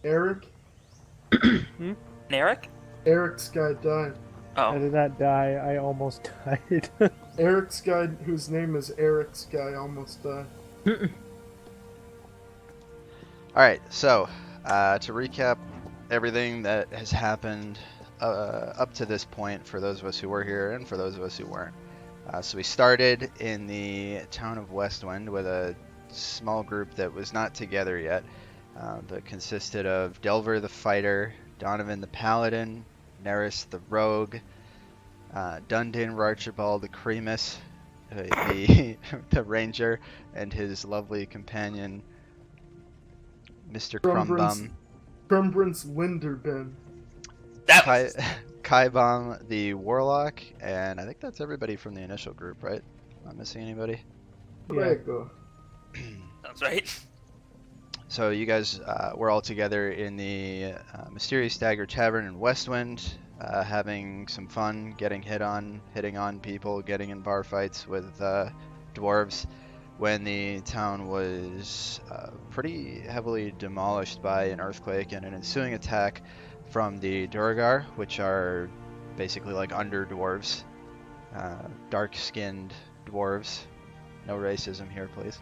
Eric? Eric? Eric's guy died. I Oh, did not die. I almost died. Eric's guy, whose name is Eric's guy, almost died. Alright, so to recap everything that has happened up to this point for those of us who were here and for those of us who weren't. So we started in the town of Westwind with a small group that was not together yet, that consisted of Delver the Fighter, Donovan the Paladin, Neris the Rogue, Dundin Archibald the Cremus, the Ranger, and his lovely companion, Mr. Crumbum. Crumbrance Linderben. that Kai, was Kaibom the Warlock, and I think that's everybody from the initial group, right? Not missing anybody? Yeah. Fuego. sounds right. So you guys were all together in the Mysterious Dagger Tavern in Westwind, having some fun, hitting on people, getting in bar fights with dwarves, when the town was pretty heavily demolished by an earthquake and an ensuing attack from the Duergar, which are basically like under dwarves, dark-skinned dwarves. No racism here, please.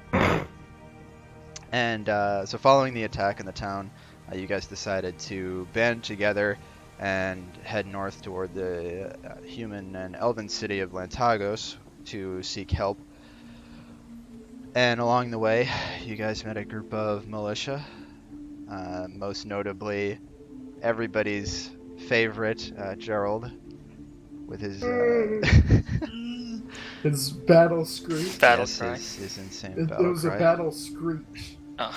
And so following the attack in the town, you guys decided to band together and head north toward the human and elven city of Lantagos to seek help. And along the way, you guys met a group of militia, most notably everybody's favorite, Gerald, with his His battle screech. Battle yes, cry. his insane It battle was a cry. battle screech. Oh.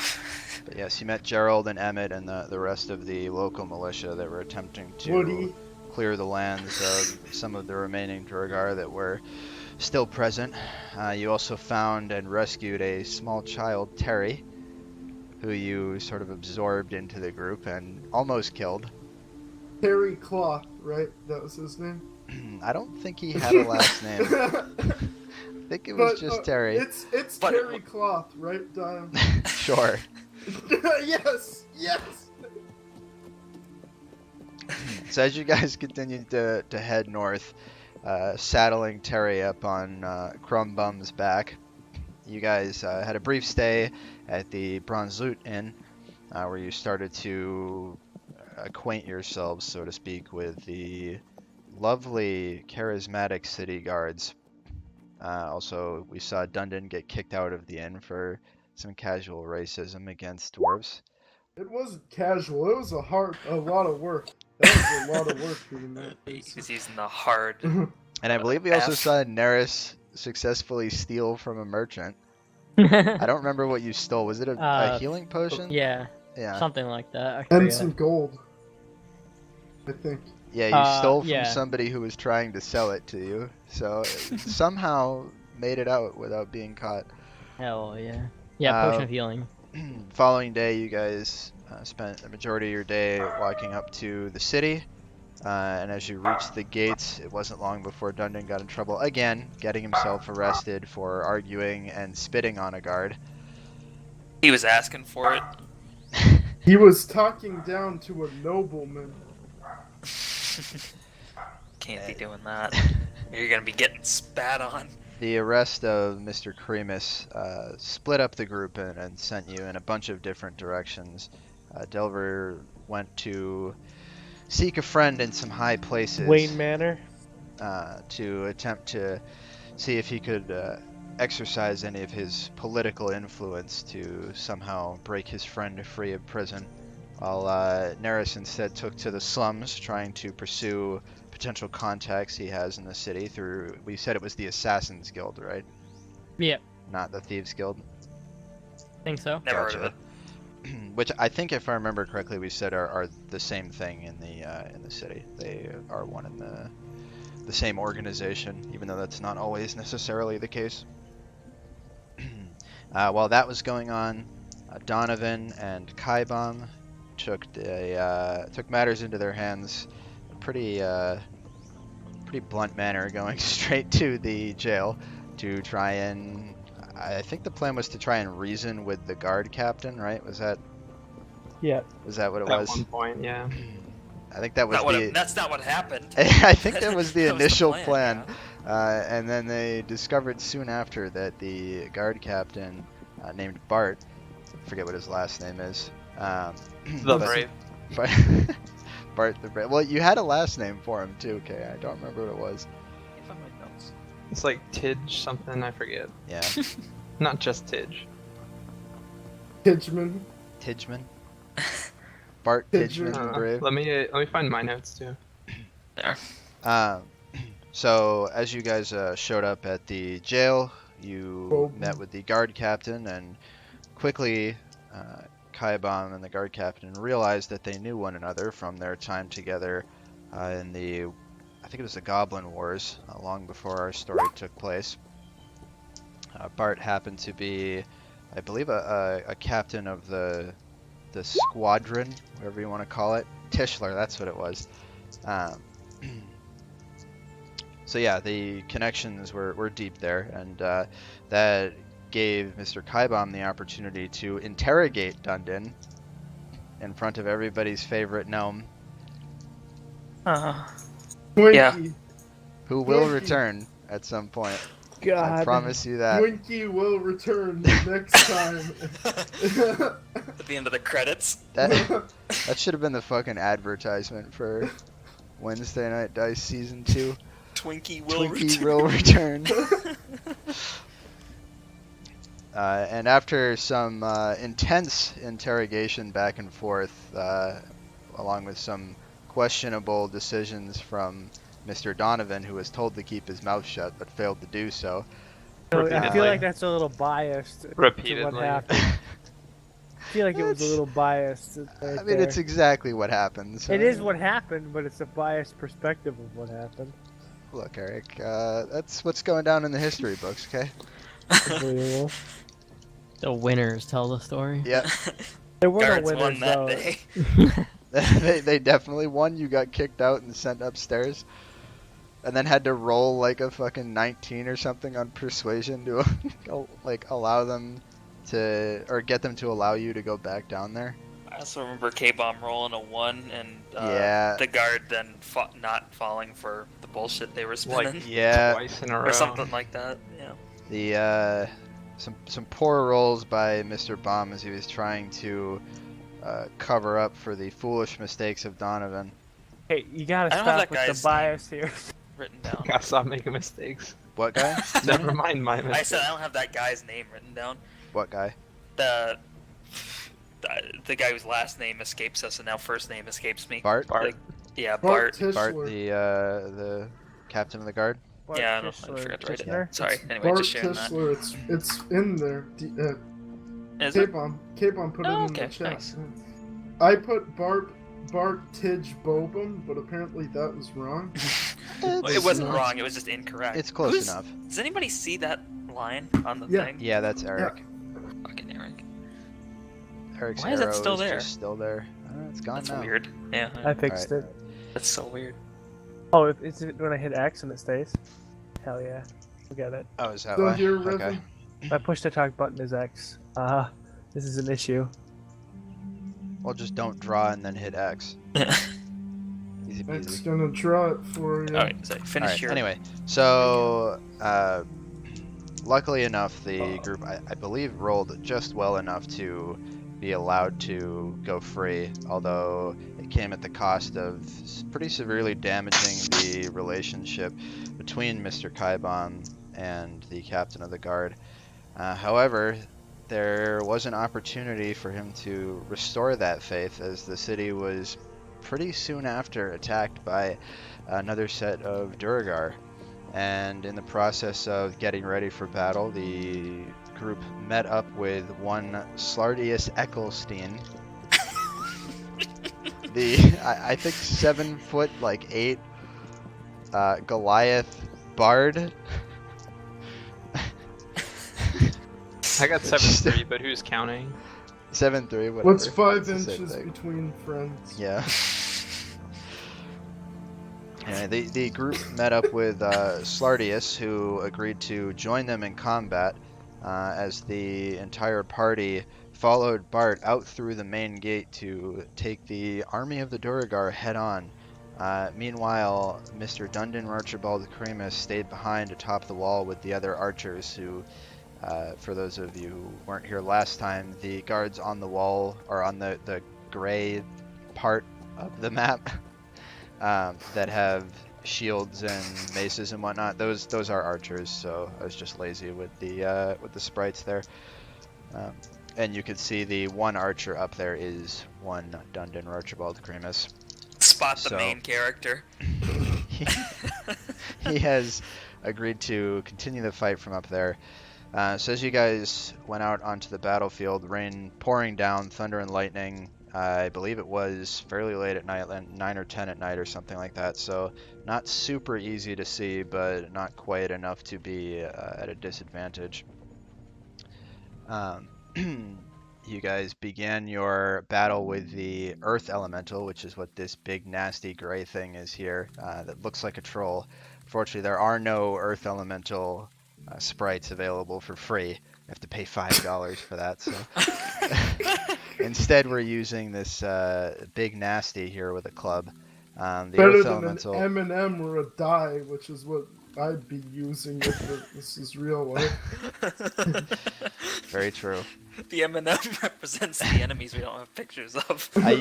But yes, you met Gerald and Emmett and the rest of the local militia that were attempting to Woody. clear the lands of some of the remaining Duergar that were still present. You also found and rescued a small child, Terry, who you sort of absorbed into the group and almost killed. Terry Cloth, right? That was his name? I don't think he had a last name. I think it was just Terry. It's But- Terry Cloth, right, Diane? Sure. Yes! Yes! So as you guys continued to head north, saddling Terry up on Crumbum's back, you guys had a brief stay at the Bronze Loot Inn, where you started to acquaint yourselves, so to speak, with the lovely, charismatic city guards. Also, we saw Dundon get kicked out of the inn for some casual racism against dwarves. It wasn't casual. It was a lot of work. That was a lot of work doing that. He was using the hard. And I believe we also F. saw Neris successfully steal from a merchant. I don't remember what you stole. Was it a healing potion? Yeah, Yeah. something like that. I And forget. some gold. I think. Yeah, you stole from yeah. somebody who was trying to sell it to you. So somehow made it out without being caught. Hell yeah. Yeah, potion of healing. Following day, you guys spent the majority of your day walking up to the city. And as you reached the gates, it wasn't long before Dundon got in trouble again, getting himself arrested for arguing and spitting on a guard. He was asking for it. He was talking down to a nobleman. Can't be doing that. You're gonna be getting spat on. The arrest of Mr. Cremus split up the group and sent you in a bunch of different directions. Delver went to seek a friend in some high places. Wayne Manor. To attempt to see if he could exercise any of his political influence to somehow break his friend free of prison, while Neris instead took to the slums, trying to pursue potential contacts he has in the city through, we said it was the Assassin's Guild, right? Yep, Not the Thieves Guild. think so. Never heard of it. Which I think, if I remember correctly, we said are the same thing in the city. They are one in the same organization, even though that's not always necessarily the case. While that was going on, Donovan and Kaibom took matters into their hands. A pretty blunt manner, going straight to the jail to try and. I think the plan was to try and reason with the guard captain, right? Was that Yeah. Was that what it At was? one point, yeah. I think that was That's not what happened. I think that was the That was initial plan, plan. And then they discovered soon after that the guard captain named Bart, I forget what his last name is. The but- Brave. but- Bart the Brave. Well, you had a last name for him too, okay? I don't remember what it was. If I'm my notes. It's like Tidge something, I forget. Yeah, Not just Tidge. Hitchman. Tidgeman. Bart Tidgeman. Tidgeman the Brave. Let me find my notes too. There. So as you guys showed up at the jail, you Bob. met with the guard captain, and quickly Kaibam and the guard captain realized that they knew one another from their time together in the, I think it was the Goblin Wars, long before our story took place. Bart happened to be, I believe, a captain of the squadron, whatever you want to call it. Tischler, that's what it was. So yeah, the connections were deep there, and that gave Mr. Kaibam the opportunity to interrogate Dundon in front of everybody's favorite gnome, Twinkie. Yeah. who will Twinkie. return at some point. God. I promise you that. Twinkie will return next time. At the end of the credits. That should have been the fucking advertisement for Wednesday Night Dice Season 2. Twinkie will Twinkie return. will return. And after some intense interrogation back and forth, along with some questionable decisions from Mr. Donovan, who was told to keep his mouth shut but failed to do so. So I Repeatedly. feel like that's a little biased to what Repeatedly. happened. I feel like it was a That's- little biased. Right I mean, it's there. exactly what happened. So. It is what happened, but it's a biased perspective of what happened. Look, Eric, that's what's going down in the history books, okay? Unbelievable. The winners tell the story. Yep. There were no Guards winners won that though. day. they definitely won. You got kicked out and sent upstairs. And then had to roll like a fucking 19 or something on persuasion to like allow them to, or get them to allow you to go back down there. I also remember K-Bomb rolling a 1 and Yeah. the guard then not falling for the bullshit they were spinning. Like Yeah. twice in a row. or something like that. Yeah. The some poor rolls by Mr. Baum as he was trying to cover up for the foolish mistakes of Donovan. Hey, you gotta I don't have stop that with the guy's bias here. Written down. Gotta stop making mistakes. What guy? Never mind my I mistakes. said I don't have that guy's name written down. What guy? The guy whose last name escapes us and now first name escapes me. Bart? Bart. Like, yeah, Bart Bart. Bart, Tischler. the captain of the guard. Bart Yeah, I Tischler, forgot to write it. Tischner? Sorry. Anyway, Bart just sharing that. Tischler. It's in there. Is it? K-Bomb put it Oh, in the okay, chat. nice. I put Bart Tidge Bobum, but apparently that was wrong. Well, it wasn't wrong. It was just incorrect. It's close Who's- enough. Does anybody see that line on the Yeah. thing? Yeah, that's Eric. Fucking Eric. Eric's Why is that arrow still is there? just still there. It's gone That's now. weird. Yeah, I fixed Alright. it. that's so weird. Oh, is it when I hit X and it stays? Hell yeah. Look at it. Oh, is that Still why? here, Okay. Revan? My push to talk button is X. This is an issue. Well, just don't draw and then hit X. Easy X peasy. gonna draw it for you. Alright, so finish Alright, your. anyway, so luckily enough, the group, I believe, rolled just well enough to be allowed to go free, although it came at the cost of pretty severely damaging the relationship between Mr. Kaibon and the captain of the guard. However, there was an opportunity for him to restore that faith, as the city was pretty soon after attacked by another set of Duragar. And in the process of getting ready for battle, the group met up with one Slardius Ecclestein. I think 7 foot, like 8 Goliath Bard. I got 7-3, but who's counting? 7'3", whatever. What's 5 It's the same inches thing. between friends? Yeah. Yeah, the group met up with Slardius, who agreed to join them in combat, as the entire party followed Bart out through the main gate to take the army of the Duergar head on. Meanwhile, Mr. Dundon Archibald Cremus stayed behind atop the wall with the other archers who, for those of you who weren't here last time, the guards on the wall, or on the gray part of the map, that have shields and maces and whatnot, those are archers, so I was just lazy with the sprites there. And you can see the one archer up there is one Dundon Archibald Cremus. Spot the So- main character. He has agreed to continue the fight from up there. So as you guys went out onto the battlefield, rain pouring down, thunder and lightning. I believe it was fairly late at night, 9 or 10 at night or something like that. So not super easy to see, but not quite enough to be at a disadvantage. You guys began your battle with the Earth Elemental, which is what this big nasty gray thing is here, that looks like a troll. Fortunately, there are no Earth Elemental sprites available for free. You have to pay $5 for that. So instead, we're using this big nasty here with a club. The Better Earth than Elemental. an M&M or a die, which is what I'd be using if this is real life. Very true. The M&M represents the enemies we don't have pictures of. I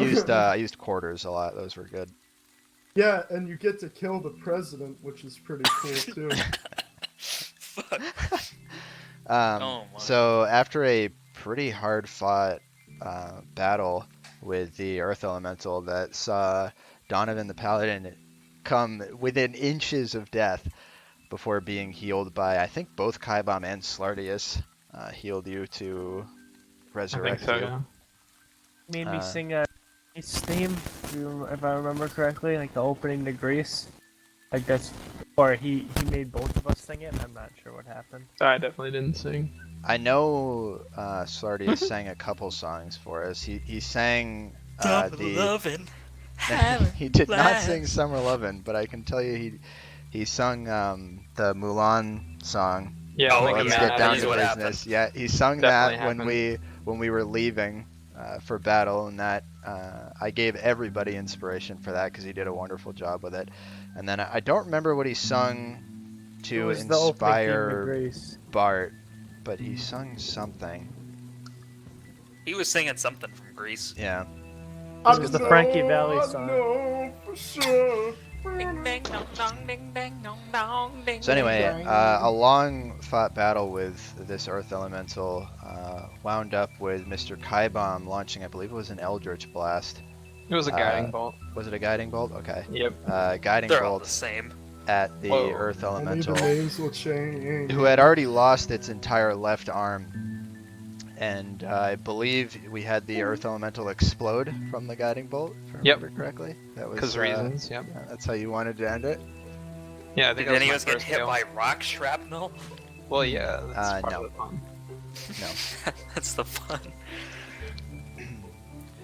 used quarters a lot. Those were good. Yeah, and you get to kill the president, which is pretty cool too. Fuck. Oh my. So after a pretty hard fought battle with the Earth Elemental that saw Donovan the Paladin come within inches of death before being healed by, I think both Kaibam and Slartius healed you to I resurrect think so, you. yeah. Made me sing a Grease theme, if I remember correctly, like the opening to Grease. Like that's, or he made both of us sing it. I'm not sure what happened. I definitely didn't sing. I know Slartius sang a couple songs for us. He sang the Lovin'. he did not Laugh. sing Summer Lovin', but I can tell you he sung the Mulan song. Yeah, Oh, like yeah, a Let's mad get down that is to what business. Yeah, he sung Definitely that when we were leaving for battle, and that I gave everybody inspiration for that because he did a wonderful job with it. And then I don't remember what he sung It to was the opening theme to inspire Grease. Bart, but he sung something. He was singing something from Greece. Yeah. I was the know, Frankie Valli I song. know for sure. So anyway, a long fought battle with this Earth Elemental wound up with Mr. Kaibam launching, I believe it was an Eldritch Blast. It was a guiding bolt. Was it a Guiding Bolt? Okay. Yep. Guiding They're all the Bolt same. at the Whoa. Earth Only Elemental, the names will change. who had already lost its entire left arm. And I believe we had the Earth Elemental explode from the Guiding Bolt, if I Yep. remember correctly. That was Because reasons, yep. That's how you wanted to end it? Yeah, I think Did that any of was us my get first hit kill. by rock shrapnel? Well, yeah, that's part no. of the fun. No. That's the fun.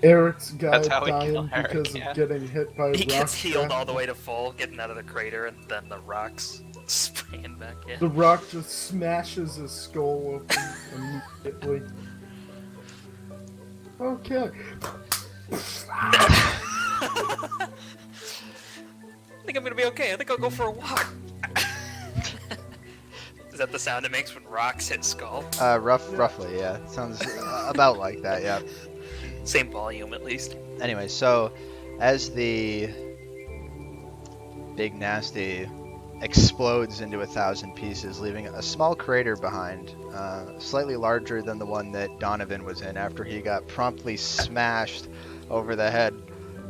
Eric's guy That's how we kill dying Eric, because yeah. of getting hit by He rock gets healed all the shrapnel. way to full, getting out of the crater, and then the rocks spraying back in. The rock just smashes his skull open immediately. Okay. I think I'm gonna be okay. I think I'll go for a walk. Is that the sound it makes when rocks hit skull? Roughly, yeah. Sounds about like that, yeah. Same volume, at least. Anyway, so as the big nasty explodes into 1,000 pieces, leaving a small crater behind, slightly larger than the one that Donovan was in after he got promptly smashed over the head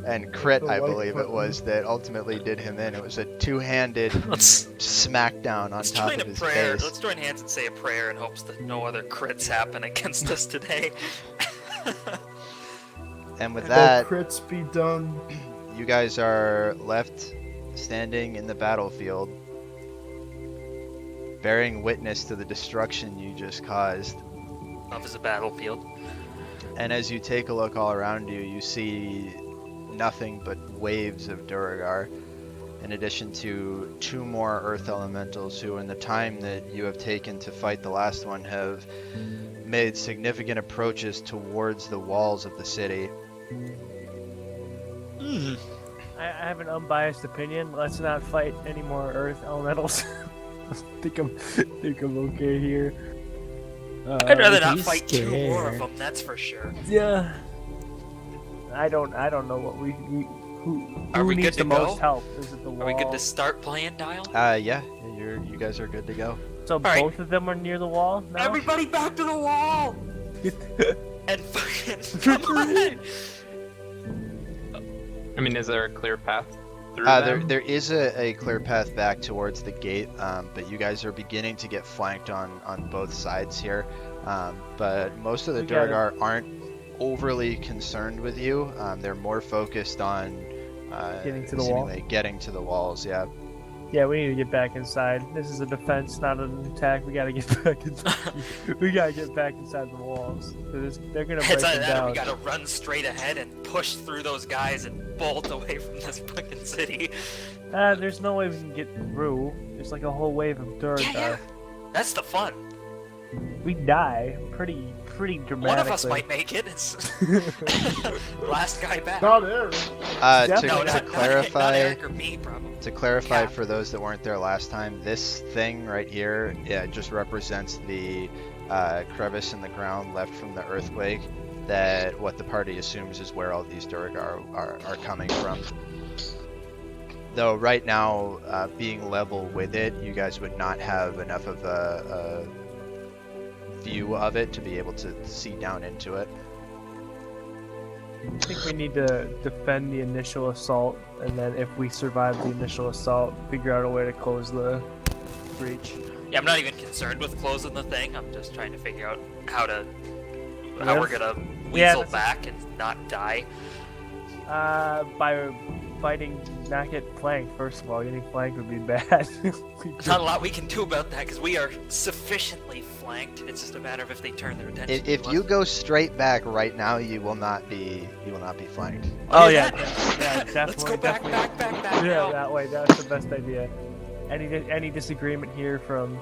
and crit, The I like believe it button. was, that ultimately did him in. It was a two-handed Let's smackdown on let's top join of a his prayer. face. Let's join hands and say a prayer in hopes that no other crits happen against us today. And with Let that, crits be done. you guys are left standing in the battlefield, bearing witness to the destruction you just caused. Love is a battlefield. And as you take a look all around you, you see nothing but waves of Duergar, in addition to 2 more Earth Elementals who, in the time that you have taken to fight the last one, have made significant approaches towards the walls of the city. I have an unbiased opinion. Let's not fight any more Earth elementals. think I'm okay here. I'd rather not he's fight 2 more of scared. them. That's for sure. Yeah. I don't know what who Are we needs good the to go? most help? Is it the wall? Are we good to start playing, Dial? Yeah, you guys are good to go. So right. both of them are near the wall now? Everybody back to the wall! And fucking come on! I mean, is there a clear path through There is a clear path back towards the gate, but you guys are beginning to get flanked on both sides here. But most of the We got it. Duergar aren't overly concerned with you. They're more focused on Getting to the wall? seemingly getting to the walls. Yeah. Yeah, we need to get back inside. This is a defense, not an attack. We gotta get back inside. We gotta get back inside the walls. They're gonna break It's either them that or down. we gotta run straight ahead and push through those guys and bolt away from this fucking city. There's no way we can get through. There's like a whole wave of Duergar. Yeah. That's the fun. We die pretty dramatically. One of us might make it. It's last guy back. Not Eric. Definitely. No, To not clarify, Eric or me, probably. To clarify Cap. for those that weren't there last time, this thing right here, just represents the crevice in the ground left from the earthquake. That what the party assumes is where all these Duergar are coming from. Though right now, being level with it, you guys would not have enough of a view of it to be able to see down into it. I think we need to defend the initial assault, and then if we survive the initial assault, figure out a way to close the breach. Yeah, I'm not even concerned with closing the thing. I'm just trying to figure out how we're gonna Yeah, weasel that's- back and not die. By fighting, not get flanked. First of all, getting flanked would be bad. There's not a lot we can do about that because we are sufficiently flanked. It's just a matter of if they turn their attention. If to you us. go straight back right now, you will not be flanked. Oh Okay, yeah, then. yeah, definitely. Let's go back Yeah, now. that way. That's the best idea. Any disagreement here from?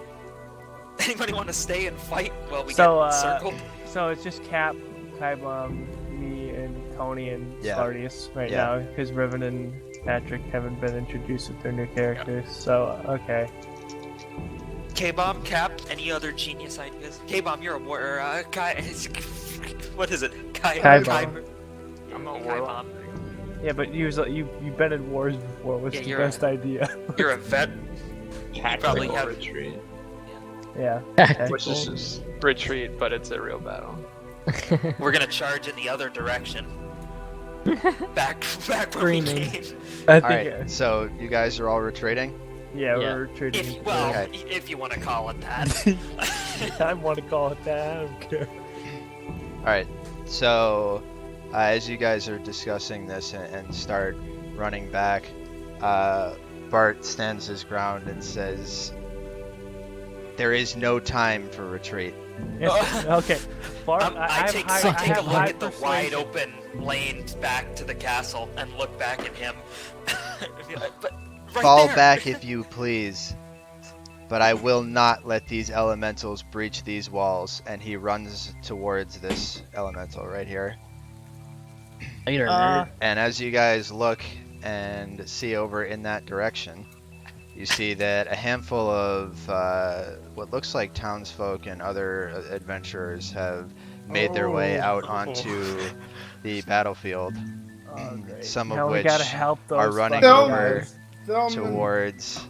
Anybody want to stay and fight while we So, get circled? So it's just Cap, Kaibom, me, and Tony and Yeah. Slartius right Yeah. now, because Riven and Patrick haven't been introduced with their new characters. So okay. K-Bomb, Cap, any other genius ideas? K-Bomb, you're a warrior. Kai, what is it? Kaibom. I'm a warlock. Yeah, but you've been in wars before. What's Yeah, the you're a- best idea? You're a vet. You probably Tactical have. retreat. Yeah. Which is just retreat, but it's a real battle. We're gonna charge in the other direction. Back where we Screaming. came. I All think. right, so you guys are all retreating. Yeah, Yeah. we're retreating. If well, Okay. if you want to call it that. I want to call it that. I don't care. All right, so as you guys are discussing this and start running back, Bart stands his ground and says, "There is no time for retreat." Okay. Bart, I take high- a have look high at the wide persuasion. open lane back to the castle and look back at him. But right Fall there. back if you please, but I will not let these elementals breach these walls. And he runs towards this elemental right here. Later, Uh, nerd. And as you guys look and see over in that direction, you see that a handful of what looks like townsfolk and other adventurers have made their way out onto the battlefield, Oh, great. some of Now we which gotta help those are running fucking over guys. towards.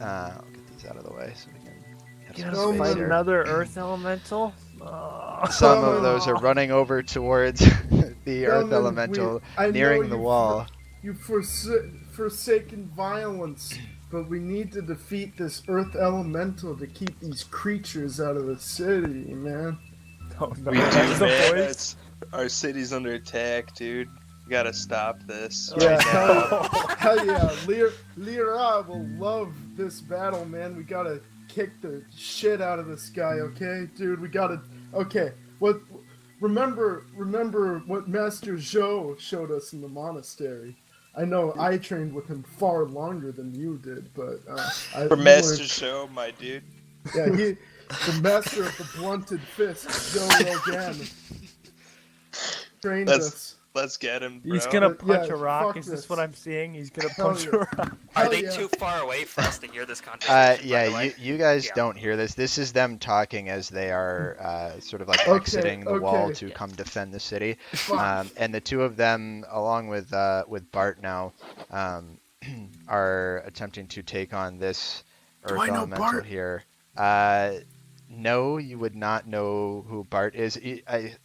I'll get these out of the way so we can have You some gotta space fight here. another Earth Elemental. Oh. Some of those are running over towards the Earth Gentlemen, Elemental, I know nearing the you wall. You forsaken violence, but we need to defeat this Earth Elemental to keep these creatures out of the city, man. Oh, no. We do, That's the man. voice. It's, our city's under attack, dude. We gotta stop this. Yeah, right now. hell yeah. Lyra will love this battle, man. We gotta kick the shit out of this guy, okay? Dude, we gotta... Okay, what... Remember what Master Zhou showed us in the monastery. I know I trained with him far longer than you did, but... For Master Show, my dude. Yeah, The master of the blunted fist, Joe Rogan, trained us. Let's get him, bro. He's gonna Yeah, punch a rock. fuck Is this this. what I'm seeing? He's gonna Hell punch yeah. a rock. Are Hell they yeah. too far away for us to hear this conversation? by the Yeah, way? you guys Yeah. don't hear this. This is them talking as they are sort of like Okay, exiting the wall okay. to come defend the city. Fuck. And the two of them, along with Bart now, are attempting to take on this Do Earth I know Elemental Bart? here. No, you would not know who Bart is. I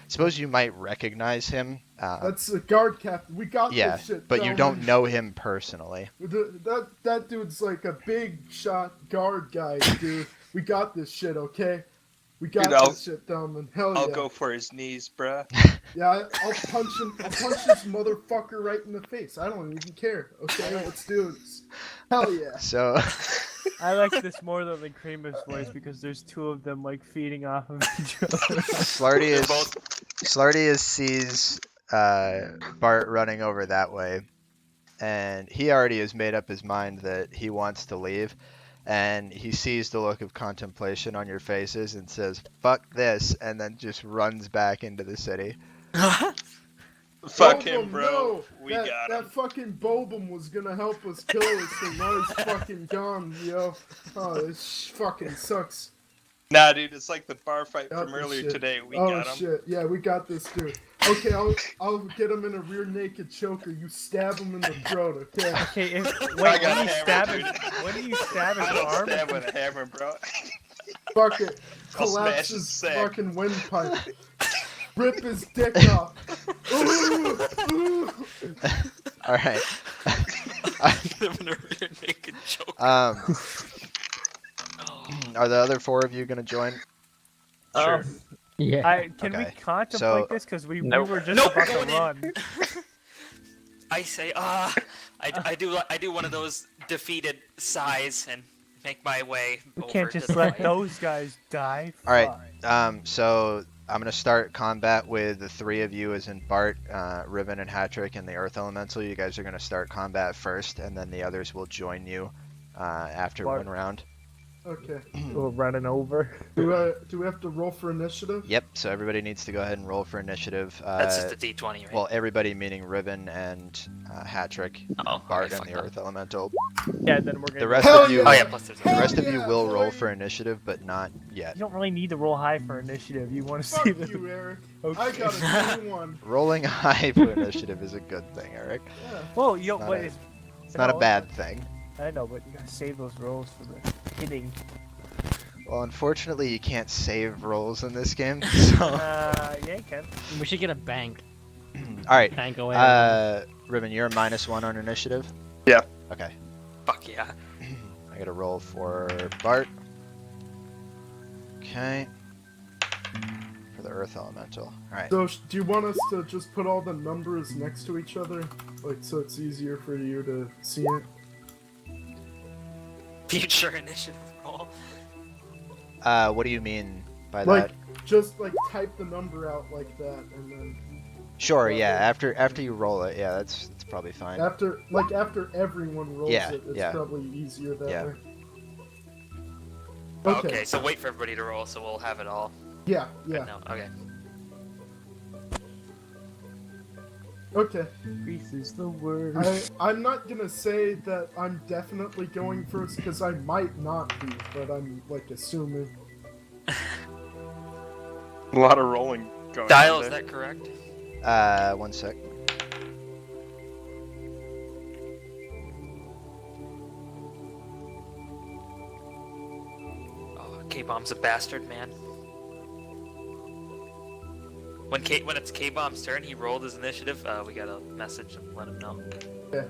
suppose you might recognize him. That's a guard captain. We got Yeah, this shit. but you gentlemen. don't know him personally. That dude's like a big shot guard guy, dude. We got this shit, okay? We got Dude, I'll- this shit, Delman. Hell I'll yeah. go for his knees, bruh. Yeah, I'll punch him. I'll punch this motherfucker right in the face. I don't even care. Okay, let's do this. Hell yeah. So, I like this more than the Kramer's voice because there's two of them like feeding off of each other. Slarty sees Bart running over that way, and he already has made up his mind that he wants to leave. And he sees the look of contemplation on your faces and says, "Fuck this," and then just runs back into the city. Fuck Bobum, him, bro. no. We that, got that him. fucking Bobum was gonna help us kill this thing. Now he's fucking gone, yo. Oh, this fucking sucks. Nah, dude, it's like the bar fight Got from this earlier shit. today. We Oh got him. shit, yeah, we got this dude. Okay, I'll get him in a rear naked choker. You stab him in the throat, okay? Okay, if, I wait, got when you a stab hammer, his, dude. when do you stab his I don't arm? stab with a hammer, bro. Fuck it. I'll smash Collapse his his sack. fucking windpipe. Rip his dick off. Ooh, ooh. All right. I'm in a rear naked choke. Are the other four of you gonna join? Sure. Yeah. Can we Okay, contemplate so- this? Because we Nope. were just Nope, about to going in. run. I say, I do one of those defeated sighs and make my way. We over can't to just the let right. those guys die. All right. Fine. So I'm gonna start combat with the three of you, as in Bart, Riven, and Hattrick, and the Earth Elemental. You guys are gonna start combat first, and then the others will join you after Bart. one round. Okay. We're running over. Do we have to roll for initiative? Yep. So everybody needs to go ahead and roll for initiative. That's just a D20, right? Well, everybody meaning Riven and Hattrick, Oh, Bart, okay, and the fuck Earth Elemental. Yeah, then we're gonna. The go- rest Hell of you, yeah! Oh yeah, plus there's the rest of you yeah, will roll boy. for initiative, but not yet. You don't really need to roll high for initiative. You want to Fuck see the. you, Eric. Okay. I got a 21. Rolling high for initiative is a good thing, Eric. Yeah. Whoa, yo, not but a- it's It's not a no, bad thing. I know, but you gotta save those rolls for the hitting. Well, unfortunately, you can't save rolls in this game. So, Yeah, you can. We should get a bank. all right. Bank away. Ribbon, you're -1 on initiative. Yeah. Okay. Fuck yeah. I got to roll for Bart. Okay. For the Earth Elemental. All right. So, do you want us to just put all the numbers next to each other? Like, so it's easier for you to see it? Future initiative roll. What do you mean by Like, that? just, like, type the number out like that, and then Sure. Yeah. After you roll it, yeah, that's probably fine. after everyone rolls Yeah, it, it's yeah. probably easier that Yeah. way. Okay, so wait for everybody to roll, so we'll have it all. Yeah, yeah. No, okay. Okay. Grease is the word. I'm not gonna say that I'm definitely going first, because I might not be, but I'm, like, assuming. A lot of rolling going Dial, on is there. that correct? 1 sec. Oh, K-Bomb's a bastard, man. When it's K-Bomb's turn, he rolled his initiative. We got a message and let him know. Yeah.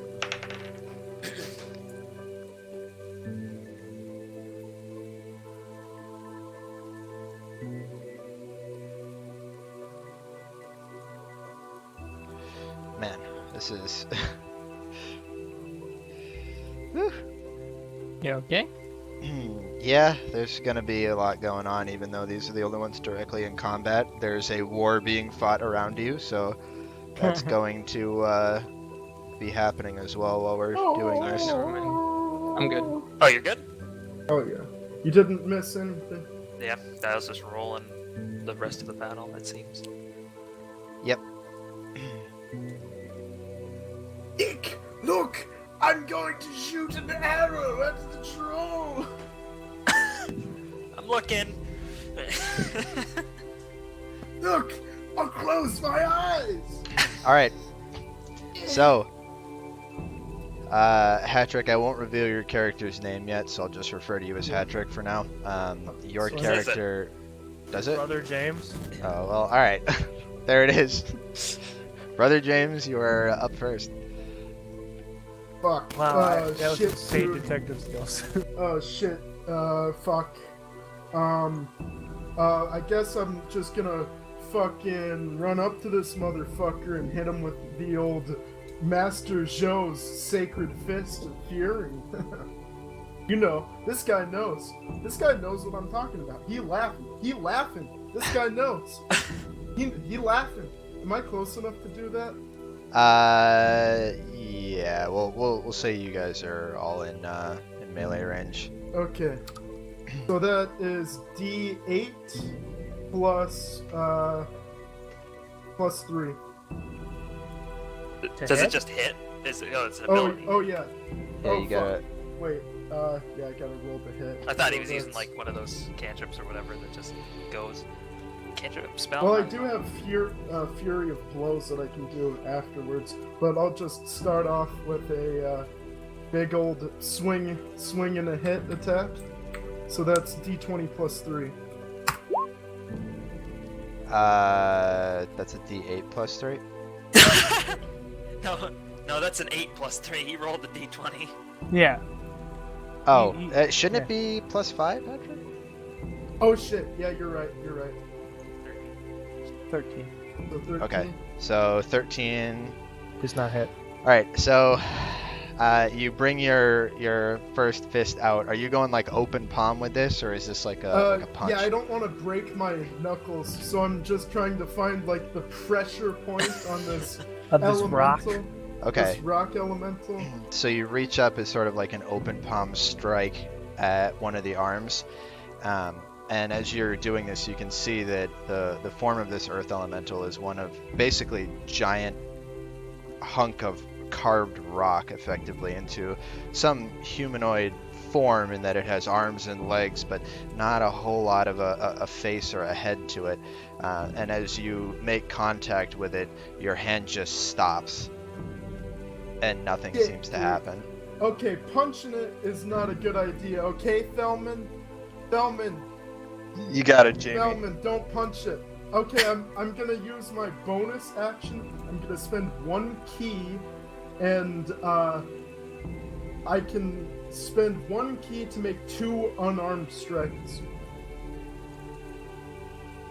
Man, this is. You okay? Yeah, there's gonna be a lot going on, even though these are the only ones directly in combat. There's a war being fought around you, so that's going to be happening as well while we're doing this. I'm good. Oh, you're good? Oh, yeah. You didn't miss anything. Yeah, that was just rolling the rest of the battle, it seems. Yep. Eek! Look! I'm going to shoot an arrow at the troll! I'm looking. Look! I'll close my eyes! Alright. So, Hatrick, I won't reveal your character's name yet, so I'll just refer to you as Hatrick for now. Your So- character... Does it? Brother James. Oh, well, alright. There it is. Brother James, you are up first. Fuck. Wow, that was shit, insane dude. detective skills. Oh shit. Fuck. I guess I'm just gonna fucking run up to this motherfucker and hit him with the old Master Zhou's Sacred Fist of Fury. You know, this guy knows. This guy knows what I'm talking about. He laughing. He laughing. This guy knows. He laughing. Am I close enough to do that? Yeah. We'll say you guys are all in melee range. Okay. So that is D8 plus 3. Does hit? it just hit? Is it, it's an Oh, ability. oh yeah. Yeah, Oh, you gotta. Wait. Yeah, I gotta roll the hit. I thought he So was using that's- like one of those cantrips or whatever that just goes. Cantrip spell? Well, I do have Fury of Blows that I can do afterwards, but I'll just start off with a big old swing and a hit attack. So that's D20 plus 3. That's a D8 plus 3. No, that's an 8 plus 3. He rolled the d20. Yeah. Oh, You- shouldn't it be plus 5, Patrick? Oh shit! Yeah, you're right. 13. So 13. Okay. So 13. Does not hit. All right. So, you bring your first fist out. Are you going like open palm with this, or is this like a punch? Yeah, I don't want to break my knuckles, so I'm just trying to find like the pressure point on this Of this rock. elemental. Okay. This rock elemental. So you reach up as sort of like an open palm strike at one of the arms. And as you're doing this, you can see that the form of this earth elemental is one of basically giant hunk of carved rock, effectively, into some humanoid form, in that it has arms and legs, but not a whole lot of a face or a head to it. And as you make contact with it, your hand just stops, and nothing Yeah, seems to yeah. happen. Okay, punching it is not a good idea. Okay, Thelman. You got it, Jamie. Thelman, don't punch it. Okay, I'm gonna use my bonus action. I'm gonna spend 1 key, and I can spend 1 key to make 2 unarmed strikes.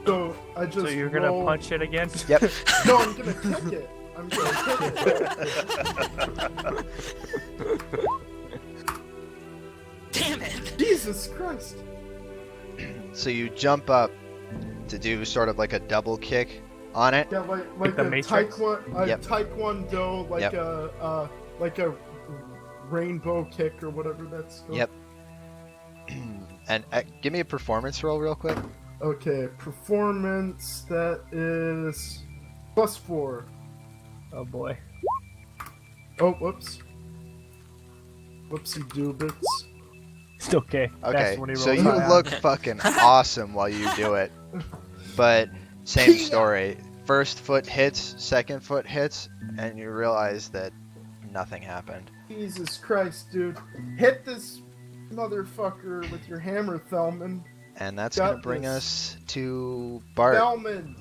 So I just So you're gonna roll- punch it again? Yep. No, I'm gonna kick it. I'm gonna kick it. Damn it! Jesus Christ! So you jump up to do sort of like a double kick on it. Yeah, like the a Matrix? taekwondo, Yep. taekwondo, like Yep. like a rainbow kick or whatever that's called. Yep. And give me a performance roll real quick. Okay, performance, that is +4. Oh boy. Oh, whoops. Whoopsie doobits. It's okay. Okay, That's when he so rolls you high on. look fucking awesome while you do it. But same story. First foot hits, second foot hits, and you realize that nothing happened. Jesus Christ, dude. Hit this motherfucker with your hammer, Thelman. And that's Got gonna bring this. us to Bart. Thelman!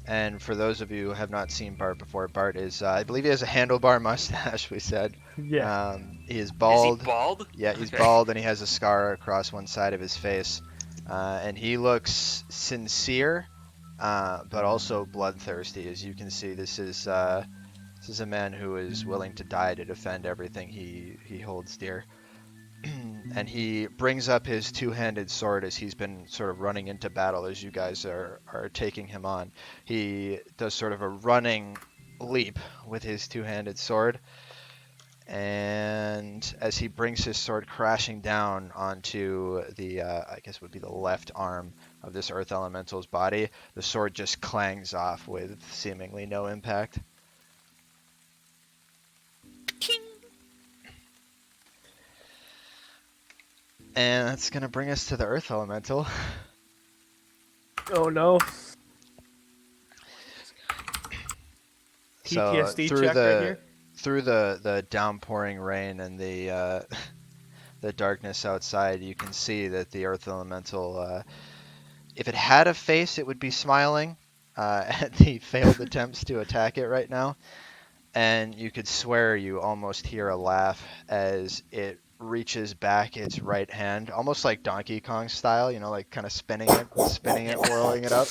And for those of you who have not seen Bart before, Bart is, I believe he has a handlebar mustache, we said. Yeah. He is Is bald. he bald? Yeah, he's Okay. bald, and he has a scar across one side of his face. And he looks sincere, but also bloodthirsty. As you can see, this is a man who is willing to die to defend everything he holds dear. And he brings up his two-handed sword as he's been sort of running into battle as you guys are taking him on. He does sort of a running leap with his two-handed sword, And as he brings his sword crashing down onto the, I guess would be the left arm of this Earth Elemental's body, the sword just clangs off with seemingly no impact. And that's going to bring us to the Earth Elemental. Oh no. So PTSD check right here. through the downpouring rain and the the darkness outside, you can see that the Earth Elemental, if it had a face, it would be smiling at the failed attempts to attack it right now. And you could swear you almost hear a laugh as it reaches back its right hand, almost like Donkey Kong style, you know, like kind of spinning it, whirling it up.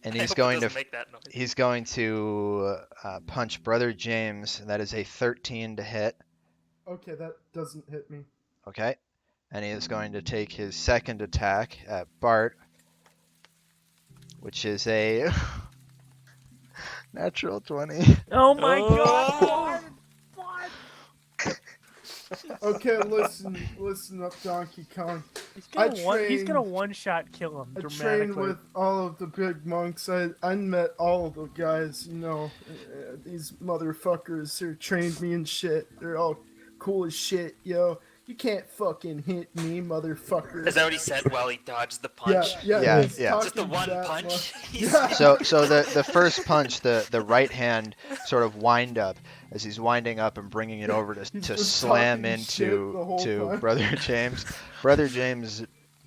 And he's going to make that noise. he's going to punch Brother James. That is a 13 to hit. Okay, that doesn't hit me. Okay. And he is going to take his second attack at Bart, which is a natural 20. Oh my god! What? Okay, listen up, Donkey Kong. He's gonna one-shot kill him I trained dramatically. with all of the big monks. I met all of the guys, you know. These motherfuckers who trained me and shit. They're all cool as shit, yo. You can't fucking hit me, motherfucker. Is that what he said while he dodged the punch? Yeah. Yeah. he's Just the talking one that punch? much. He's- Yeah. So the first punch, the right hand sort of wind up as he's winding up and bringing it over to just slam talking shit the whole into time. Brother James. Brother James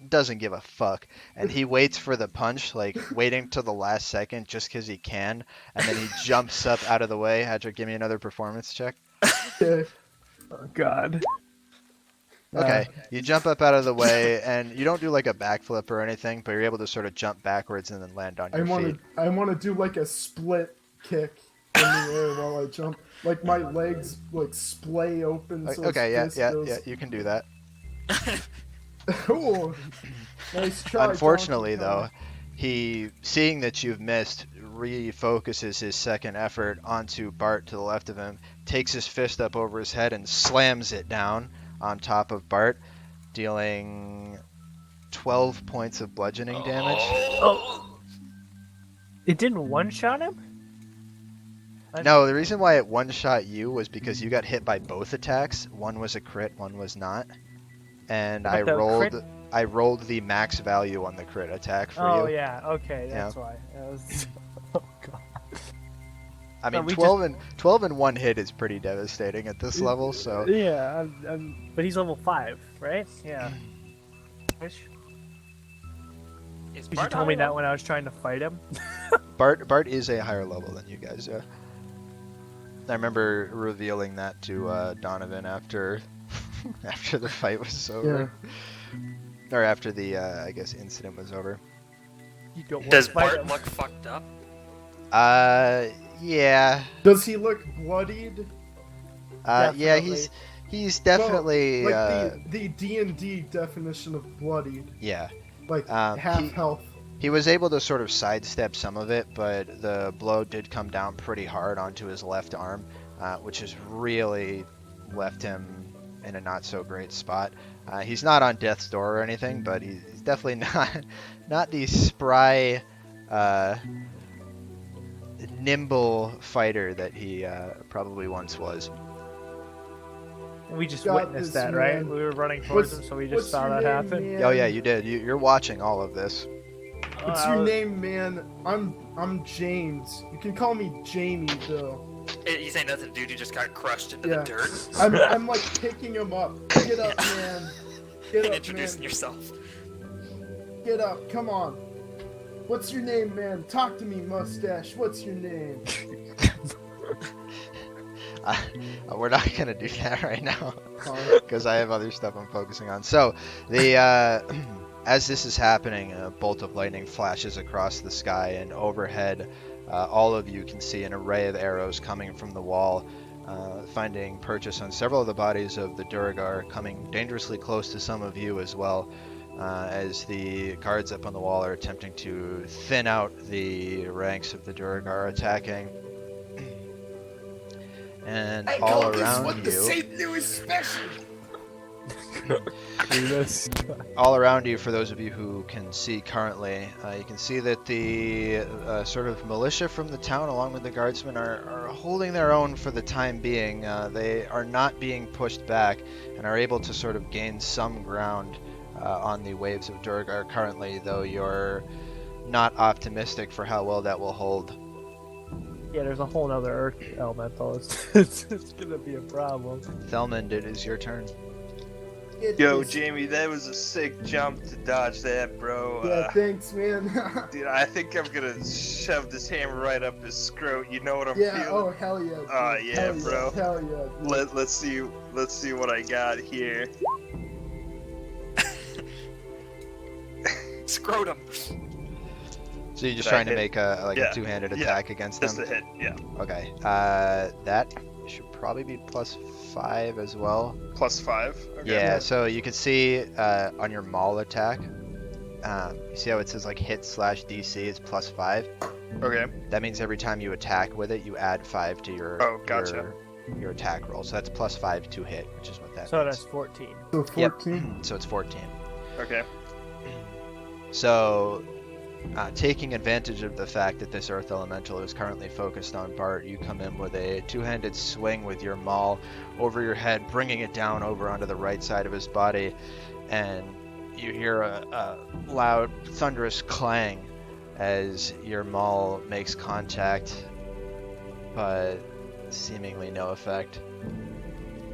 doesn't give a fuck, and he waits for the punch, like waiting till the last second just because he can, and then he jumps up out of the way. Hadrick, give me another performance check. Okay. Oh god. Okay, you jump up out of the way, and you don't do like a backflip or anything, but you're able to sort of jump backwards and then land on I your want feet. to. I want to do like a split kick in the air while I jump. Like my legs like splay open. So Okay, his fist yeah, goes- you can do that. Ooh, nice try. Unfortunately, Donkey Kong. though, he, seeing that you've missed, refocuses his second effort onto Bart to the left of him, takes his fist up over his head and slams it down on top of Bart, dealing 12 points of bludgeoning damage. Oh. It didn't one-shot him? No, the reason why it one-shot you was because you got hit by both attacks. One was a crit, one was not. And But I the rolled crit- I rolled the max value on the crit attack for Oh you. yeah, okay, Yeah. that's why. That was... Oh god. I mean, we 12 and one hit is pretty devastating at this level, so Yeah, but he's level 5, right? Yeah. Is You Bart told me high that level? when I was trying to fight him. Bart is a higher level than you guys, yeah. I remember revealing that to Donovan after after the fight was over. Or after the, I guess, incident was over. You don't want Does to fight Bart him. look fucked up? Yeah. Does he look bloodied? Yeah, Definitely. he's definitely, Like the D&D definition of bloodied, yeah. like Um, half he- health. He was able to sort of sidestep some of it, but the blow did come down pretty hard onto his left arm, which has really left him in a not so great spot. He's not on death's door or anything, but he's definitely not the spry, nimble fighter that he probably once was. We just Got witnessed this, that, right? man. We were running towards What's- him, so we what's just saw your that name, happen. man? Oh yeah, you did. You're watching all of this. What's I your was- name, man? I'm James. You can call me Jamie, though. He's ain't nothing, dude. He just got crushed into Yeah. the dirt. I'm like picking him up. Get up, man. Get And up, introducing man. yourself. Get up. Come on. What's your name, man? Talk to me, mustache. What's your name? We're not gonna do that right now. Fine. Because I have other stuff I'm focusing on. So, the as this is happening, a bolt of lightning flashes across the sky, and overhead, all of you can see an array of arrows coming from the wall, finding purchase on several of the bodies of the Duragar, coming dangerously close to some of you as well. as the guards up on the wall are attempting to thin out the ranks of the Duergar attacking. And all around you, Louis special. all around you, for those of you who can see currently, you can see that the sort of militia from the town, along with the guardsmen, are holding their own for the time being. They are not being pushed back and are able to sort of gain some ground on the waves of Duergar currently, though you're not optimistic for how well that will hold. Yeah, there's a whole other Earth elemental. It's gonna be a problem. Thelmond, it is your turn. Yo, Jamie, that was a sick jump to dodge that, bro. Yeah, thanks, man. Dude, I think I'm gonna shove this hammer right up his scrot. You know what I'm Yeah, feeling? oh hell yeah. Dude. Yeah, Hell bro. Yeah, hell yeah. Dude. Let's see what I got here. Scrotum. So you're just Did I trying to hit? make a Yeah, two-handed yeah, attack against Just them? a hit, yeah. Okay. That should probably be +5 as well. +5. Okay. Yeah, so you can see on your maul attack, you see how it says like hit/DC is +5? Okay. That means every time you attack with it, you add 5 to your Oh, gotcha. your attack roll. So that's +5 to hit, which is what that So means. that's 14. So 14. So it's 14. Okay. So, taking advantage of the fact that this Earth Elemental is currently focused on Bart, you come in with a two-handed swing with your maul over your head, bringing it down over onto the right side of his body, and you hear a loud, thunderous clang as your maul makes contact, but seemingly no effect.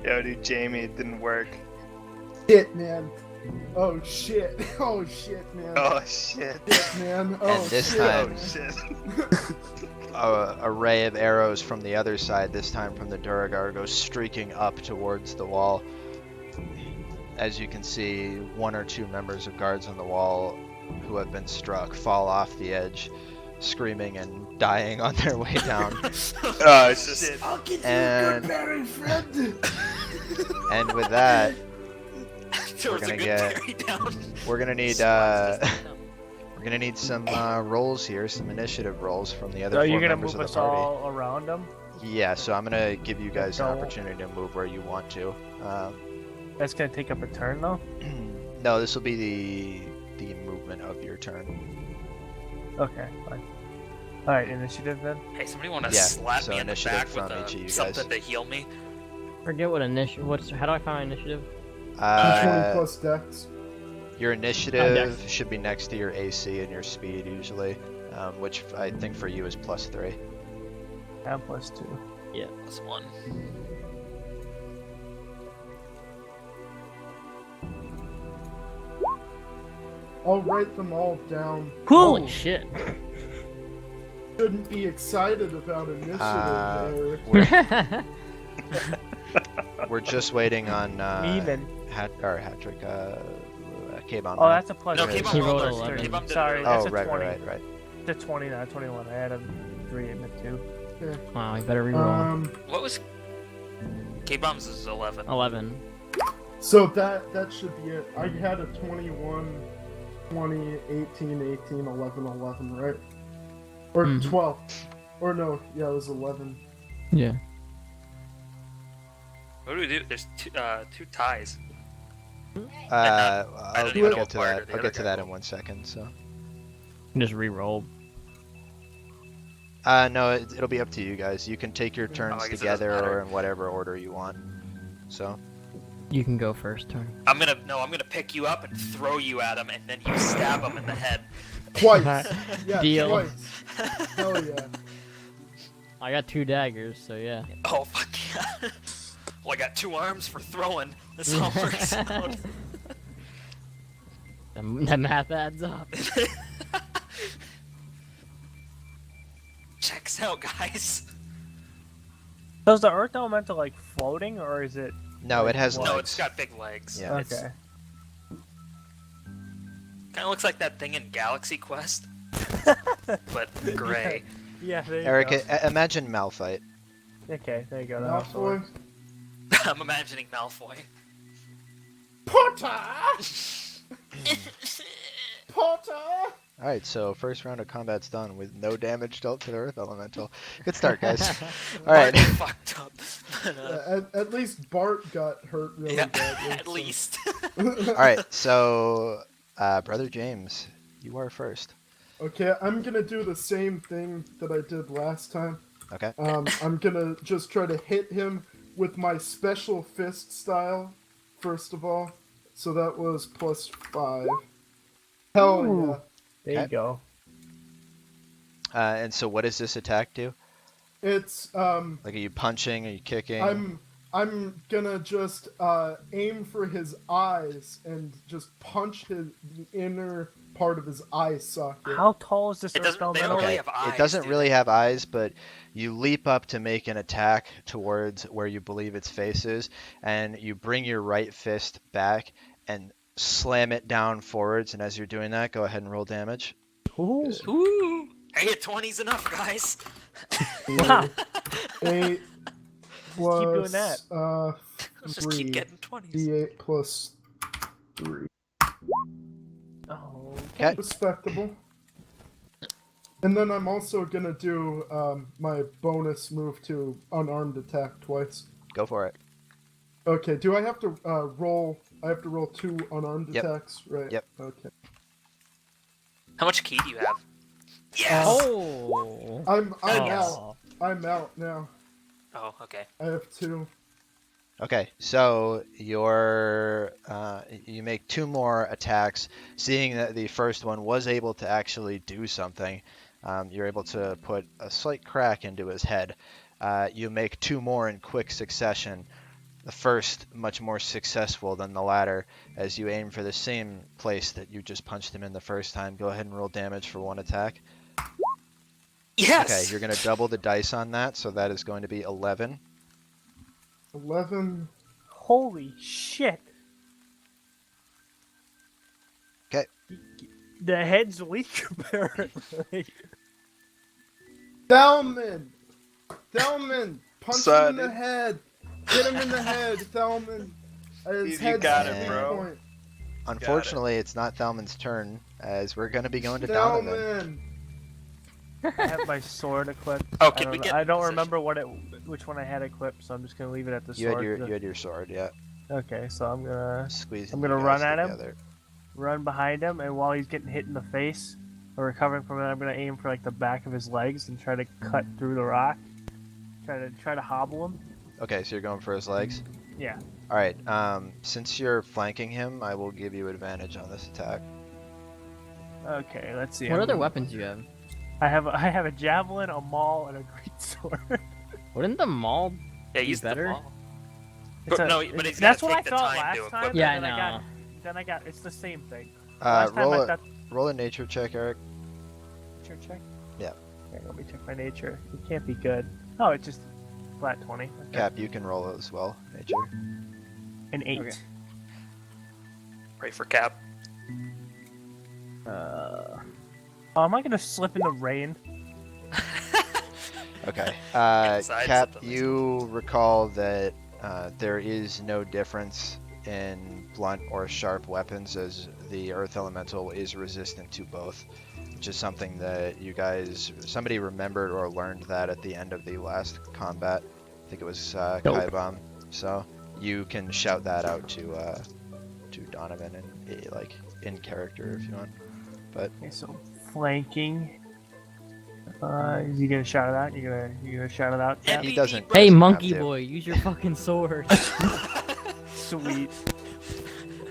Yo, dude, Jamie, it didn't work. Shit, man. Oh shit. Oh shit, man. Oh, shit. Shit, man. Oh And this shit. time- Oh, shit. A ray of arrows from the other side, this time from the Duergar, goes streaking up towards the wall. As you can see, one or two members of guards on the wall who have been struck fall off the edge, screaming and dying on their way down. Oh, shit. I'll get you And- a good married friend. And with that, There was gonna a good get- parry down. we're gonna need we're gonna need some rolls here, some initiative rolls from the other So four you're gonna members move of the us party. all around them? Yeah, so I'm gonna give you guys an Go. opportunity to move where you want to. That's gonna take up a turn though? No, this will be the movement of your turn. Okay, fine. Alright, initiative then? Hey, somebody want to Yeah, slap so me in the initiative back from with each of you something guys. to heal me? Forget what initiative. How do I find my initiative? D20 plus dex. Your initiative should be next to your AC and your speed usually, which I think for you is +3. And +2. Plus 1. I'll write them all down. Holy shit! Shouldn't be excited about initiative there. We're just waiting on Even. Hatrick, K-Bomb. Oh, that's a plus No, Right. K-Bomb He rolled rolled first. 11. K-Bomb did it Sorry, early. that's Oh, a right, 20. right. The 20, not 21. I had a 3 and a 2. Wow, you better reroll. What was... K-Bomb's is 11. 11. So that should be it. I had a 21, 20, 18, 18, 11, 11, right? Or Mhm. 12. Or no, yeah, it was 11. Yeah. What do we do? There's two ties. I'll don't even know get what to part that. of the I'll other get to guy. that in 1 second. So, Just reroll. no, it'll be up to you guys. You can take your turns I guess it together doesn't matter. or in whatever order you want. So, You can go first turn. I'm gonna pick you up and throw you at him, and then you stab him in the head. Twice! Yeah, Deal. twice. Hell yeah. I got 2 daggers, so yeah. Oh fuck yeah! Well, I got 2 arms for throwing. This all works out. The math adds up. Checks out, guys. So is the Earth Elemental like floating, or is it... no, it has No, No, legs. it's got big legs. Yeah. It's Okay. kind of looks like that thing in Galaxy Quest, but gray. Yeah, there you Eric, go. imagine Malphite. Okay, there you go. that also Malfoy. works. I'm imagining Malfoy. Potter! Alright, so first round of combat's done with no damage dealt to the Earth Elemental. Good start, guys. Alright. Barney fucked up. But, At least Bart got hurt really yeah, badly. at least. Alright, so Brother James, you are first. Okay, I'm gonna do the same thing that I did last time. Okay. I'm gonna just try to hit him with my special fist style, first of all. So that was +5. Hell Ooh. yeah. There you Okay. go. And so what does this attack do? It's Like, are you punching? Are you kicking? I'm gonna just aim for his eyes and just punch the inner part of his eye socket. How tall is this It doesn't- Earth they don't Elemental? really have eyes, It doesn't do really they? have eyes, but you leap up to make an attack towards where you believe its face is, and you bring your right fist back and slam it down forwards. And as you're doing that, go ahead and roll damage. Ooh. Ooh. Hey, 20's enough, guys. Wow. 8 plus keep doing that. Let's just 3 keep getting 20s. D8 plus 3. Oh. Okay. Respectable. And then I'm also gonna do my bonus move to unarmed attack twice. Go for it. Okay, do I have to roll? I have to roll 2 unarmed Yep. attacks, right? Yep. Okay. How much key do you have? Yes! Oh. I'm Yes. out. I'm out now. Oh, okay. I have 2. Okay, so you make 2 more attacks. Seeing that the first one was able to actually do something, you're able to put a slight crack into his head. You make 2 more in quick succession. The first much more successful than the latter, as you aim for the same place that you just punched him in the first time. Go ahead and roll damage for 1 attack. Yes! Okay, you're going to double the dice on that, so that is going to be 11. 11. Holy shit. 'Kay. The head's weak, apparently. Thelman! Thelman! Punch Son, him in the head! Get him in the head, Thelman! His You head's got the it, weak bro. point. Unfortunately, it's not Thelman's turn, as we're going to be going to Donovan. Thelman! I have my sword equipped. Oh, I can we don't, get I don't position? remember which one I had equipped, so I'm just gonna leave it at the You sword. had your sword, yeah. Okay, so I'm gonna Squeezing I'm gonna you guys run at him. together. run behind him, and while he's getting hit in the face or recovering from it, I'm gonna aim for like the back of his legs and try to cut through the rock. Try to hobble him. Okay, so you're going for his legs? Yeah. Alright, since you're flanking him, I will give you advantage on this attack. Okay, let's see. What other weapons do you have? I have a javelin, a maul, and a great sword. Wouldn't the maul? Yeah, Be use better? the ball. It's But no, but he's that's gotta what I take the thought time last to time. equip Yeah, and I then know. then I got it's the same thing. Last time I Roll thought roll a nature check, Eric. nature check. Yeah. Okay, let me check my nature. It can't be good. Oh, it's just flat 20. Okay. Cap, you can roll it as well, nature. An 8. Okay. Pray for Cap. Oh, am I gonna slip in the rain? Okay. Inside Cap, something. you recall that there is no difference in blunt or sharp weapons, as the Earth Elemental is resistant to both, which is something that somebody remembered or learned that at the end of the last combat. I think it was Kaibam. So you can shout that out to Donovan in character if you want. Okay, so flanking. Is he gonna shout it out? You gonna shout it out? Cap? He doesn't. Hey, doesn't monkey have to. boy, use your fucking sword. Sweet.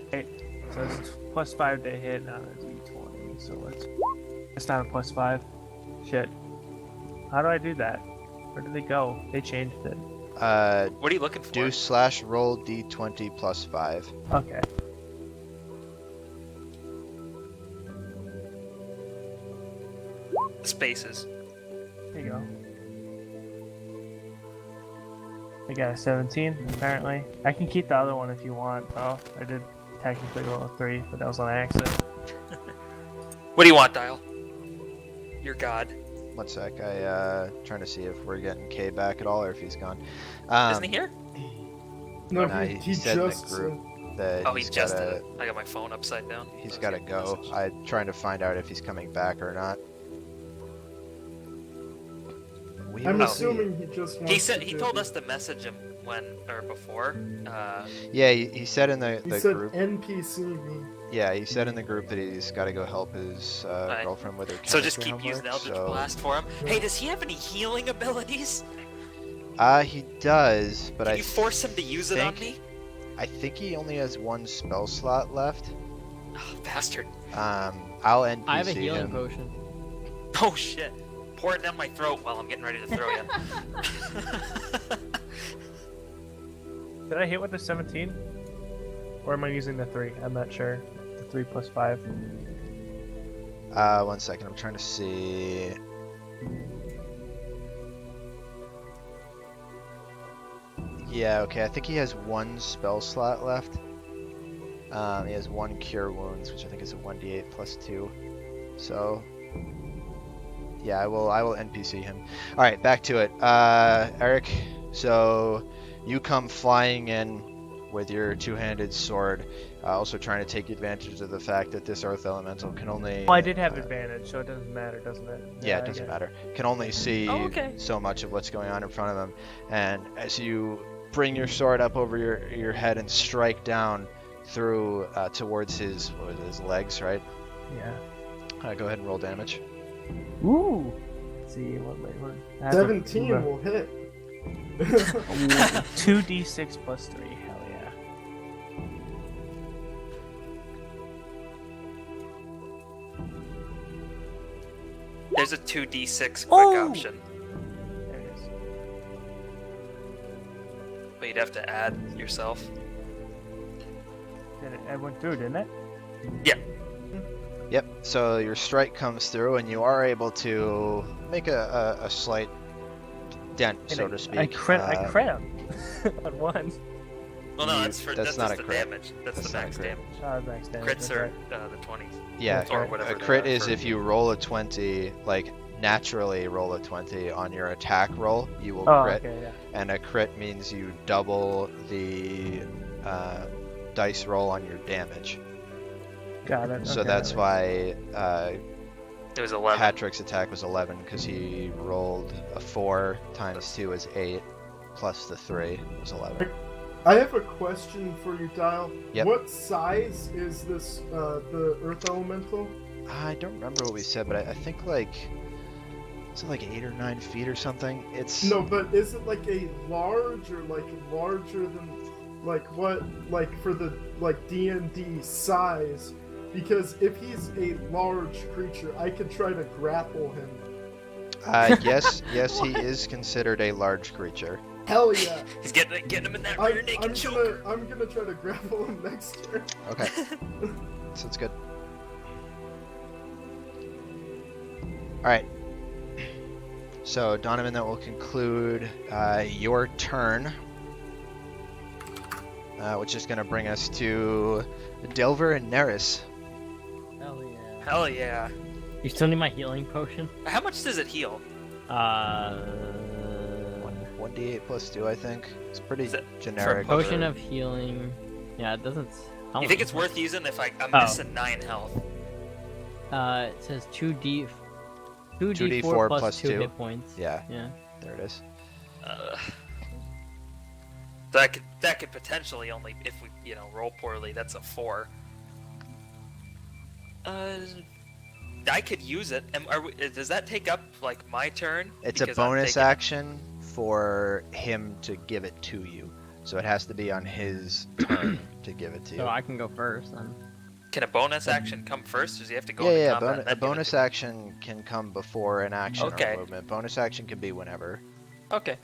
Okay, so it's +5 to hit, not a d20. So it's not a +5. Shit. How do I do that? Where did they go? They changed it. What are you looking for? Do/roll d20 plus 5. Okay. Spaces. There you go. I got a 17, apparently. I can keep the other one if you want. Oh, I did technically roll a 3, but that was on accident. What do you want, Dial? Your god. One sec, trying to see if we're getting K back at all or if he's gone. Isn't he here? No, Nah, he he said in the just group. that Oh, he he's just gotta, did it. I got my phone upside down. he's I was gotta getting a go. message. I'm trying to find out if he's coming back or not. We I'm will assuming he just wants He said to he do told it. us to message him when or before. see. Yeah, he said in the He said group. NPC me. Yeah, he said in the group that he's got to go help his Right. girlfriend with her So just chemistry keep using homework, Eldritch Blast for him. Yeah. Hey, does he have any healing abilities? He does, but Can I you force him to use it on think- me? I think he only has one spell slot left. Oh, bastard. I'll NPC I have a healing him. potion. Oh shit. Pour it down my throat while I'm getting ready to throw you. Did I hit with the 17? Or am I using the 3? I'm not sure. The 3 plus 5. 1 second, I'm trying to see. Yeah, okay, I think he has one spell slot left. He has one cure wounds, which I think is a 1d8 plus 2. So, yeah, I will NPC him. All right, back to it. Eric, so you come flying in with your two-handed sword, also trying to take advantage of the fact that this earth elemental can only. Well, I did have advantage, so it doesn't matter, doesn't it? Yeah, it I doesn't get matter. Can only see Oh, okay. so much of what's going on in front of him, and as you bring your sword up over your head and strike down through towards his legs, right? Yeah. Go ahead and roll damage. Ooh! Let's see, what? I have 17 will hit. 2d6 plus 3, hell yeah. There's a 2d6 quick Oh! option, There it is. but you'd have to add yourself. It went through, didn't it? Yep. So your strike comes through, and you are able to make a slight dent, And so to speak. I crit him on one. Well, no, You- that's that's just not a the crit. damage. That's That's the not a max crit. damage. Max damage. Crits that's are right. the 20s. Yeah, Or whatever a they crit are is for- if you roll a 20, like naturally roll a 20 on your attack roll, you will Oh, crit. okay, yeah. And a crit means you double the dice roll on your damage. Got it. So okay, that's that why It was 11. Patrick's attack was 11, because he rolled a 4 times 2 is 8, plus the 3 was 11. I have a question for you, Dial. Yep. What size is this, the Earth Elemental? I don't remember what we said, but I think is it like 8 or 9 feet or something? It's No, but is it like a large or like larger than, like what, like for the, like D&D size? Because if he's a large creature, I could try to grapple him. yes, he is considered a large creature. Hell yeah! He's getting him in that rear naked choke. I'm gonna try to grapple him next turn. Okay, sounds good. All right. So Donovan, that will conclude your turn, which is going to bring us to Delver and Neris. Hell yeah. Hell yeah. You still need my healing potion? How much does it heal? 1d8 plus 2, I think. It's pretty Is it generic. for Potion of healing. Yeah, it doesn't. You think it's worth using if I'm Oh. missing 9 health? It says 2d4 2d4 plus plus 2 2. hit points. Yeah, Yeah. there it is. That could potentially only, if we roll poorly, that's a 4. I could use it. Does that take up like my turn? It's a Because I'm bonus taking- action for him to give it to you. So it has to be on his turn to give it to you. So I can go first then. Can a bonus action come first, or does he have to go Yeah, into yeah. combat? and A then give it bonus to me? action can come before an action Okay. or movement. Bonus action can be whenever. Okay.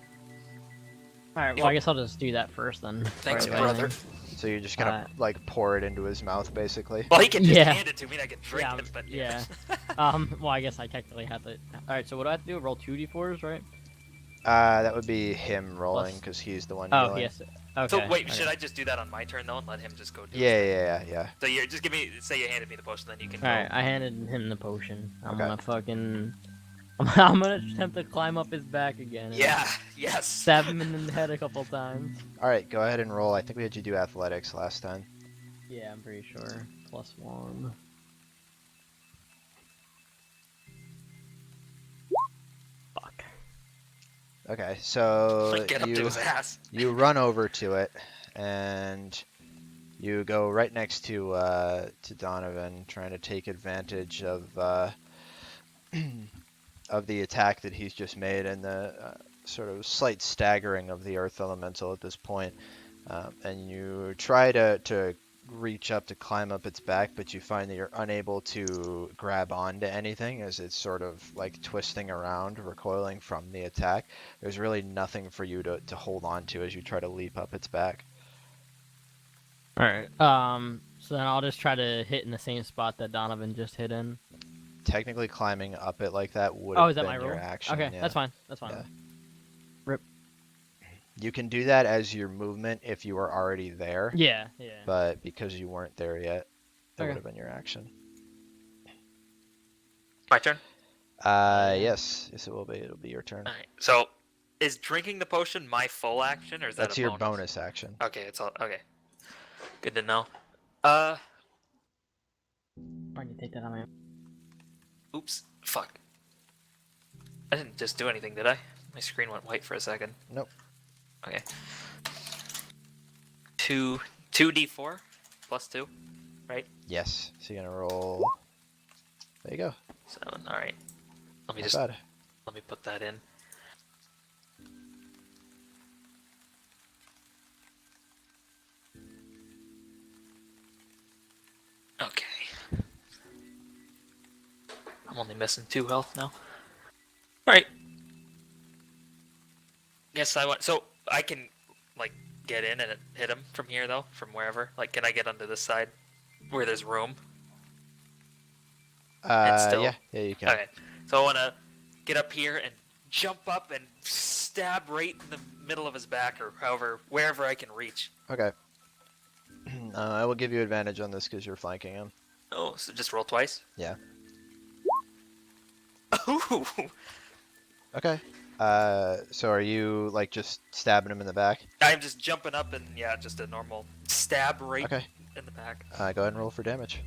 Alright, well I guess I'll just do that first then. Thanks, Right, brother. So you're just gonna like pour it into his mouth, basically. Well, he can just Yeah. hand it to me and I can drink Yeah, it, but yeah. Well I guess I technically have to. Alright, so what do I have to do? Roll 2d4s, right? That would be him rolling, Plus- because he's the one Oh, healing. yes. Okay. So wait, okay. should I just do that on my turn though and let him just go do his Yeah. thing? So you just say you handed me the potion, then you can Alright, go. I handed him the potion. I'm Okay. gonna fucking. I'm gonna attempt to climb up his back again. and Yeah, yes. Stab him in the head a couple times. All right, go ahead and roll. I think we had you do athletics last time. Yeah, I'm pretty sure. +1. Fuck. Okay, so Get up to his ass. you run over to it, and you go right next to Donovan, trying to take advantage of of the attack that he's just made and the sort of slight staggering of the Earth Elemental at this point. And you try to reach up to climb up its back, but you find that you're unable to grab onto anything as it's sort of like twisting around, recoiling from the attack. There's really nothing for you to hold on to as you try to leap up its back. Alright. So then I'll just try to hit in the same spot that Donovan just hit in. Technically climbing up it like that would Oh, have is that been my your rule? action. Okay, yeah. that's fine. That's fine. Yeah. Rip. You can do that as your movement if you were already there, Yeah. but because you weren't there yet, that Okay. would have been your action. My turn. Yes, it will be. It'll be your turn. All right. So, is drinking the potion my full action, or is that That's a your bonus action. Okay, it's all okay. Good to know. Why did you take that on my... Oops. Fuck. I didn't just do anything, did I? My screen went white for a second. Nope. Okay. 2d4 plus 2, right? Yes. So you're gonna roll. There you go. 7. All right. Let me Not just bad. let me put that in. Okay. I'm only missing 2 health now. Alright. Guess I want. So I can, like, get in and hit him from here, though? From wherever? Like, can I get onto this side? Where there's room? still- Yeah, you can. Okay. So I want to get up here and jump up and stab right in the middle of his back, or however, wherever I can reach. Okay. I will give you advantage on this because you're flanking him. Oh, so just roll twice? Yeah. Ooh. Okay. So are you like just stabbing him in the back? I'm just jumping up and, yeah, just a normal stab right Okay. in the back. Go ahead and roll for damage.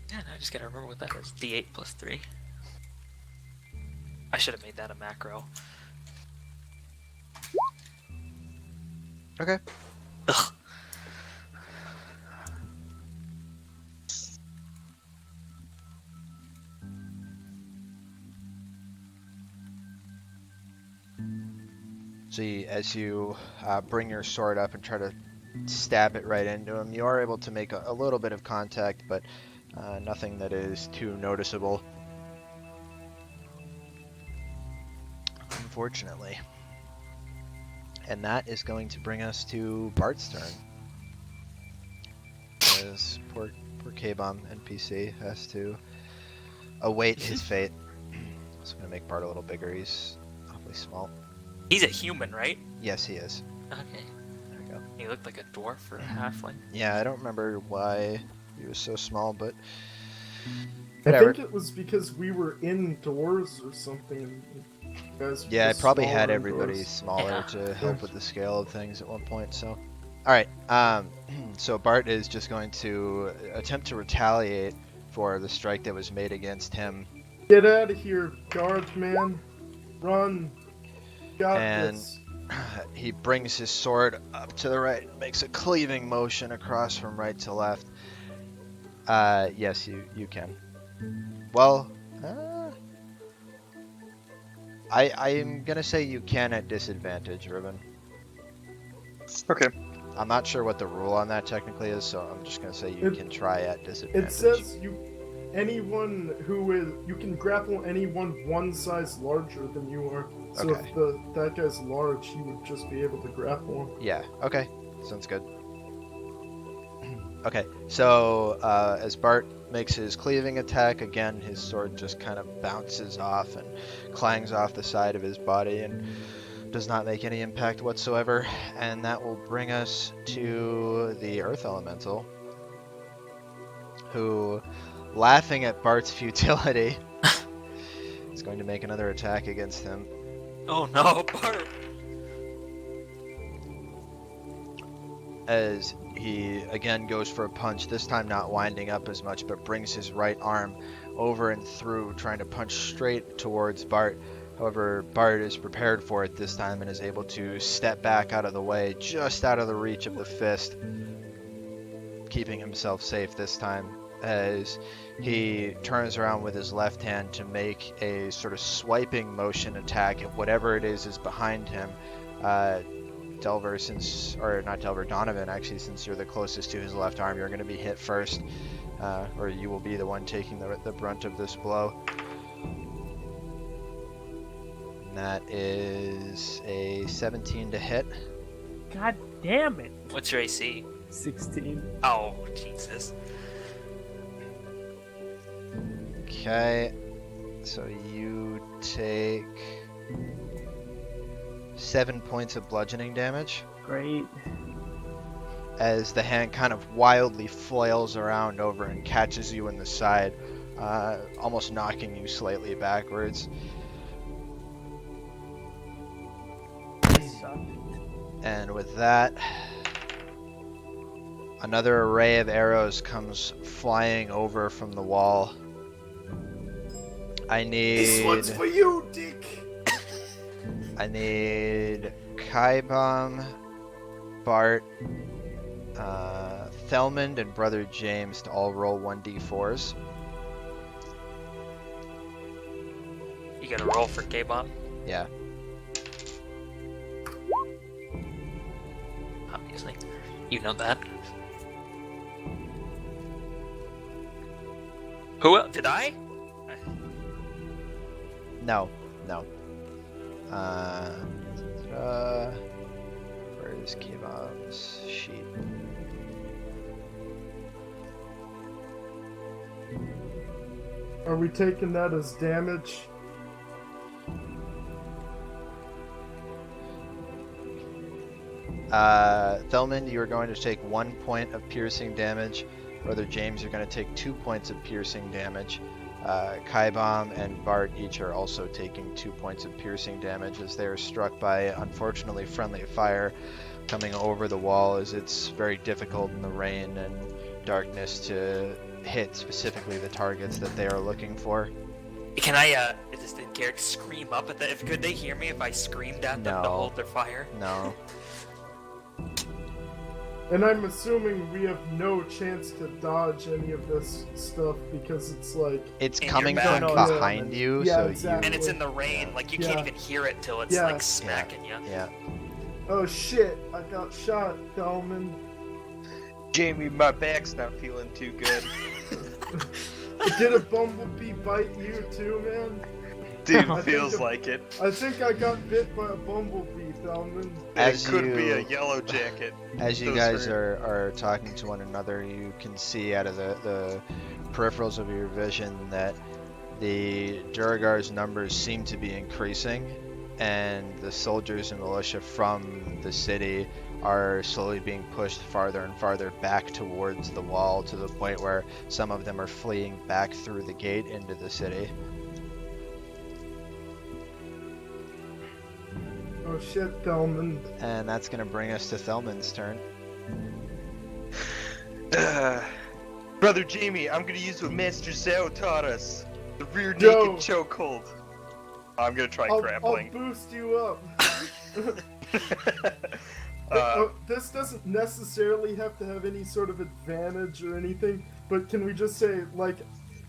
Yeah, no, I just gotta remember what that is. D8 plus 3. I should have made that a macro. Okay. Ugh. See, as you bring your sword up and try to stab it right into him, you are able to make a little bit of contact, but nothing that is too noticeable. Unfortunately. And that is going to bring us to Bart's turn. As poor K-Bomb NPC has to await his fate. It's going to make Bart a little bigger. He's awfully small. He's a human, right? Yes, he is. Okay. There we go. He looked like a dwarf or a halfling. Yeah, I don't remember why he was so small, but I whatever. think it was because we were indoors or something. And you guys were Yeah, I just probably smaller had indoors. everybody smaller Yeah. to help with the scale of things at one point, so. Alright, so Bart is just going to attempt to retaliate for the strike that was made against him. Get out of here, guard man. Run. Got And- this. He brings his sword up to the right, makes a cleaving motion across from right to left. Yes, you can. Well, I'm gonna say you can at disadvantage, Ruben. Okay. I'm not sure what the rule on that technically is, so I'm just gonna say you It- can try at disadvantage. It says you can grapple anyone one size larger than you are. So Okay. if that guy's large, he would just be able to grapple him. Yeah, okay. Sounds good. Okay, so as Bart makes his cleaving attack, again, his sword just kind of bounces off and clangs off the side of his body and does not make any impact whatsoever. And that will bring us to the Earth Elemental, who, laughing at Bart's futility, is going to make another attack against him. Oh no, Bart! as he again goes for a punch, this time not winding up as much, but brings his right arm over and through, trying to punch straight towards Bart. However, Bart is prepared for it this time and is able to step back out of the way, just out of the reach of the fist, keeping himself safe this time as he turns around with his left hand to make a sort of swiping motion attack at whatever it is behind him. Delver, Donovan, actually, since you're the closest to his left arm, you're going to be hit first, or you will be the one taking the brunt of this blow. And that is a 17 to hit. God damn it. What's your AC? 16. Oh, Jesus. Okay, so you take 7 points of bludgeoning damage Great. as the hand kind of wildly flails around over and catches you in the side, almost knocking you slightly backwards. And with that, another array of arrows comes flying over from the wall. I need... This one's for you, Dick! I need Kaibam, Bart, Thelmond, and Brother James to all roll 1d4s. You gotta roll for K-Bomb? Yeah. Obviously. You know that. Who else? Did I? No. Where is Kaibam's sheet? Are we taking that as damage? Thelmond, you are going to take 1 point of piercing damage. Brother James, you're going to take 2 points of piercing damage. Kaibam and Bart each are also taking 2 points of piercing damage as they are struck by, unfortunately, friendly fire coming over the wall, as it's very difficult in the rain and darkness to hit specifically the targets that they are looking for. Can I, did Garrick scream up at them? Could they hear me if I screamed at them to No. hold their fire? No. And I'm assuming we have no chance to dodge any of this stuff because it's like... It's And coming you're from back. behind you, Yeah, so exactly. And it's in the rain, like you can't Yeah. even hear it till it's Yeah. like smacking you. Yeah. Oh shit, I got shot, Thelman. Jamie, my back's not feeling too good. Did a bumblebee bite you too, man? Dude, I feels think like it. I think I got bit by a bumblebee, Thelman. As It could be you- a yellow jacket. As you Those guys hurt. are talking to one another, you can see out of the peripherals of your vision that the Duragar's numbers seem to be increasing, and the soldiers and militia from the city are slowly being pushed farther and farther back towards the wall, to the point where some of them are fleeing back through the gate into the city. Oh shit, Thelman. And that's going to bring us to Thelman's turn. Brother Jamie, I'm gonna use what Master Zhao taught us. The rear Yo. naked chokehold. I'm gonna try I'll grappling. boost you up. Uh, This doesn't necessarily have to have any sort of advantage or anything, but can we just say, like,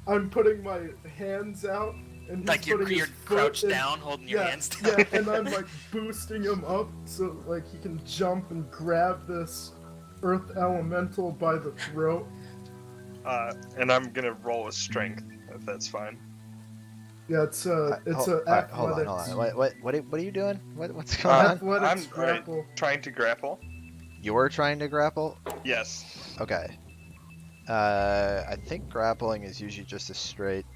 I'm putting my hands out, and he's Like you're putting his foot crouched in- down, holding your yeah, hands down. Yeah, and I'm like boosting him up so like he can jump and grab this earth elemental by the throat. and I'm gonna roll a strength, if that's fine. Yeah, it's a Hold athletics. on. What are you doing? What's going on? Athletics I'm grapple. trying to grapple. You're trying to grapple? Yes. Okay. I think grappling is usually just a straight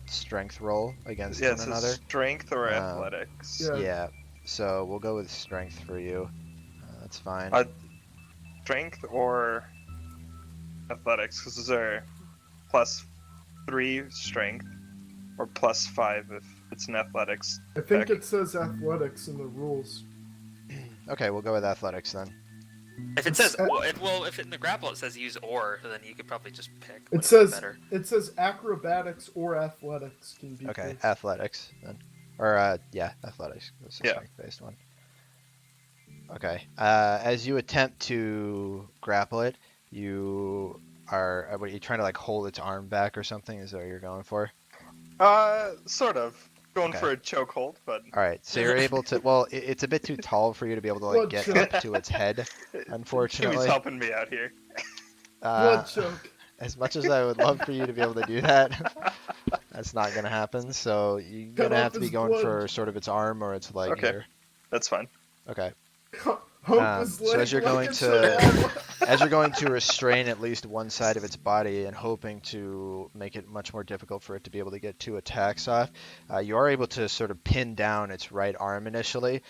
strength roll against Yeah, one it's another. strength or Um, athletics. Yeah. Yeah. So we'll go with strength for you. That's fine. Strength or athletics, because those are +3 strength or +5 if it's an athletics. I think check. it says athletics in the rules. Okay, we'll go with athletics then. If it says, if in the grapple it says use or, then you could probably just pick. It what's says better. acrobatics or athletics can be. Okay, picked. athletics then. Or athletics. That's a Yeah. strength-based one. Okay. As you attempt to grapple it, you are. What are you trying to like hold its arm back or something? Is that what you're going for? Sort of. Going Okay. for a chokehold, but All right. So you're able to. Well, it's a bit too tall for you to be able to like Blood get choke. up to its head. Unfortunately. Jimmy's helping me out here. Blood choke. As much as I would love for you to be able to do that, that's not gonna happen. So you're Cut gonna off have to be his going blood. for sort of its arm or its leg Okay. here. That's fine. Okay. Hump his So as leg you're like going a to- chihuahua. As you're going to restrain at least one side of its body and hoping to make it much more difficult for it to be able to get 2 attacks off, you are able to sort of pin down its right arm initially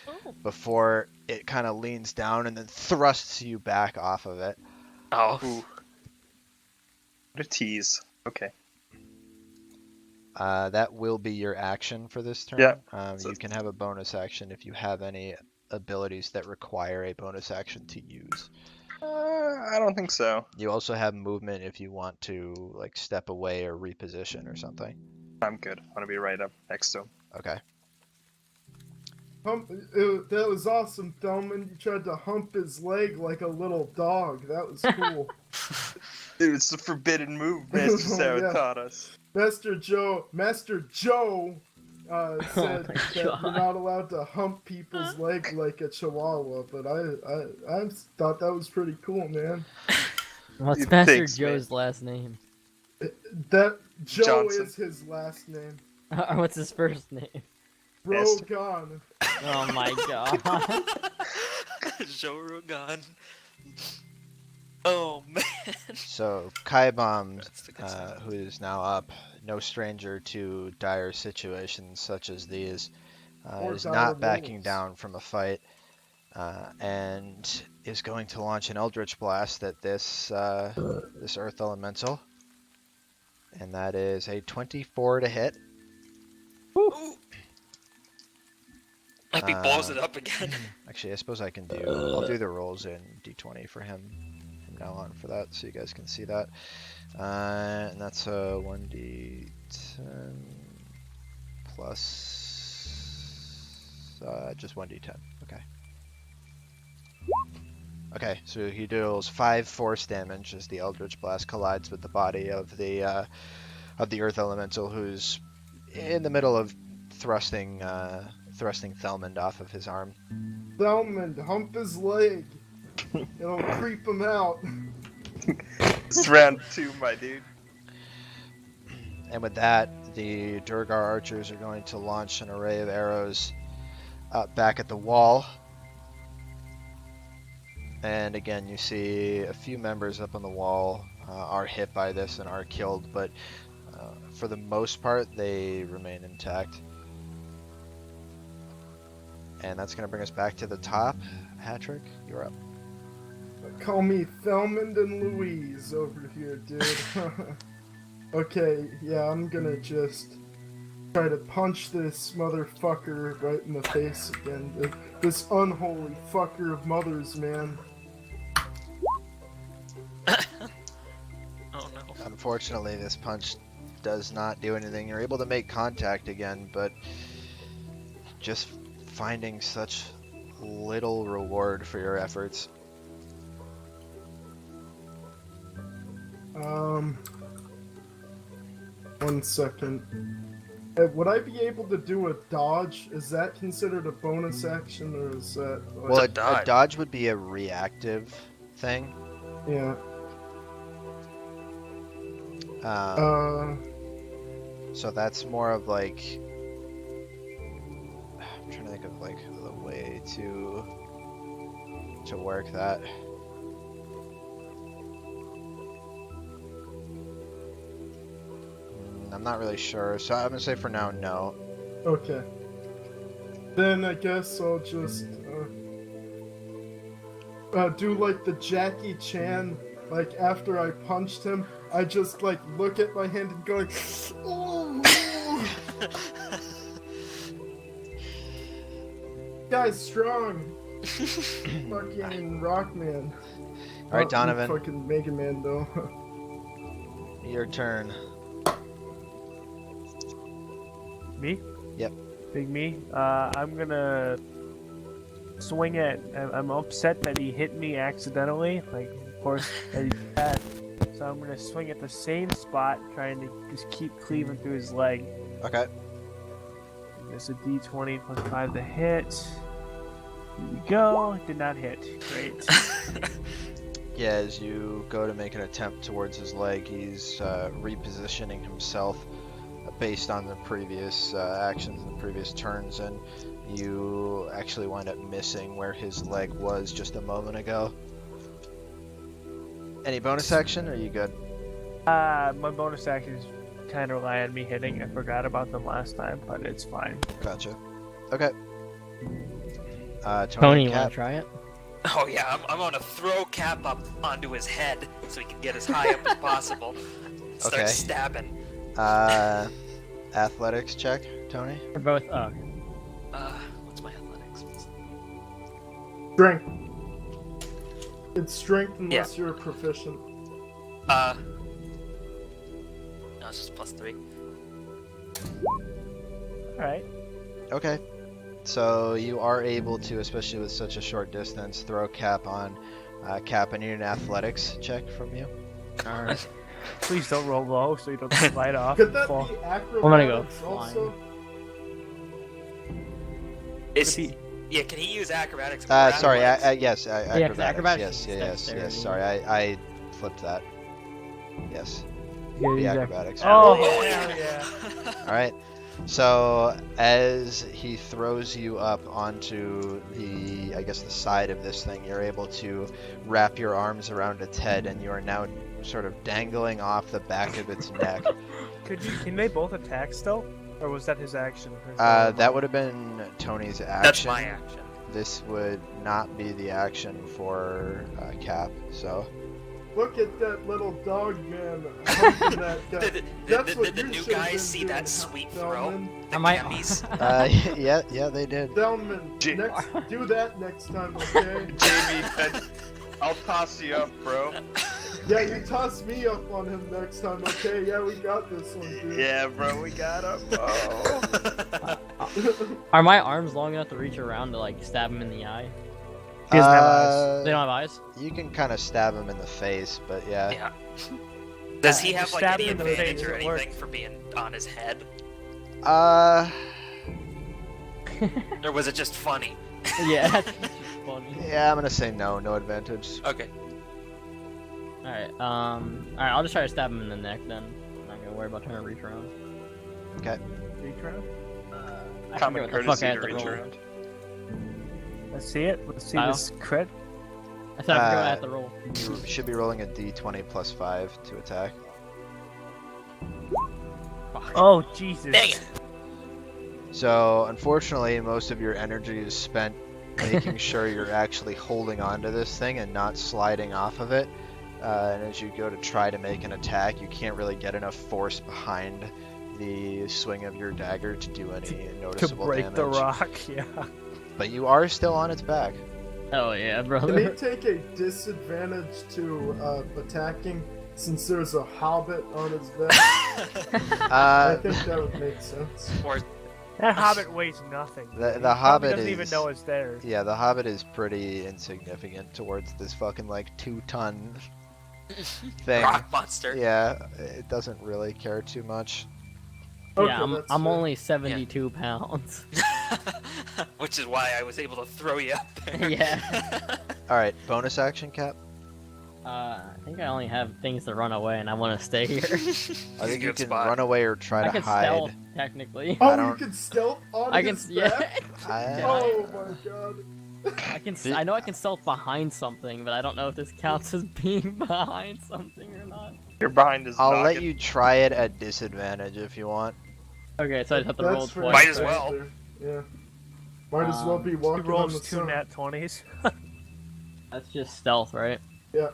before it kind of leans down and then thrusts you back off of it. Oh. Ooh. What a tease. Okay. That will be your action for this turn. Yeah. You can have a bonus action if you have any abilities that require a bonus action to use. I don't think so. You also have movement if you want to like step away or reposition or something. I'm good. I want to be right up next to him. Okay. That was awesome, Thelman. You tried to hump his leg like a little dog. That was cool. Dude, it's the forbidden move Master Sao Yeah. taught us. Master Joe said my that God. you're not allowed to hump people's leg like a chihuahua, but I thought that was pretty cool, man. What's Master Thanks, man. Joe's last name? That Joe Johnson. is his last name. Or what's his first name? Yes. Brogan. Oh my god. Joe Rogan. Oh man. So Kaibom, That's the good stuff. who is now up, no stranger to dire situations such as these, Or is dire not backing wolves. down from a fight, and is going to launch an Eldritch Blast at this this Earth Elemental, and that is a 24 to hit. Ooh. Like he blows it up again. Actually, I suppose I can do. I'll do the rolls in D20 for him from now on for that, so you guys can see that. And that's a 1d10 plus just 1d10. Okay. Okay, so he deals 5 force damage as the Eldritch Blast collides with the body of the Earth Elemental, who's in the middle of thrusting Thelmond off of his arm. Thelman, hump his leg. It'll creep him out. It's round 2, my dude. And with that, the Durgar archers are going to launch an array of arrows back at the wall. And again, you see a few members up on the wall are hit by this and are killed, but for the most part, they remain intact. And that's going to bring us back to the top. Hatrick, you're up. Call me Thelmond and Louise over here, dude. Okay, yeah, I'm gonna just try to punch this motherfucker right in the face again. This unholy fucker of mothers, man. Oh no. Unfortunately, this punch does not do anything. You're able to make contact again, but just finding such little reward for your efforts. One second. Would I be able to do a dodge? Is that considered a bonus action, or is that... Like, Well, a a dodge? dodge would be a reactive thing. yeah. So that's more of like, I'm trying to think of like the way to work that. I'm not really sure, so I'm gonna say for now, no. Okay. Then I guess I'll just do like the Jackie Chan. Like after I punched him, I just like look at my hand and go, "Ooh." Guy's strong. Fucking Rockman. All right, Not Donovan, Fucking Mega Man though. your turn. Me? Yep. Big me. I'm gonna swing it. I'm upset that he hit me accidentally. Like, of course, that he did that. So I'm gonna swing at the same spot, trying to just keep cleaving through his leg. Okay. It's a D20 plus 5 to hit. Here we go. Did not hit. Great. Yeah, as you go to make an attempt towards his leg, he's repositioning himself based on the previous actions and the previous turns, and you actually wind up missing where his leg was just a moment ago. Any bonus action, or are you good? My bonus actions kind of rely on me hitting. I forgot about them last time, but it's fine. Gotcha. Okay. Tony, and you wanna Cap. try it? Oh yeah, I'm gonna throw Cap up onto his head so he can get as high up as possible. Start Okay. stabbing. Athletics check, Tony. We're both. What's my athletics? Strength. It's strength unless you're proficient. No, it's just +3. Alright. Okay. So you are able to, especially with such a short distance, throw Cap on. Cap, I need an athletics check from you. Alright. Please don't roll low so you don't slide off. Could that Fall. be acrobatics I'm gonna go also? Is Could yeah? Can he use acrobatics? or Sorry, athletics? yes, 'cause acrobatics. acrobatics is Yes. dexterity. Sorry, I flipped that. Yes, Yeah, the use ac- acrobatics. Oh, Oh, hell yeah. yeah. All right. So as he throws you up onto the, I guess, the side of this thing, you're able to wrap your arms around its head, and you are now sort of dangling off the back of its neck. Can they both attack still? Or was that his action? That would have been Tony's action. That's my action. This would not be the action for Cap. So Look at that little dog man humping that guy. Did That's what the you new should've guys been see doing, that sweet throw? Delman. The Am I- gammies? yeah, they did. Delman, J- do that next time, okay? Jamie, I'll toss you up, bro. Yeah, you toss me up on him next time, okay? Yeah, we got this one, dude. Yeah, bro, we got him. Oh. Are my arms long enough to reach around to like stab him in the eye? He doesn't have eyes. They don't have eyes. You can kind of stab him in the face, but yeah. Yeah. Does he have Just like stab any him in the advantage face, or it works. anything for being on his head, Uh, or was it just funny? Yeah, that's just funny. yeah, I'm gonna say no advantage. Okay. Alright, I'll just try to stab him in the neck then. I'm not gonna worry about trying to reach around. Reach around? I Common forget what the fuck courtesy I to had to reach roll. around. Let's see it. Let's see Kyle? this crit. I said I forgot what I had to roll. You should be rolling a d20 plus 5 to attack. Fuck. Oh, Jesus. Dang it! So, unfortunately, most of your energy is spent making sure you're actually holding on to this thing and not sliding off of it. And as you go to try to make an attack, you can't really get enough force behind the swing of your dagger to do any To noticeable break damage. the rock, yeah. But you are still on its back. Hell yeah, Can he brother. take a disadvantage to attacking since there's a hobbit on his back? I Uh, think that would make sense. Or That hobbit weighs nothing. The He probably hobbit doesn't even is- know it's there. yeah, the Hobbit is pretty insignificant towards this fucking like 2-ton thing. rock monster. Yeah, it doesn't really care too much. Okay, Yeah, that's I'm fair. only 72 pounds. Which is why I was able to throw you up there. Yeah. All right, bonus action, Cap. I think I only have things to run away, and I want to stay here. I think you Good can spot. run away or try I to can hide. stealth, technically. Oh, you don't- can stealth on I can, his yeah. back? I- Oh my god. I can. I know I can stealth behind something, but I don't know if this counts as being behind something or not. You're behind his I'll let noggin. you try it at disadvantage if you want. Okay, so I just have to roll That's twice. Might as right well. there. Yeah. Might as well be He walking on rolls the 2 sun. nat 20s. That's just stealth, right? Yeah.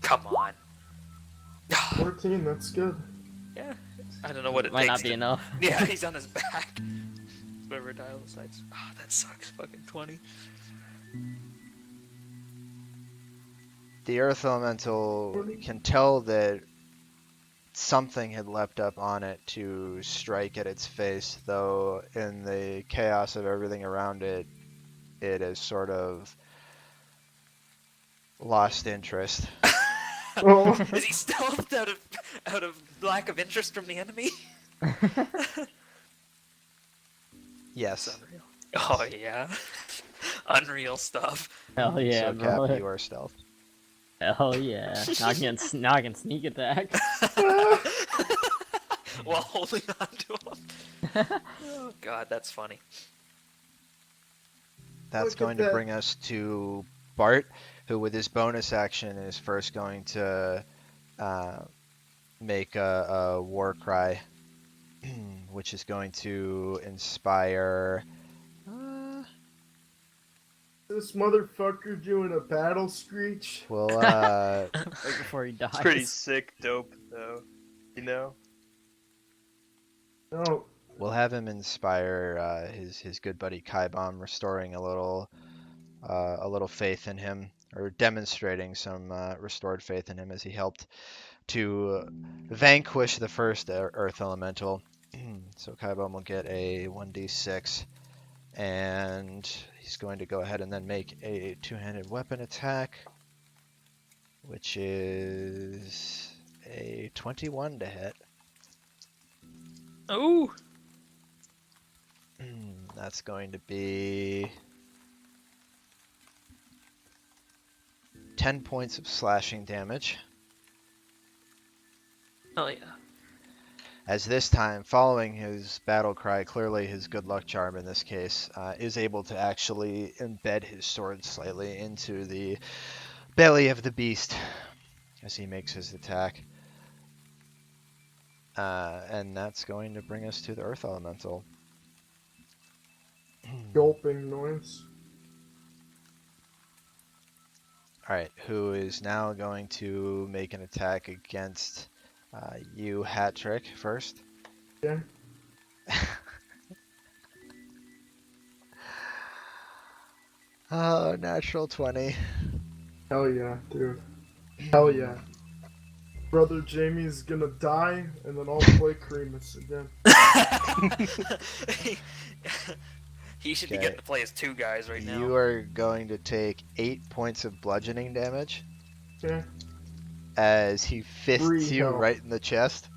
Come on. 14, that's good. Yeah. I don't know what it Might takes. not be to- enough. Yeah, he's on his back. Whatever dial decides. Ah, that sucks. Fucking 20. The Earth Elemental can tell that something had leapt up on it to strike at its face, though in the chaos of everything around it, it has sort of lost interest. Oh, Is he stealthed out of lack of interest from the enemy? Yes. Unreal. Oh yeah. Unreal stuff. Hell yeah, So Cap, bro. you are stealth. Hell yeah. Now I can sneak attack. While holding on to him. Oh god, that's funny. That's Look at going to that. bring us to Bart, who with his bonus action is first going to make a war cry, which is going to inspire. this motherfucker doing a battle screech. Well, Right before he dies. It's pretty sick, dope though. You know. No, we'll have him inspire his good buddy Kai Bomb, restoring a little faith in him, or demonstrating some restored faith in him as he helped to vanquish the first Earth Elemental. So Kai Bomb will get a 1d6, and he's going to go ahead and then make a two-handed weapon attack, which is a 21 to hit. Oh. That's going to be 10 points of slashing damage. Oh yeah. As this time, following his battle cry, clearly his good luck charm in this case, is able to actually embed his sword slightly into the belly of the beast as he makes his attack. And that's going to bring us to the Earth Elemental. gulping noise. Alright, who is now going to make an attack against you, Hat Trick, first. Yeah. Oh, natural 20. Hell yeah, dude. Hell yeah. Brother Jamie's gonna die, and then I'll play Creamus again. He should be Okay. getting to play as two guys right now. You are going to take 8 points of bludgeoning damage Okay. as he fists 3 you health. right in the chest.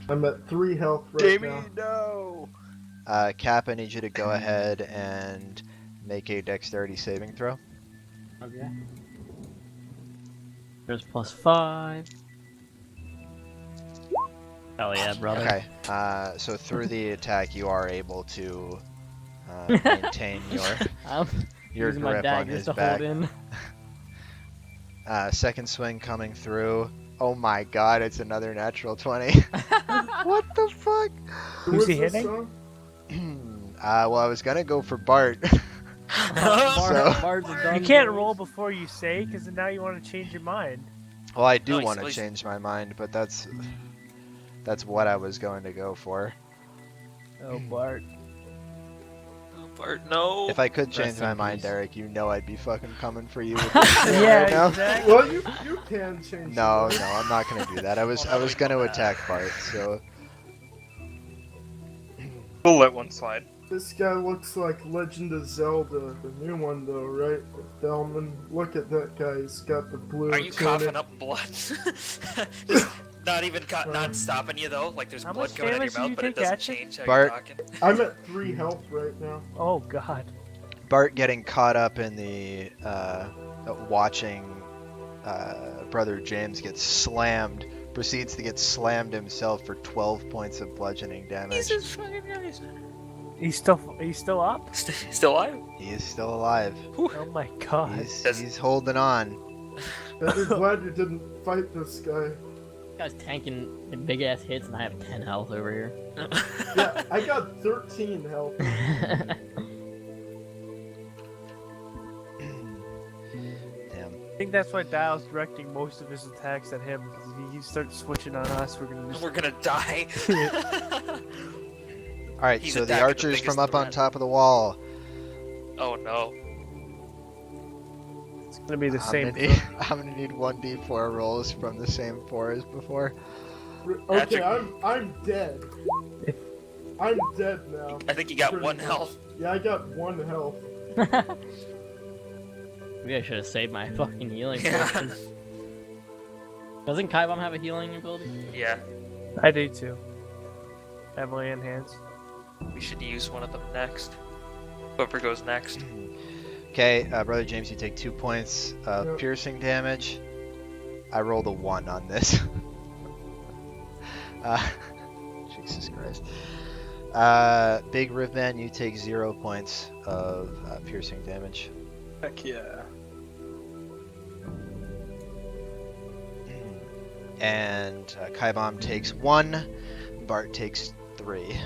I'm at 3 health right Jamie, now. no. Cap, I need you to go ahead and make a dexterity saving throw. Okay. There's +5. Hell yeah, brother. Okay, so through the attack, you are able to maintain I'm your using my grip on daggers his to back. hold in. Second swing coming through. Oh my god, it's another natural 20. What the fuck? Who Who's was he this hitting? song? Well, I was gonna go for Bart. Bard's a dumb You can't boy. roll before you say, because now you want to change your mind. Well, I do No, he's- want to he's- change my mind, but that's what I was going to go for. Oh, Bart. Oh, Bart, no. If I could change Rest my in mind, peace. Derek, you know I'd be fucking coming for you with this shit right Yeah, now. exactly. Well, you can change. No, the no, I'm not gonna do that. I was gonna attack Bart, so We'll let one slide. This guy looks like Legend of Zelda, the new one though, right? Delman. Look at that guy. He's got the blue. Are you tunic. coughing up blood? Just not even not stopping you though. Like there's How blood much coming out of damage your do you mouth, but it take, doesn't Hatchet? change how Bart. you're talking. I'm at 3 health right now. Oh, God. Bart getting caught up in the watching brother James get slammed, proceeds to get slammed himself for 12 points of bludgeoning damage. He's still up? Still alive? He is still alive. Oh my god. He's holding on. I'm glad you didn't fight this guy. This guy's tanking the big ass hits, and I have 10 health over here. Yeah, I got 13 health. Damn. I think that's why Dial's directing most of his attacks at him. Because if he starts switching on us, we're gonna just... We're gonna die. All right, He's so the attacking the archers from biggest up on threat. top of the wall. Oh no. It's gonna be the same. I'm gonna need 1d4 rolls from the same 4 as before. Okay, Patrick. I'm dead. I'm dead now. I think you got Pretty 1 much. health. Yeah, I got 1 health. Maybe I should have saved my fucking healing Yeah. potion. Doesn't Kaibom have a healing ability? Yeah, I do too. Heavily enhanced. we should use one of them next. Whoever goes next. Okay, Brother James, you take 2 points of Yep. piercing damage. I rolled a 1 on this. Jesus Christ. Big Ripman, you take 0 points of piercing damage. Heck yeah. And Kaibom takes 1. Bart takes 3.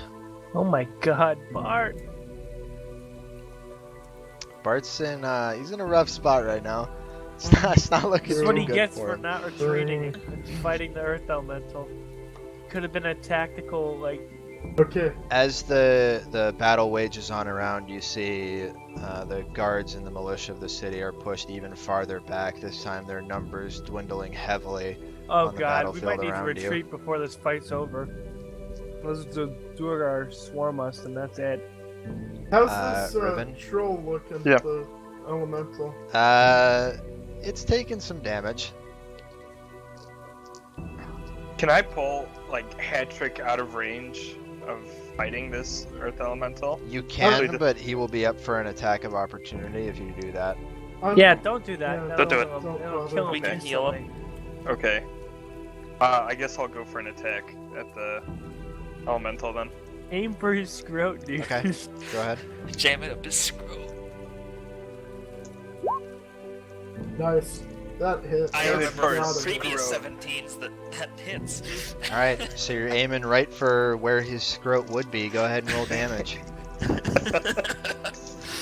Oh my god, Bart! Bart's in he's in a rough spot right now. It's not looking This is too what he good gets for for him. not retreating and fighting the Earth Elemental. Could have been a tactical, like, Okay. As the battle wages on around, you see the guards and the militia of the city are pushed even farther back. This time their numbers dwindling heavily. oh On the god, we might battlefield need to around you. retreat before this fight's over. Those Duergar swarm us, and that's it. How's this Riven? troll looking? Yeah. The elemental. It's taken some damage. Can I pull like hat trick out of range of fighting this Earth Elemental? You can, the- but he will be up for an attack of opportunity if you do that. Yeah, don't do that. Yeah, Don't do it. It'll Don't kill bother. him We can heal instantly. Okay. I guess I'll go for an attack at the Elemental then. Aim for his scrot, dude. Okay. Go ahead. Jam it up his scroll. Nice. That hit. I Yeah, That's they remember not first. a- previous Scroll. 17s that hits. All right, so you're aiming right for where his scrote would be. Go ahead and roll damage.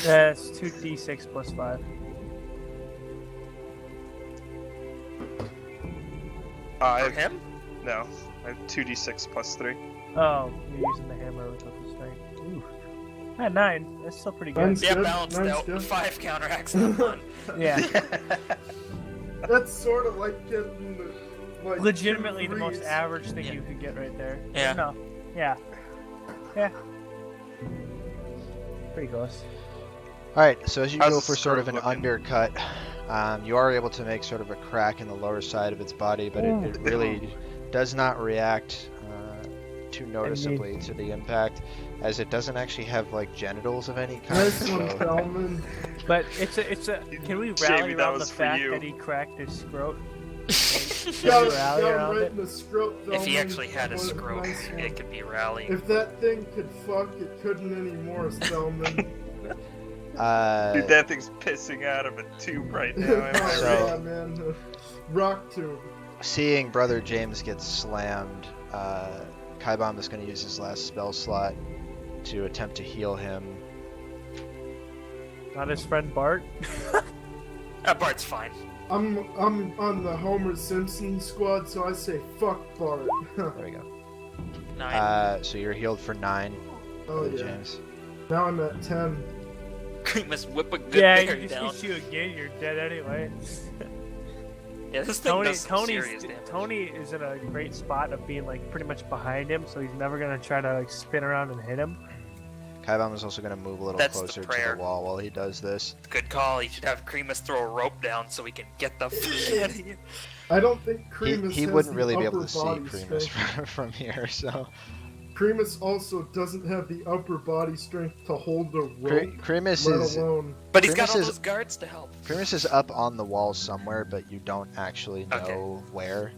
That's 2d6 plus 5. I For have, him? no, I have 2d6 plus 3. Oh, you're using the hammer with the strength. Ooh. At 9. That's still pretty good. Mine's Yeah, good. balanced Mine's out. good. 5 counteracts that one. Yeah. That's sort of like getting like Legitimately the two most threes. average thing Yeah. you could get right there. Yeah. No. Yeah. Yeah. Pretty close. All right, so as you How's go the for sort of scrote an looking? undercut, you are able to make sort of a crack in the lower side of its body, but it really does not react too noticeably to the impact, as it doesn't actually have like genitals of any kind. Nice one, So Kalman. But it's a can we Jamie, rally that around the was for fact you. that he cracked his scrot? Got we it, rally got around right it? in the scrote, If he Kalman. actually had a What scroll, nice one. it could be rallying. If that thing could fuck, it couldn't anymore, Spellman. Dude, that thing's pissing out of a tube right now. Am I So- yeah, man. Rock tube. seeing Brother James get slammed, Kaibom is going to use his last spell slot to attempt to heal him. Not his friend Bart. Bart's fine. I'm on the Homer Simpson squad, so I say fuck Bart. There we go. 9. So you're healed for 9, Oh Brother yeah. James. Now I'm at 10. You must whip a good Yeah, bear he just down. hits you again, you're dead anyway. Yeah, this thing does some Tony's serious damage. Tony is in a great spot of being like pretty much behind him, so he's never gonna try to like spin around and hit him. Kaibom is also going to move a little That's the closer to prayer. the wall while he does this. Good call. You should have Cremus throw a rope down so we can get the fuck out of here. I don't think He, Cremus he has wouldn't the really be able upper to see body Cremus strength. from here, so... Cremus also doesn't have the upper body strength to hold the rope, Cremus let is... alone. But he's got Cremus all is- those guards to help. Cremus is up on the wall somewhere, but you don't actually know Okay. where.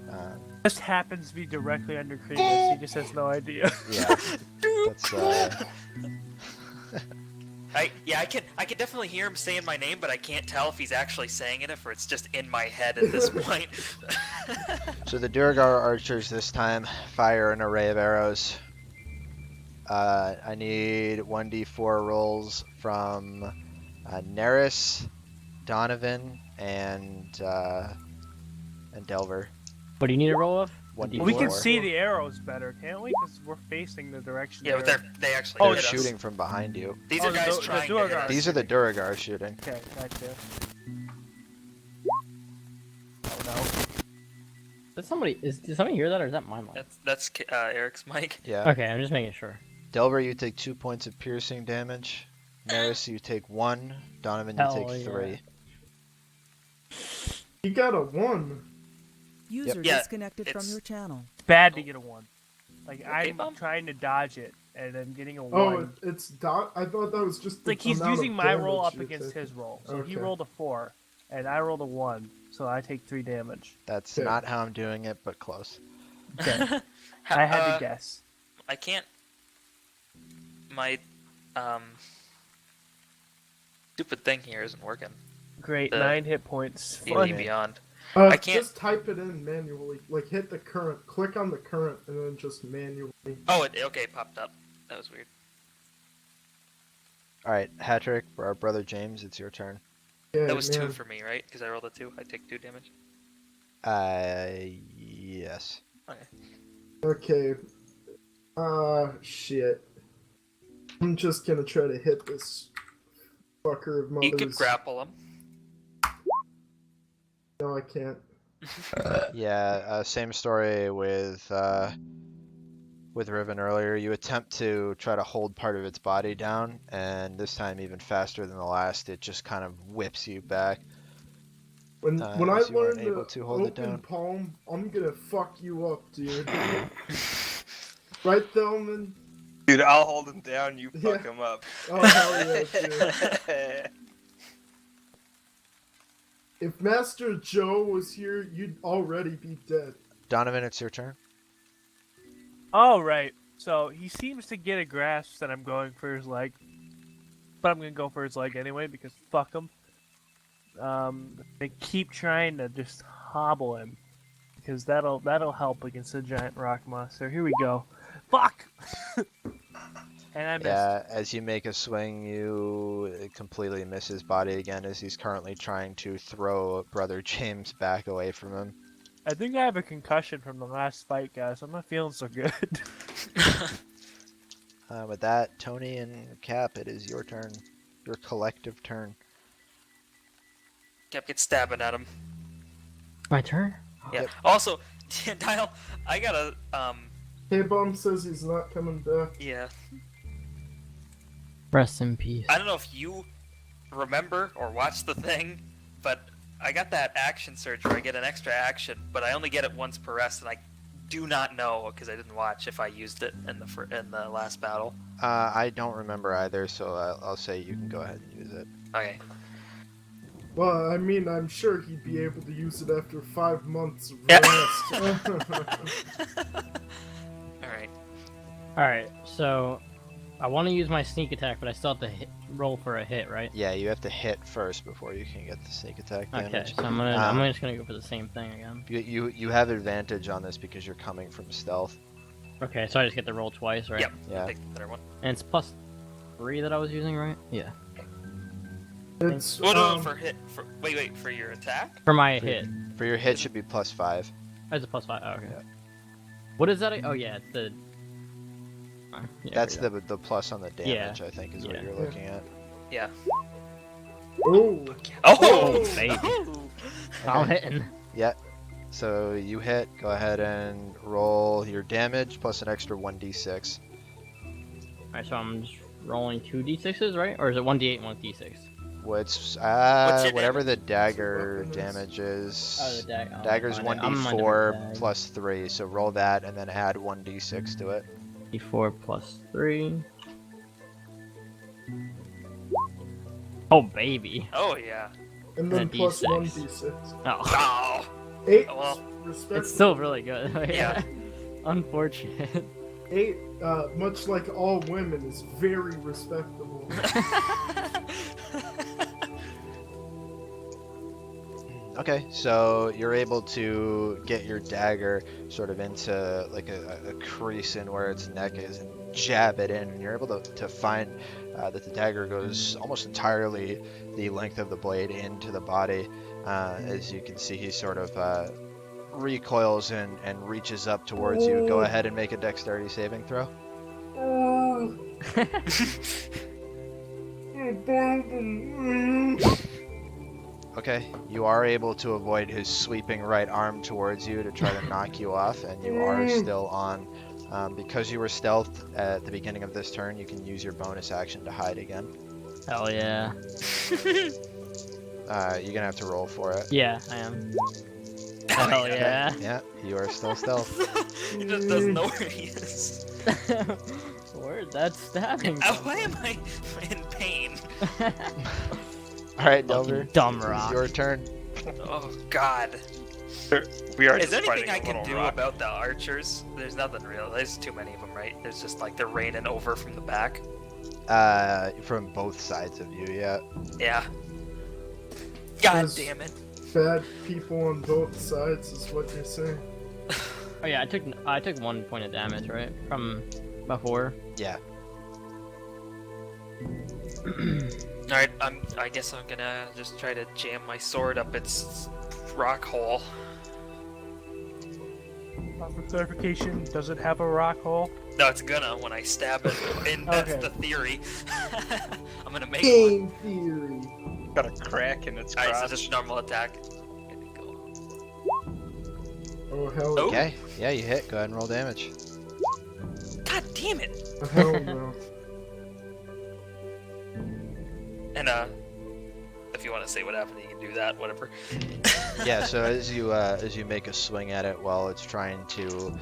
Just happens to be directly under Cremus, he just has no idea. Yeah, that's... I can definitely hear him saying my name, but I can't tell if he's actually saying it, or it's just in my head at this point. So the Duergar archers this time fire an array of arrows. I need 1d4 rolls from Neris, Donovan, and Delver. What do you need to roll with? 1d4. We can see the arrows better, can't we? Because we're facing the direction. Yeah, but they actually They're hit us. shooting from behind you. These Oh, are the guys the trying to hit Duergar. us. These are the Duragar shooting. Okay, gotcha. Oh no. Did somebody hear that, or is that my mic? That's Eric's mic. Yeah. Okay, I'm just making sure. Delver, you take 2 points of piercing damage. Maris, you take 1. Donovan, you Hell take yeah. 3. You got a 1. User Yeah, disconnected from it's- your channel. It's bad to get a 1. Like, Okay, I'm Mom? trying to dodge it, and I'm getting a 1. Oh, it's dot. I thought that was just. Like, the he's amount of using my roll damage up you're against taking. his roll. So he Okay. rolled a 4, and I rolled a 1, so I take 3 damage. That's Okay. not how I'm doing it, but close. Okay. I had to guess. I can't. My stupid thing here isn't working. Great, The 9 hit points. D&D Fun. Beyond. I can't- Just type it in manually. Like hit the current. Click on the current, and then just manually. Oh, it popped up. That was weird. Alright, Hatrick, for our brother James, it's your turn. Yeah, That was man. 2 for me, right? Because I rolled a 2. I take 2 damage. Yes. Okay. Shit. I'm just gonna try to hit this fucker of mother's. You could grapple him. No, I can't. Yeah, same story with Riven earlier. You attempt to try to hold part of its body down, and this time even faster than the last, it just kind of whips you back. When I so you weren't learn able to to hold it open down? palm, I'm gonna fuck you up, dude. Right, Thelman? Dude, I'll hold him down. You fuck Yeah. him up. Oh hell yeah, dude. If Master Joe was here, you'd already be dead. Donovan, it's your turn. Oh, right. So he seems to get a grasp that I'm going for his leg. But I'm going to go for his leg anyway because fuck him. They keep trying to just hobble him. Because that'll help against the giant rock monster. Here we go. Fuck! And I missed. Yeah, as you make a swing, you completely miss his body again as he's currently trying to throw brother James back away from him. I think I have a concussion from the last fight, guys. I'm not feeling so good. With that, Tony and Cap, it is your turn. Your collective turn. Kept stabbing at him. My turn? Yeah. Also, Dial, I gotta K-Bomb says he's not coming back. yeah. Rest in peace. I don't know if you remember or watched the thing, but I got that action surge where I get an extra action, but I only get it once per rest, and I do not know because I didn't watch if I used it in the last battle. I don't remember either, so I'll say you can go ahead and use it. Okay. Well, I mean, I'm sure he'd be able to use it after 5 months of Yeah. rest. All right. Alright, so I want to use my sneak attack, but I still have to roll for a hit, right? Yeah, you have to hit first before you can get the sneak attack Okay, damage. so I'm just gonna go for the same thing again. You have advantage on this because you're coming from stealth. Okay, so I just get to roll twice, right? Yep. Yeah. Take the better one. And it's +3 that I was using, right? Yeah. It's, Well, no, for hit. Wait, for your attack? For my hit. For your hit should be +5. Oh, it's a +5. Oh, okay. Yeah. What is that? Oh, yeah, it's the. Yeah, That's here we the plus on the damage, I think, is what Yeah. you're looking at. Yeah. oh, Oh, baby. Oh. go. I'm hitting. Yeah. So you hit, go ahead and roll your damage plus an extra 1d6. Alright, so I'm just rolling 2d6s, right? Or is it 1d8 and 1d6? What's your whatever the Fucking dagger is. damage is. Oh, the dagger. Dagger's I'm on a 1d4 different plus 3, so roll that and then add 1d6 to it. D4 +3. Oh, baby. Oh yeah. and then And a plus D6. 1d6. Oh, Oh. 8, Oh, well. respectful. it's still really good. Yeah. Unfortunate. 8, much like all women, is very respectable. Okay, so you're able to get your dagger sort of into like a crease in where its neck is and jab it in, and you're able to find that the dagger goes almost entirely the length of the blade into the body. As you can see, he's sort of recoils and reaches up towards you. Go ahead and make a dexterity saving throw. Okay, you are able to avoid his sweeping right arm towards you to try to knock you off, and you are still on. Because you were stealthed at the beginning of this turn, you can use your bonus action to hide again. Hell yeah. You're gonna have to roll for it. Yeah, I am. Hell yeah. Yeah, you are still stealth. He just doesn't know where he is. Where's that stabbing? Why am I in pain? Alright, Delver. Dumb It's rock. your turn. Oh God. We are Is just there anything fighting I a can little do rock. about the archers? There's nothing real. There's too many of them, right? There's just like they're raining over from the back. From both sides of you, yeah. Yeah. God There's damn it. Bad people on both sides is what you're saying. Oh yeah, I took 1 point of damage, right? From before. Yeah. Alright, I guess I'm gonna just try to jam my sword up its rock hole. For clarification, does it have a rock hole? No, it's gonna when I stab it. And that's Okay. the theory. I'm gonna make one. Game theory. Got a crack in its Alright, so crotch. just normal attack. Here we go. Oh hell, Oh. Okay, yeah, you hit. Go ahead and roll damage. God damn it! hell no. And if you want to say what happened, you can do that. Whatever. Yeah, so as you make a swing at it while it's trying to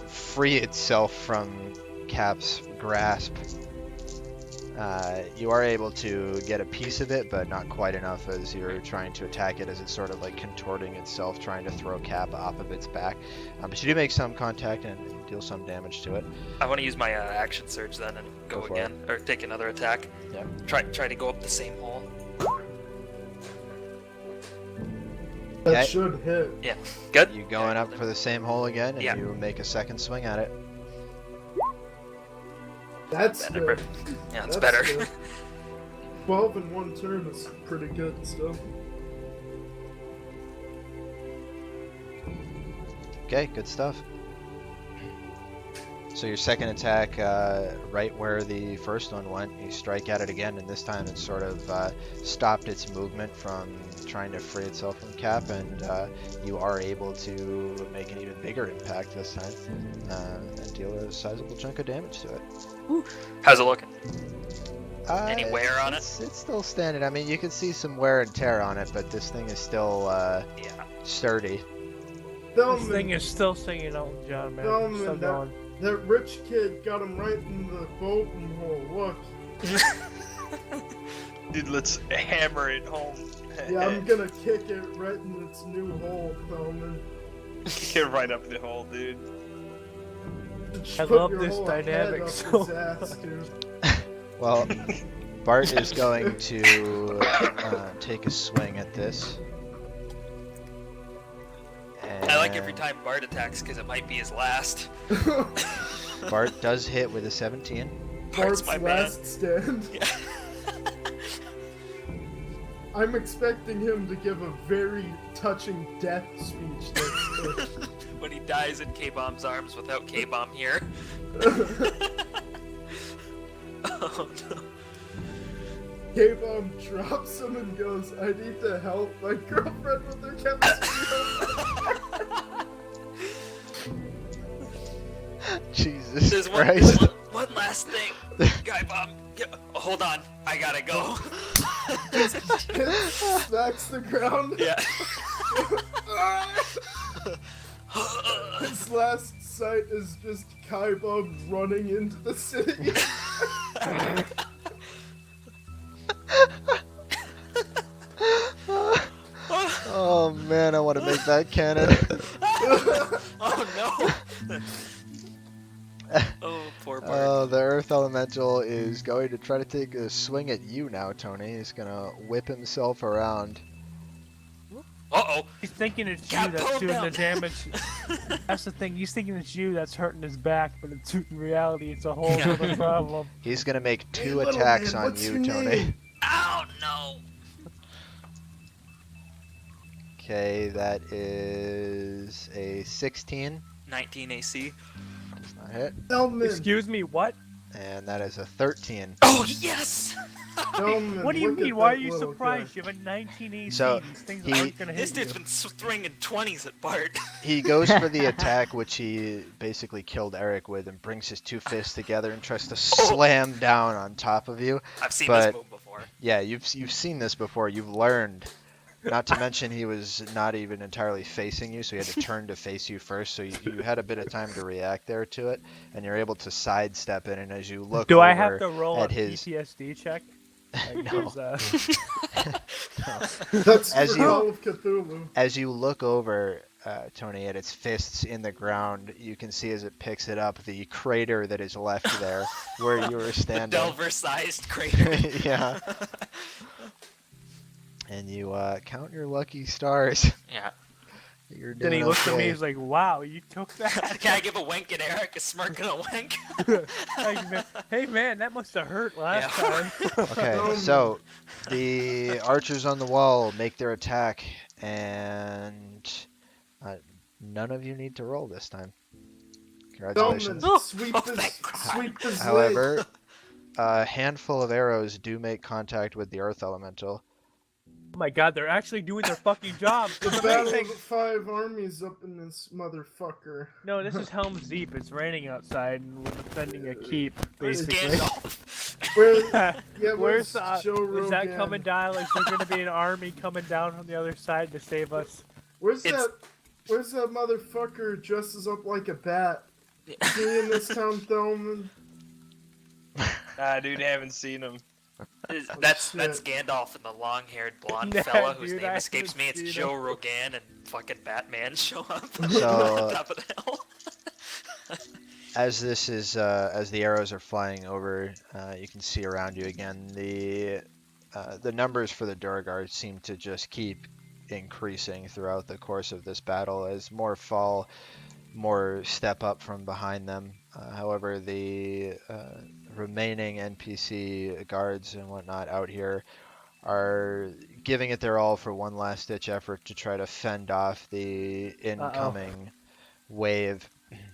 free itself from Cap's grasp, you are able to get a piece of it, but not quite enough as you're trying to attack it as it's sort of like contorting itself, trying to throw Cap off of its back. But you do make some contact and deal some damage to it. I want to use my action surge then and go Go for again, or take another attack. Yep. Try to go up the same hole. That Okay. should hit. Yeah. Good. You going up for the same hole again, and Yeah. you make a second swing at it. That's Better. good. Yeah, it's That's better. good. 12 in one turn is pretty good still. Okay, good stuff. So your second attack, right where the first one went, you strike at it again, and this time it's sort of stopped its movement from trying to free itself from Cap, and you are able to make an even bigger impact this time, and deal a sizable chunk of damage to it. How's it looking? Any Uh, wear on it? It's still standing. I mean, you can see some wear and tear on it, but this thing is still Yeah. sturdy. This thing is still singing Elton John, man. Film Still and going. That rich kid got him right in the boating hole. Look. Dude, let's hammer it home. Yeah, I'm gonna kick it right in its new hole, Feldman. Get right up the hole, dude. Just I put love your this whole dynamic head up so his ass, dude. Well, Bart is going to take a swing at this. I like every And time Bart attacks because it might be his last. Bart does hit with a 17. Bart's Bart's my man. last stand. Yeah. I'm expecting him to give a very touching death speech next When he dies in K-Bomb's arms without K-Bomb here. Oh no. K-Bomb drops him and goes, I need to help my girlfriend with her chemistry. Jesus There's Christ. one last thing. Guy Bomb. Oh, hold on. I gotta go. Smacks the ground. Yeah. His last sight is just Kai-Bomb running into the city. Oh man, I want to make that canon. Oh no. Oh, poor Bart. Oh, the Earth Elemental is going to try to take a swing at you now, Tony. He's gonna whip himself around. Uh-oh. He's thinking it's you Cat, that's pull him doing down. the damage. That's the thing. He's thinking it's you that's hurting his back, but it's, in reality, it's a whole Yeah. other problem. He's gonna make Hey, two little attacks man, on what's you, your Tony. name? Oh no. Okay, that is a 16. 19 AC. Does not hit. Elman, Excuse me, what? And that is a 13. Oh yes! Elman, What do you look at mean? Why are that you little surprised? guy. You have a 19 AC. So, These things he- aren't gonna This hit you. dude's been swinging 20s at Bart. He goes for the attack, which he basically killed Eric with, and brings his two fists together and tries to slam down on top of you. I've seen But- this move before. Yeah, you've seen this before. You've learned. Not to mention he was not even entirely facing you, so he had to turn to face you first. So you had a bit of time to react there to it, and you're able to sidestep it. And as you look Do over I have to roll a at his, PTSD check? Like, No. That's As for you- Call of Cthulhu. as you look over, Tony, at its fists in the ground, you can see as it picks it up the crater that is left there where you were The standing. Delver-sized crater. Yeah. And you count your lucky stars. Yeah. You're Then doing he looks at me. okay. He's like, "Wow, you took that." Can I give a wink at Eric? A smirk and a wink? Like, man, hey man, that must have hurt last Yeah. time. Okay, so the archers on the wall make their attack, and none of you need to roll this time. Congratulations. Elman, sweep Oh, his, thank God. sweep his leg. However, a handful of arrows do make contact with the earth elemental. Oh my god, they're actually doing their fucking job. The It's battle of amazing. the 5 armies up in this motherfucker. No, this is Helm's Deep. It's raining outside, and we're defending a keep, basically. Gandalf. Where, yeah, Where's Joe is that Rogan? coming down? Is there going to be an army coming down from the other side to save us? Where's It's- Where's that motherfucker dresses up like a bat? Is he in this town, Thelman? Nah, dude, haven't seen him. That's shit. Gandalf and the long-haired blonde Nah, fella whose dude, name I escapes me. It's haven't seen Joe him. Rogan and fucking Batman show up So, on top of the hill. as this is as the arrows are flying over, you can see around you again the numbers for the Durgar seem to just keep increasing throughout the course of this battle as more fall, more step up from behind them. However, the remaining NPC guards and whatnot out here are giving it their all for one last ditch effort to try to fend off the incoming wave.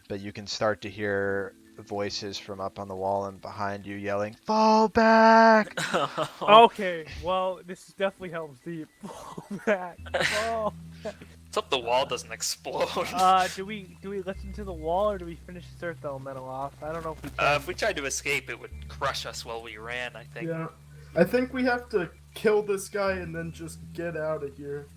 But you can start to hear voices from up on the wall and behind you yelling, "Fall back!" Okay, well, this is definitely Helm's Deep. Fall back. Oh. Let's hope the wall doesn't explode. Do we listen to the wall or do we finish this earth elemental off? I don't know if we can. If we tried to escape, it would crush us while we ran, I think. Yeah. I think we have to kill this guy and then just get out of here.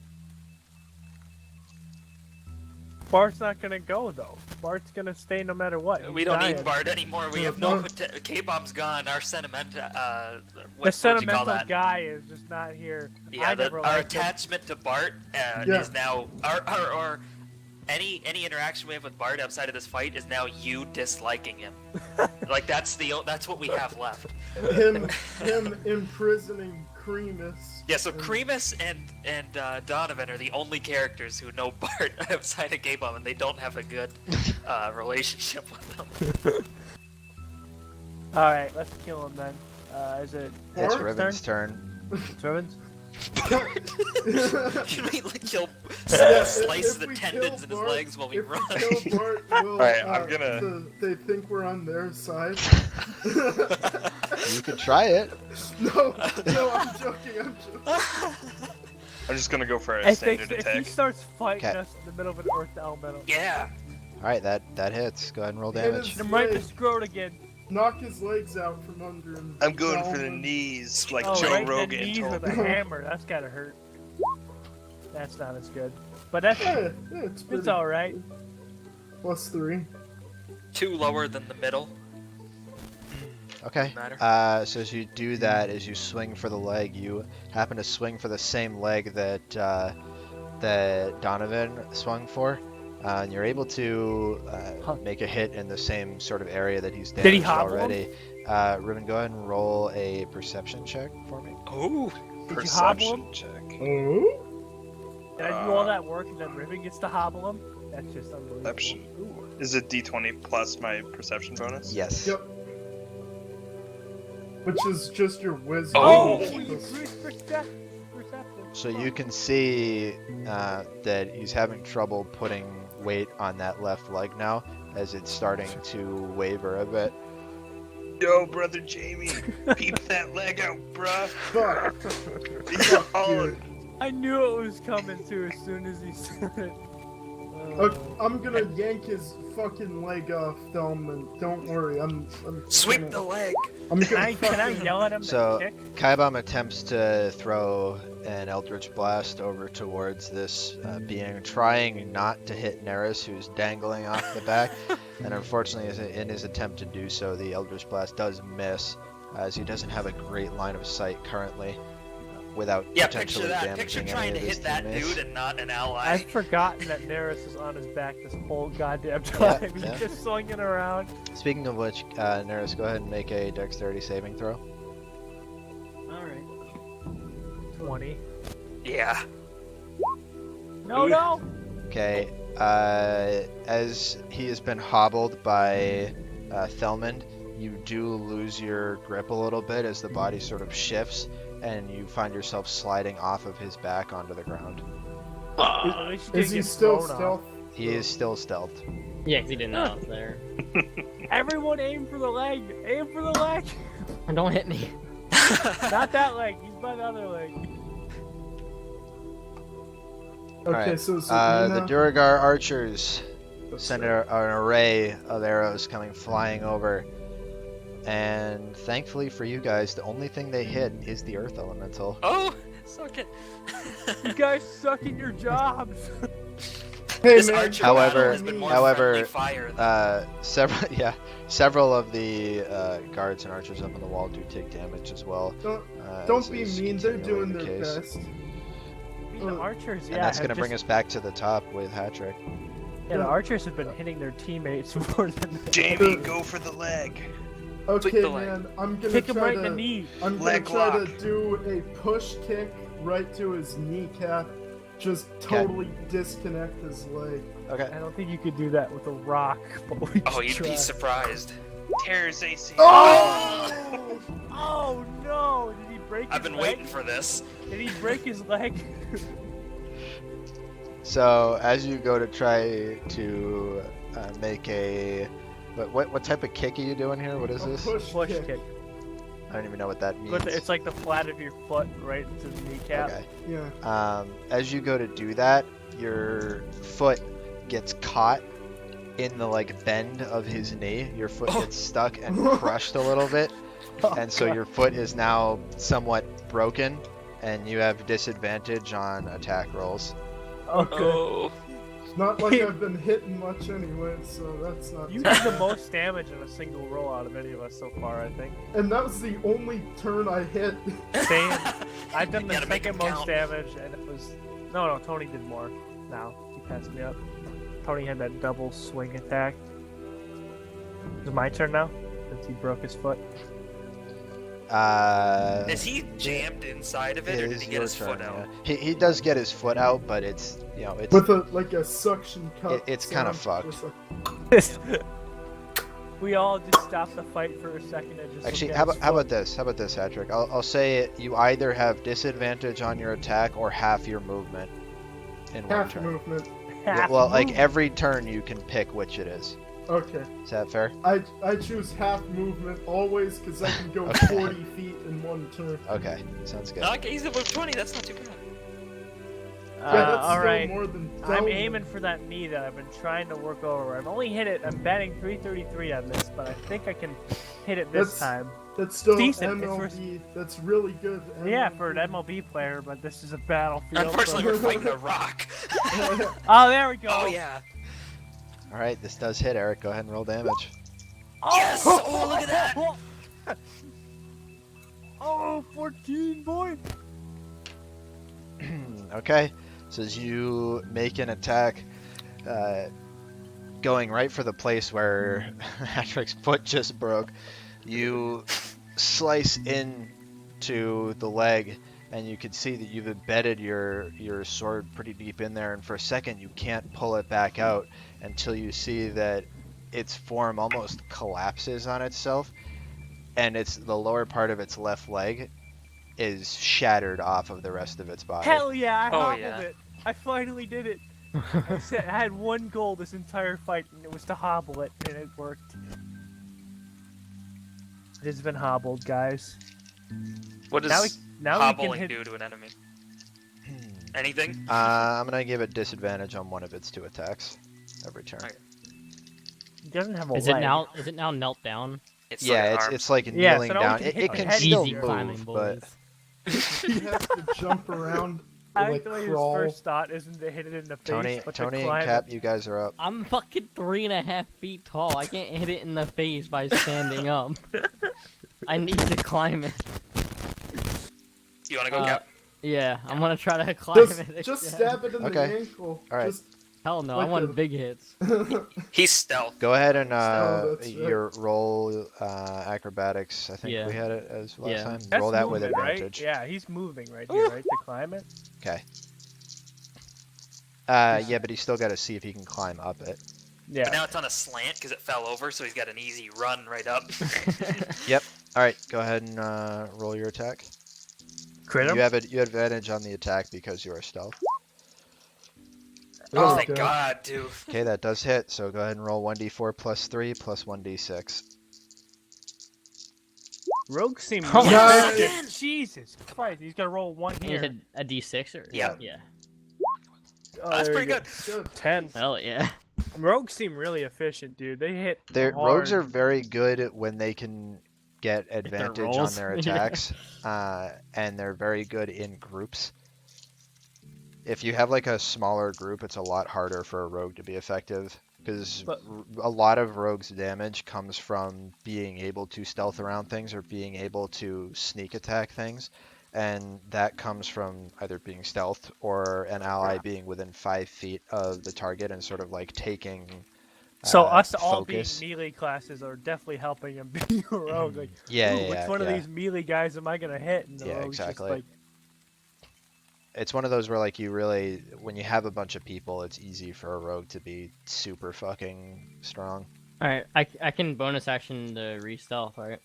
Bart's not gonna go though. Bart's gonna stay no matter what. We He's don't dying. need Bart anymore. We have no... K-Bomb's gone. Our The what'd you call sentimental that? guy is just not here. Yeah, I never our liked him. attachment to Bart Yeah. is now our any interaction we have with Bart outside of this fight is now you disliking him. Like that's what we have left. Him imprisoning Cremus. Yeah, so Cremus and Donovan are the only characters who know Bart outside of K-Bomb, and they don't have a good relationship with them. All right, let's kill him then. Is it? It's Bart? Riven's turn. It's Riven's? Can we like kill Yeah, slice if the we tendons kill in his Bart- legs while we if run? kill Bart, will, Alright, I'm gonna- they think we're on their side. You could try it. No, I'm joking. I'm just gonna go for a I think standard if he attack. starts fighting Okay. us in the middle of an earth elemental, Yeah. All right, that hits. Go ahead and roll Hit damage. his- hit him right in the scrot again. Knock his legs out from under him. I'm going for the Thelman. knees, like Oh, Joe right in the Rogan knees told with me. a hammer. That's gotta hurt. That's not as good, but that's Yeah, it's pretty. it's all right. +3. 2 lower than the middle. Okay. Matter. So as you do that, as you swing for the leg, you happen to swing for the same leg that that Donovan swung for, and you're able to make a hit in the same sort of area that he's Did he damaged hobble him? already. Ruben, go ahead and roll a perception check for me. Oh. Did you hobble him? Perception check. Oh? Did I do all that work and then Riven gets to hobble him? That's just unbelievable. Perception. Ooh. Is it D20 plus my perception bonus? Yes. Yep. Which is just your wisdom. Oh! You increased perception. So you can see that he's having trouble putting weight on that left leg now, as it's starting to waver a bit. Yo, brother Jamie, peep that leg out, bruh. Fuck. He's all I knew it was coming too as soon as he said it. I'm gonna yank his fucking leg off, Thelman. Don't worry, I'm Sweep gonna, the leg. I'm Can gonna I yell at him So to kick? Kaibam attempts to throw an Eldritch Blast over towards this being, trying not to hit Neris, who's dangling off the back. And unfortunately, in his attempt to do so, the Eldritch Blast does miss, as he doesn't have a great line of sight currently, without Yeah, potentially picture that. damaging Picture any trying of to his hit that teammates. dude and not an ally. I've forgotten that Neris is on his back this whole goddamn time. He's yeah. just swinging around. Speaking of which, Neris, go ahead and make a Dexterity saving throw. Alright. 20. Yeah. No, no! Okay, as he has been hobbled by Thelmond, you do lose your grip a little bit as the body sort of shifts, and you find yourself sliding off of his back onto the ground. At least you Is didn't he get still thrown off. stealth? He is still stealthed. Yeah, 'cause he didn't know I was there. Everyone aim for the leg! Aim for the leg! And don't hit me. Not that leg, he's by the other leg. Okay, Alright, so is it the me now? Duragar archers That's send right. an array of arrows coming flying over, and thankfully for you guys, the only thing they hit is the Earth Elemental. Oh, suck it. You guys suck at your jobs! Hey This man, archer However- battle has been more however, friendly fire than Several of the guards and archers up on the wall do take damage as well. don't as be is mean. They're continually doing the their case. best. The archers, yeah. And that's have going to bring just- us back to the top with Hatrick. Yeah, the archers have been hitting their teammates more than Jamie, go for the leg. Okay, the leg. man, I'm gonna Kick him try right to. in the knee. I'm gonna Leg try to lock. do a push kick right to his kneecap. Just totally disconnect his leg. Okay. I don't think you could do that with a rock, but we Oh, should you'd try. be surprised. Tears AC. Oh! Oh no! Did he break his I've been leg? waiting for this. Did he break his leg? So as you go to try to make a, what type of kick are you doing here? What is A this? Push kick. I don't even know what that means. But it's like the flat of your foot right into the kneecap. Okay. Yeah. As you go to do that, your foot gets caught in the like bend of his knee. Your foot gets stuck and crushed a little bit, Oh, and so God. your foot is now somewhat broken, and you have disadvantage on attack rolls. Okay. Oh. Not like I've been hitting much anyway, so that's not. You had the most damage in a single roll out of any of us so far, I think. And that was the only turn I hit. Same. I've done the Gotta make second 'em most count. damage, and it was no, Tony did more. Now he passed me up. Tony had that double swing attack. Is it my turn now? Since he broke his foot. Is he jammed inside of it, or It did is he get your his foot turn, out? yeah. He does get his foot out, but it's it's With a suction cup. it's kinda sound, fucked. just like- We all just stopped the fight for a second and just. Actually, looked how at his about foot. this? How about this, Patrick? I'll say you either have disadvantage on your attack or half your movement in one half turn. movement. Yeah, Half well, like move. every turn you can pick which it is. Okay. Is that fair? I choose half movement always because I can go Okay. 40 feet in one turn. Okay, sounds good. Okay, he's above 20. That's not too bad. Yeah, that's all still right. more than I'm double. aiming for that knee that I've been trying to work over. I've only hit it. I'm batting 333 on this, but I think I can hit it this That's- time. That's still decent, it's MLB. That's really good. Yeah, MLB. for an MLB player, but this is a battlefield. Unfortunately, so- we're fighting a rock. Oh, there we go. Oh yeah. All right, this does hit, Eric. Go ahead and roll damage. Yes! Oh, look at that! Oh, 14 points. Okay, so as you make an attack, going right for the place where Patrick's foot just broke, you slice into the leg, and you can see that you've embedded your sword pretty deep in there, and for a second you can't pull it back out until you see that its form almost collapses on itself, and it's the lower part of its left leg is shattered off of the rest of its body. Hell yeah, I Oh, hobbled yeah. it. I finally did it. I had one goal this entire fight, and it was to hobble it, and it worked. It has been hobbled, guys. What does Now we can hobbling hit. do to an enemy? Anything? I'm gonna give it disadvantage on one of its 2 attacks every turn. Okay. It doesn't have a Is leg. it now? Is it now knelt down? It's Yeah, arms. it's like Yeah, kneeling so now we down. can It, hit it the can head still Easy here. climbing, move, boys. but You have to jump around, I like feel like his crawl. first thought isn't to hit it in the face, Tony, but Tony to and climb Cap, it. you guys are up. I'm fucking 3.5 feet tall. I can't hit it in the face by standing up. I need to climb it. You want to go, Uh, Cap? Yeah, I'm gonna try to climb Just, it. just again. stab it in Okay. the ankle. All right. Just, Hell no, I like want a- big hits. He's stealth. Go ahead and that's right. your roll acrobatics. I think Yeah. we had it as last Yeah. time. That's Roll that with movement, advantage. Right? Yeah, he's moving right here, right, to climb it. Okay. Yeah, but he's still got to see if he can climb up it. Yeah. But now it's on a slant because it fell over, so he's got an easy run right up. All right, go ahead and roll your attack. Crit him? You have advantage on the attack because you are stealth. Oh, Oh, thank God. God, dude. Okay, that does hit. So go ahead and roll 1d4 plus 3 plus 1d6. Rogue seemed Oh, really yes. efficient. Jesus Christ, he's gonna roll one You here. hit a D6 or? Yeah. Yeah. Oh, That's there pretty you go. good. Good. 10. Hell yeah. Rogues seem really efficient, dude. They hit Rogues hard. are very good when they can get advantage on rolls. their Yeah. attacks, and they're very good in groups. If you have like a smaller group, it's a lot harder for a rogue to be effective because But- a lot of rogues' damage comes from being able to stealth around things or being able to sneak attack things, and that comes from either being stealth or an ally being within 5 feet of the target and sort of like taking. So us all focus. being melee classes are definitely helping him be a rogue. Like, Yeah, ooh, yeah, which yeah, one yeah. of these melee guys am I gonna hit? And the Yeah, rogue's just exactly. like, It's one of those where like you really, when you have a bunch of people, it's easy for a rogue to be super fucking strong. All right, I can bonus action the re-stealth, right?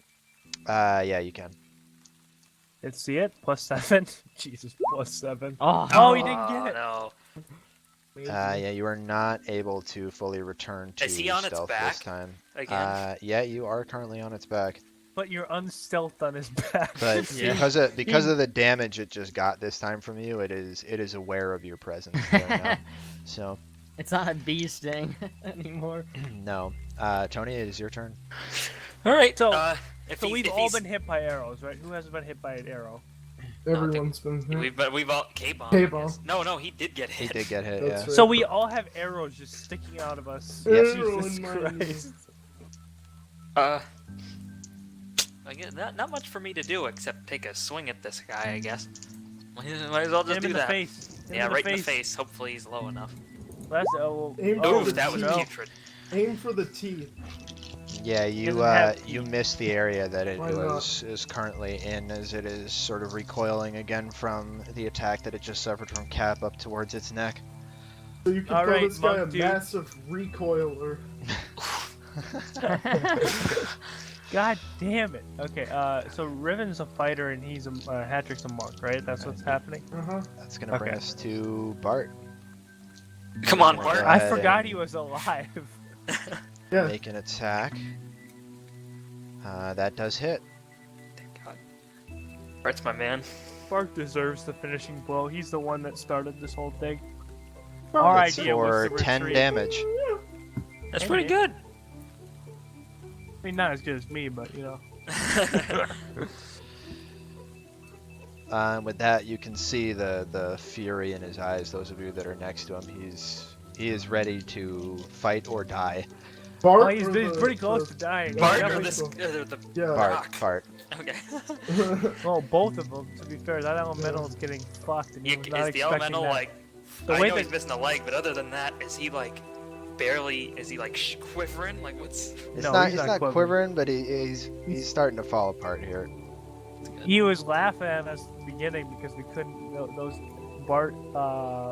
Yeah, you can. let's see it. +7. Jesus, +7. Oh, Oh, he didn't get it. No. Yeah, you are not able to fully return to Is he on its stealth back this time. Again. Yeah, you are currently on its back, But you're unstealthed on his back. but Yeah. because of the damage it just got this time from you, it is aware of your presence there now. So it's not a bee sting anymore. no, Tony, it is your turn. All right. So- if So he- we've if all he's- been hit by arrows, right? Who hasn't been hit by an arrow? Everyone's been here. We've all K-bomb. K-bomb. I guess. No, he did get He hit. did get hit. That's Yeah. right. So we all have arrows just sticking out of us. Arrow Jesus in my Christ. I guess not much for me to do except take a swing at this guy, I guess. Might as well Hit just him do in the that. face. Hit him Yeah, in right in the face. Hopefully he's low enough. That's, oh, Aim oh, for Oof, that was no. putrid. Aim for the teeth. Yeah, you Doesn't have- you missed the area that it Why not? is currently in, as it is sort of recoiling again from the attack that it just suffered from Cap up towards its neck. So you can All throw right, this guy monk a dude. massive recoiler. God damn it. Okay, so Riven's a fighter and he's a Hatrick's a monk, right? That's what's happening. Uh-huh. That's gonna bring Okay. us to Bart. Come on, Go Bart. I ahead forgot and he was alive. Yeah. Make an attack. That does hit. Thank God. Bart's my man. Bark deserves the finishing blow. He's the one that started this whole thing. Oh, Our That's idea was for to 10 retreat. damage. That's Hey, pretty man. good. I mean, not as good as me, but you know. With that, you can see the fury in his eyes. Those of you that are next to him, he is ready to fight or die. Bart Oh, he's or been the- pretty close the- to dying. Bart or Definitely- the Yeah. rock. Bart. Okay. Well, both of them. To be fair, that elemental is getting fucked, and he Yeah, was is not the expecting elemental that. like? The I way know that- he's missing a leg, but other than that, is he like barely? Is he like quivering? Like what's? He's No, not he's he's not not quivering. quivering, but he's starting to fall apart here. He was laughing at us at the beginning because we couldn't. Those Bart,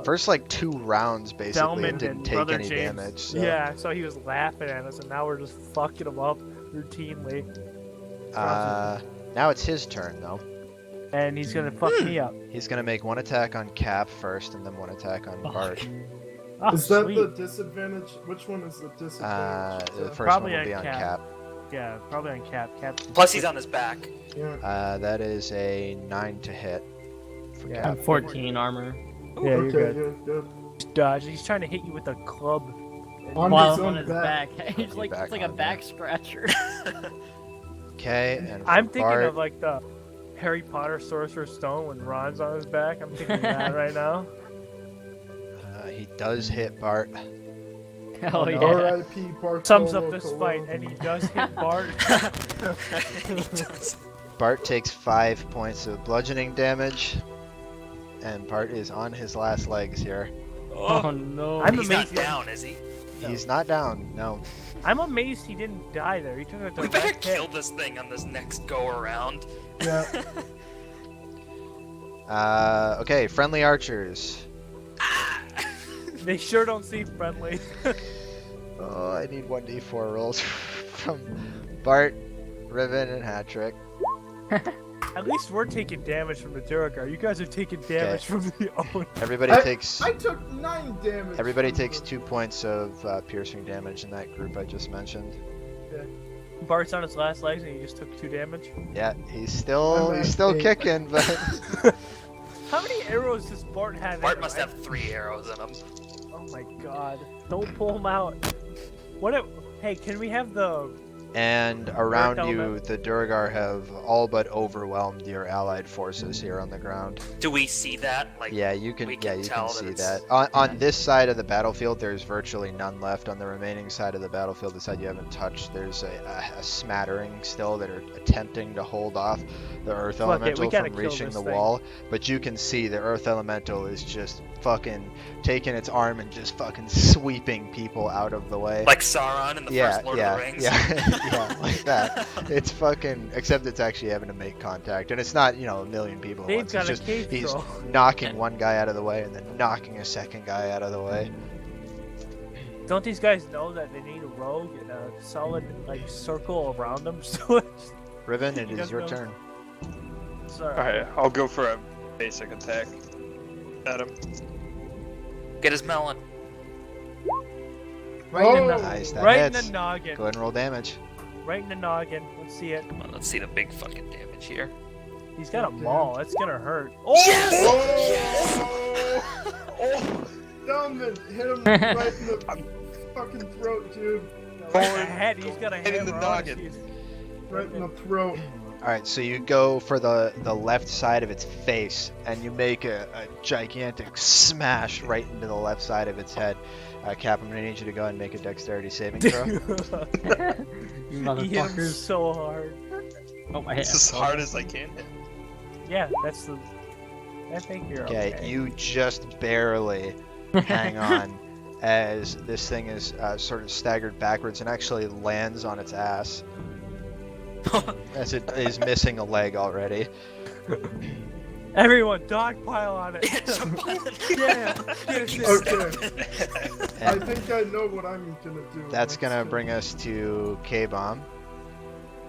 First like 2 rounds basically Delman didn't and take Brother any James. damage. So. Yeah, so he was laughing at us, and now we're just fucking him up routinely. Now it's his turn though. and he's gonna fuck me up. He's gonna make one attack on Cap first, and then one attack on Bart. Oh, Is that sweet. the disadvantage? Which one is the disadvantage? The first Probably one will be on on Cap. Yeah, probably on Cap. Plus he's on his back. Yeah. That is a 9 to hit. For Yeah. Cap. 14 armor. Yeah, you're Okay, good. yeah, good. Just dodge. He's trying to hit you with a club. On While his I'm on own his back. back. It's like back it's like a on back scratcher. Okay, and for I'm thinking Bart, of like the Harry Potter Sorcerer's Stone when Ron's on his back. I'm thinking of that right now. he does hit Bart. Hell yeah. R.I.P. Bartolo Sums up this Colon. fight, and he does hit Bart. Bart takes 5 points of bludgeoning damage, and Bart is on his last legs here. Oh no. I'm He's not amazed. down, is he? No. He's not down, no. I'm amazed he didn't die there. He took a We better direct hit. kill this thing on this next go around. Yeah. Okay, friendly archers. They sure don't seem friendly. Oh, I need 1d4 rolls from Bart, Riven, and Hattrick. At least we're taking damage from the Duragar. You guys are taking damage from the owner. Everybody takes I took 9 damage. everybody from takes the- 2 points of piercing damage in that group I just mentioned. Bart's on his last legs and he just took 2 damage. Yeah, he's still I'm at 8. kicking, but How many arrows does Bart have? Bart in must him? have 3 arrows in him. Oh my god. Don't pull him out. What if... Hey, can we have the... and around you, element. the Duragar have all but overwhelmed your allied forces here on the ground. Do we see that? Like, Yeah, you can. we Yeah, can you tell can that see it's- that. On this side of the battlefield, there's virtually none left. On the remaining side of the battlefield, the side you haven't touched, there's a smattering still that are attempting to hold off the Earth Fuck it, we Elemental gotta from kill reaching this the thing. wall. But you can see the Earth Elemental is just fucking taking its arm and just fucking sweeping people out of the way. like Sauron in the yeah, first Lord yeah, of the Rings. yeah, yeah, like that. It's fucking. Except it's actually having to make contact, and it's not, a million people. at They've once. got It's a just cave he's troll. knocking one guy out of the way and then knocking a second guy out of the way. Don't these guys know that they need a rogue and a solid, like, circle around them? So it's... Riven, it You is guys your know- turn. Sorry. Alright, I'll go for a basic attack at him. Get his melon. Right in the, Oh! Nice, that right in hits. the noggin. Go ahead and roll damage. Right in the noggin. Let's see it. Come on, let's see the big fucking damage here. He's got a Okay. maul. That's gonna hurt. Oh! Dumbin, hit him right in the fucking throat, dude. Right in the head. He's got a Right in the hammer on noggin. his- Right in the throat. Alright, so you go for the left side of its face, and you make a gigantic smash right into the left side of its head. Cap, I'm gonna need you to go ahead and make a dexterity saving throw. You He hit him motherfuckers. so hard. Oh my head. It's as hard as I can hit. Yeah, that's the. I think you're okay. Okay, you just barely hang on as this thing is sort of staggered backwards and actually lands on its ass as it is missing a leg already. Everyone, dogpile on it. Jump on it. Yeah, get it. Okay, I And think I know what I'm gonna do. that's gonna next. bring us to K-Bomb.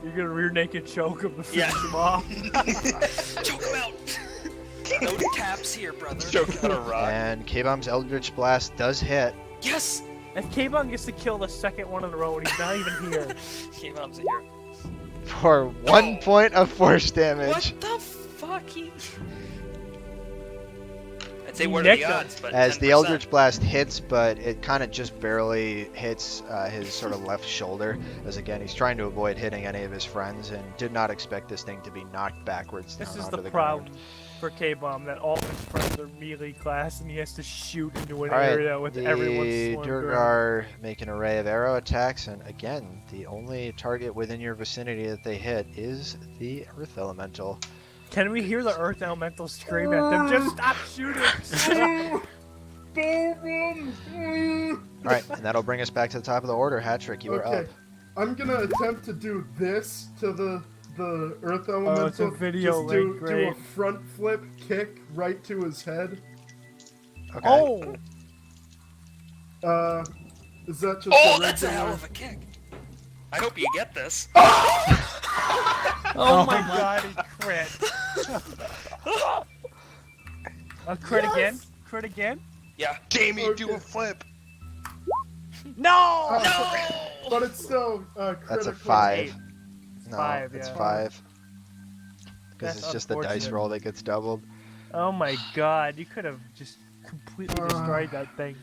You're gonna rear naked choke him to finish Yeah. him off. Choke him out. No taps here, brother. Choke out a rock. And K-Bomb's Eldritch Blast does hit. Yes. If K-Bong gets to kill the second one in a row and he's not even here, Came out here. For 1 point of force damage. What the fuck? I'd say He what are the nicked him. odds, but As the 10%. Eldritch Blast hits, but it kind of just barely hits his sort of left shoulder, as again he's trying to avoid hitting any of his friends and did not expect this thing to be knocked backwards this down is onto the the problem ground. for K-Bomb, that all his friends are melee class and he has to shoot into an All right, area with everyone the swarmed around. Durgar make an array of arrow attacks, and again, the only target within your vicinity that they hit is the Earth Elemental. Can we hear the Earth Elemental scream at them? Just stop shooting! All right, and that'll bring us back to the top of the order. Hattrick, you are Okay, up. I'm gonna attempt to do this to the Earth Elemental. Oh, it's a video Just do link, a great. front flip kick right to his head. Okay. Oh! Is that just Oh, a that's a hell regular? of a kick. I hope you get this. Oh my god, he crit. Crit Yes! again. Crit again. Yeah. Jamie, do Okay. a flip. No. Oh, But it's still That's a critically- 5. No, 5, it's yeah. 5. Because That's it's just the dice unfortunate. roll that gets doubled. Oh my god, you could have just completely destroyed that thing.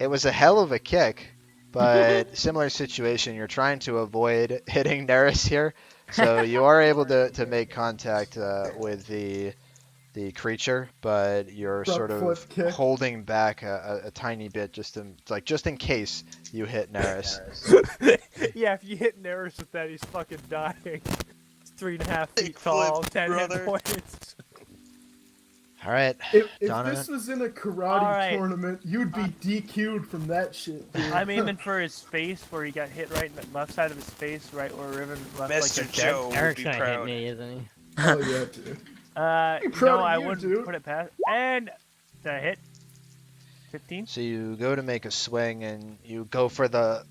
It was a hell of a kick, but similar situation. You're trying to avoid hitting Neris here, so you are able to make contact with the creature, but you're Front sort of flip kick. holding back a tiny bit just in case you hit Neris. Yeah, if you hit Neris with that, he's fucking dying. It's 3.5 feet Big tall, flips, 10 hit brother. points. All right, If Donovan? this was in a karate Alright. tournament, you'd be DQ'd from that shit, dude. I'm aiming for his face, where he got hit right in the left side of his face, right where Riven left like Mr. a dead. Joe would Eric's be gonna hit proud. me, isn't he? Oh yeah, dude. No, proud of I you, wouldn't dude. put it past. And did I hit? 15. So you go to make a swing and you go for the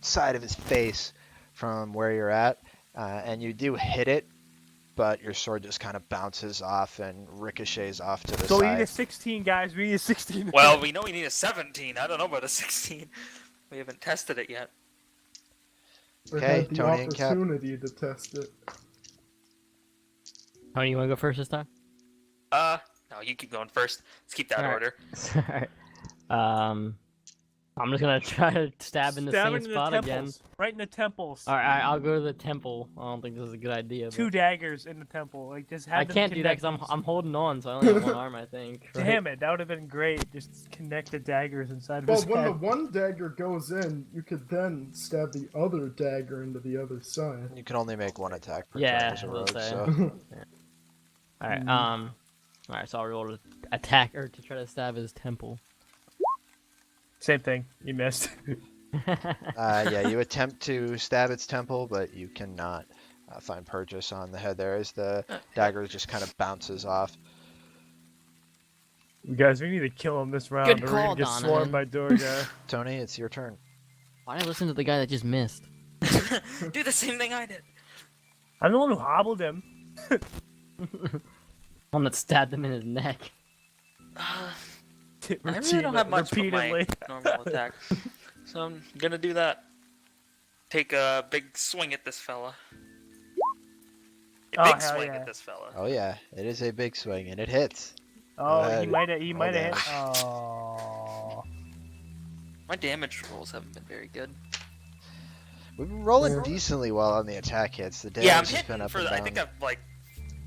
side of his face from where you're at, and you do hit it, but your sword just kind of bounces off and ricochets off to the So we need a side. 16, guys. We need a 16. Well, we know we need a 17. I don't know about a 16. We haven't tested it yet. Or Okay, had the Tony and Cap. opportunity to test it. Tony, you wanna go first this time? No, you keep going first. Let's keep that Alright. order. Alright. I'm just gonna try to stab in the Stab same into the spot again. temples. Right in the temples. Alright, I'll go to the temple. I don't think this is a good idea. Two But daggers in the temple. Like just have I them can't do that connect because I'm holding on, so I only have one arm, I think. right? Damn it, that would have been great. Just connect the daggers inside of Well, his when the head. one dagger goes in, you could then stab the other dagger into the other side. You can only make one attack per Yeah, turn as a I will rogue, say. so Alright, alright, so I'll roll to attack or to try to stab his temple. Same thing. You missed. yeah, you attempt to stab its temple, but you cannot find purchase on the head there as the dagger just kind of bounces off. You guys, we need to kill him this round, Good or we're call, gonna get Donovan. swarmed by Durga. Tony, it's your turn. Why did I listen to the guy that just missed? Do the same thing I did. I'm the one who hobbled him. One that stabbed him in his neck. I really don't have much with my repeatedly. normal attack. So I'm gonna do that. Take a big swing at this fella. A Oh, big hell swing yeah. at this fella. Oh yeah, it is a big swing and it hits. Oh, ahead. he might have. He Roll might have hit. damage. Oh. My damage rolls haven't been very good. We've been rolling decently well on the attack hits. The damage Yeah, I'm has been hitting up for. and I down. think I've like.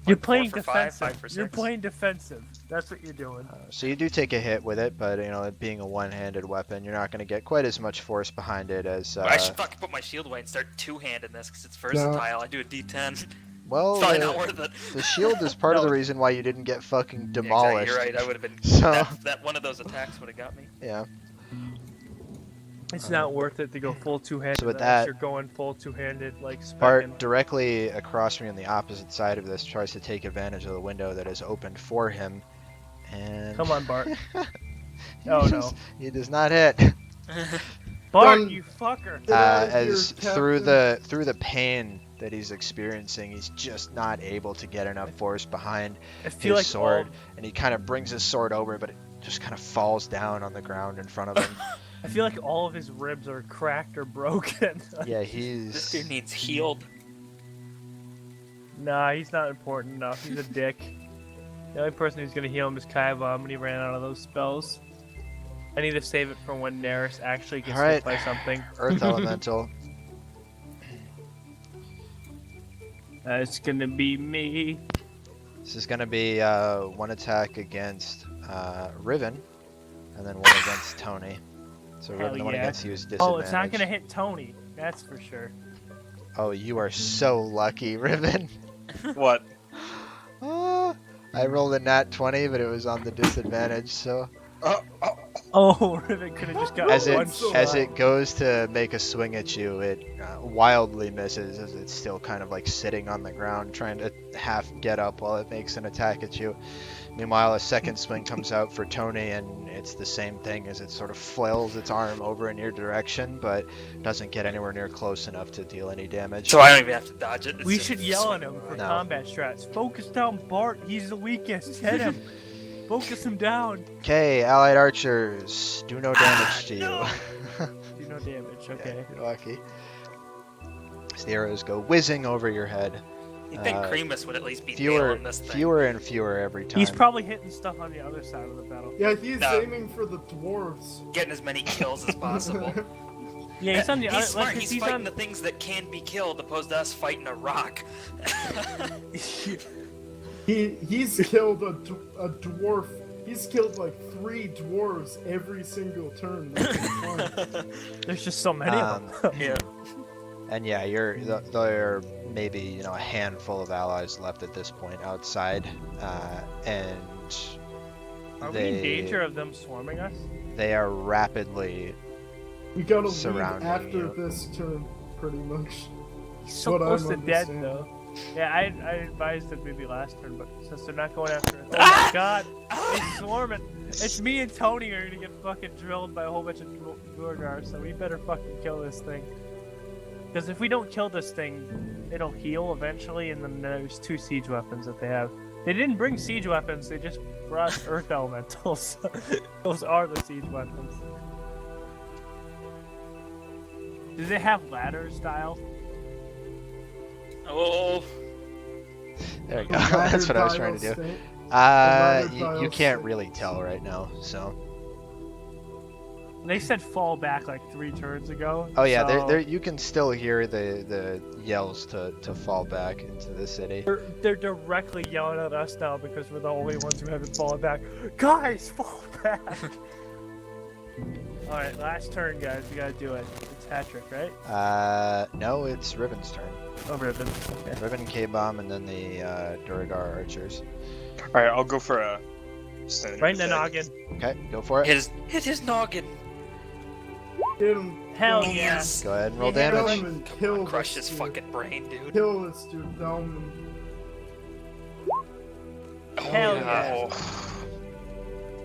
You're like, 4 playing for 5, defensive. 5 for You're 6. playing defensive. That's what you're doing. So you do take a hit with it, but you know, it being a one-handed weapon, you're not going to get quite as much force behind it as. I should fucking put my shield away and start two-handing this because it's versatile. I do a D10. Well, Probably not worth it. the shield is part of No. the reason why you didn't get fucking Yeah, exactly, demolished. you're right. I would have been. So- That one of those attacks would have got me. Yeah. It's not worth it to go full two-handed. So with unless that- you're going full two-handed, like specking. Bart, directly across from you on the opposite side of this, tries to take advantage of the window that is opened for him, and Come on, Bart. he Oh, no. he does not hit. Bart, Done. you fucker. Get out of here, As through Captain. the pain that he's experiencing, he's just not able to get enough force behind I feel his like sword, all- and he kind of brings his sword over, but it just kind of falls down on the ground in front of him. I feel like all of his ribs are cracked or broken. Yeah, This dude he's needs healed. Nah, he's not important enough. He's a dick. The only person who's gonna heal him is Kaiba, and he ran out of those spells. I need to save it for when Neris actually gets Alright. hit by something. Earth Elemental. It's gonna be me. This is going to be one attack against Riven, and then one against Tony. So Hell Riven, the one yeah. against you is disadvantage. Oh, it's not gonna hit Tony. That's for sure. Oh, you are so lucky, Riven. What? Ah, I rolled a nat 20, but it was on the disadvantage, so... Oh, Riven could have just got As one it shot. as it goes to make a swing at you, it wildly misses as it's still kind of like sitting on the ground trying to half get up while it makes an attack at you. Meanwhile, a second swing comes out for Tony, and it's the same thing as it sort of flails its arm over in your direction, but doesn't get anywhere near close enough to deal any damage. So I don't even have to dodge it. It's We just should yell at him for No. combat strats. Focus down Bart. He's the weakest. Hit him. Focus him down. Okay, allied archers, do no damage to you. no. Do no damage. Okay. You're lucky. As the arrows go whizzing over your head. You'd think Cremus would at least be Fewer, nailing this thing. fewer and fewer every time. He's probably hitting stuff on the other side of the battle. Yeah, he's No. aiming for the dwarves. Getting as many kills as possible. Yeah, he's on the other. He's smart. Like, He's he's fighting on. the things that can be killed, opposed to us fighting a rock. He's killed a dwarf. He's killed like 3 dwarves every single turn. That's fun. There's just so many of them. Yeah. And yeah, there are maybe a handful of allies left at this point outside, and Are we in danger of them swarming us? they are rapidly. We gotta leave Surrounding after you. this turn, pretty much. He's so What close I'm to dead understanding. though. Yeah, I advised him maybe last turn, but since they're not going after us. Oh my god! It's swarming! It's me and Tony are gonna get fucking drilled by a whole bunch of Gorgar, so we better fucking kill this thing. Because if we don't kill this thing, it'll heal eventually, and then there's 2 siege weapons that they have. They didn't bring siege weapons, they just brought earth elementals. Those are the siege weapons. Do they have ladder style? Oh. There you go. That's what I was trying to do. You can't really tell right now. So. They said fall back like 3 turns ago. Oh yeah, so there you can still hear the yells to fall back into the city. they're directly yelling at us now because we're the only ones who haven't fallen back. Guys, fall back! Alright, last turn, guys. We gotta do it. It's hat-trick, right? No, it's Riven's turn. Oh, Riven. Okay. Riven, K-Bomb, and then the Duragar archers. Alright, I'll go for a. Right in the noggin. Okay, go for it. Hit his noggin. Hit him. Hell kill him, yes. Go ahead and roll Yeah, Kill damage. him and kill Crush this his dude. fucking brain, dude. Kill this dude down. Hell yeah. yeah. Oh.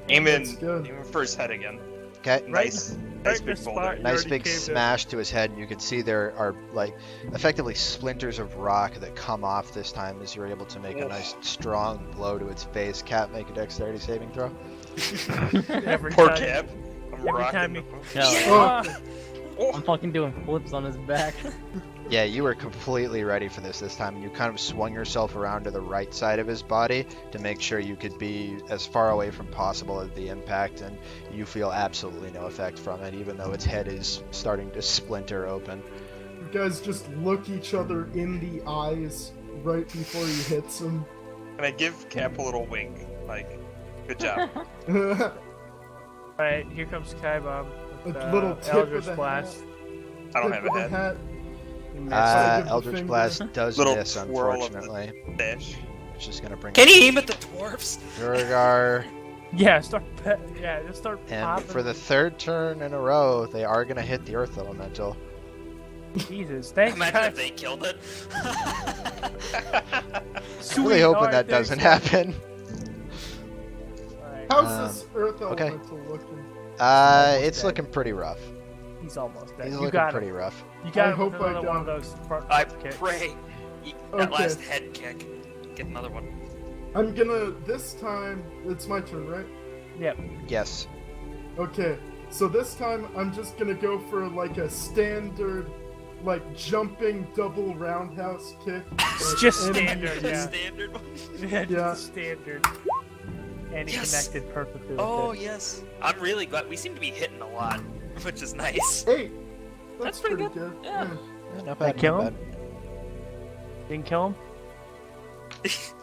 Aim in That's good. for his head again. Okay. Nice, right nice in big the boulder. spot. You Nice already big caved in. smash to his head, and you can see there are like effectively splinters of rock that come off this time as you're able to make a nice strong blow to its face. Cat, make a dexterity saving throw. Every Poor time. Cap. I'm Every rocking time the you- boat. No, Oh, I'm fucking doing flips on his back. Yeah, you were completely ready for this time. You kind of swung yourself around to the right side of his body to make sure you could be as far away from possible at the impact, and you feel absolutely no effect from it, even though its head is starting to splinter open. you guys just look each other in the eyes right before he hits him. And I give Cap a little wink. Like, good job. Alright, here comes Kaibom. A with, little tip Eldritch of the Blast. I don't Tip have a of the head. hat. Side of the Eldritch finger. Blast does Little miss, twirl of the- unfortunately. Dash. It's just gonna bring Can he aim at the dwarves? Duragar. Yeah, just start And popping. for the 3rd turn in a row, they are gonna hit the Earth Elemental. Jesus, thanks Imagine guys. if they killed it. I'm really Sweet, hoping alright, that thanks, doesn't guys. happen. Alright, How's this Earth okay. Elemental looking? It's dead. looking pretty rough. he's almost dead. He's You looking got pretty him. rough. You got I him hope with I another one of don't. those front I kicks. pray. That Okay. last head kick. Get another one. I'm gonna, this time, it's my turn, right? Yep. Yes. Okay, so this time I'm just gonna go for like a standard, like jumping double roundhouse kick. It's Like, just enemy standard, hit. yeah. Standard one. Yeah, just Yeah. standard. And he Yes. connected perfectly with Oh, it. yes. I'm really glad. We seem to be hitting a lot, which is nice. Hey, That's that's, pretty pretty good. good. Yeah. Yeah, not Did I bad. kill not him? Didn't kill him?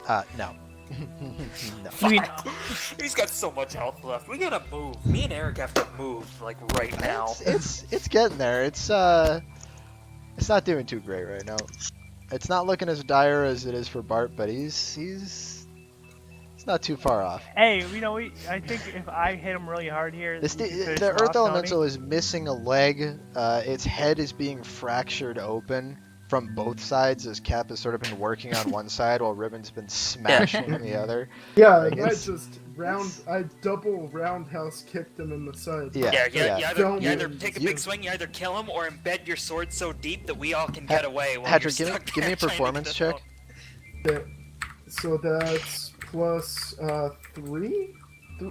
bad. No. no. You mean, He's got so much health left. We gotta move. Me and Eric have to move, like, right now. It's getting there. It's not doing too great right now. It's not looking as dire as it is for Bart, but he's not too far off. Hey, you know, I think if I hit him really hard here, This, we can finish the him off, Earth Tony. Elemental is missing a leg. Its head is being fractured open from both sides as Cap has sort of been working on one side while Ribbon's been smashing the other. Yeah, Like, I it's- just I double roundhouse kicked him in the side. Yeah, You either Don't- take a You- big swing, you either kill him, or embed your sword so deep that we all can get away. While Hadrick, you're give me- stuck give me a there trying to performance get check. out. Okay, so that's plus 3.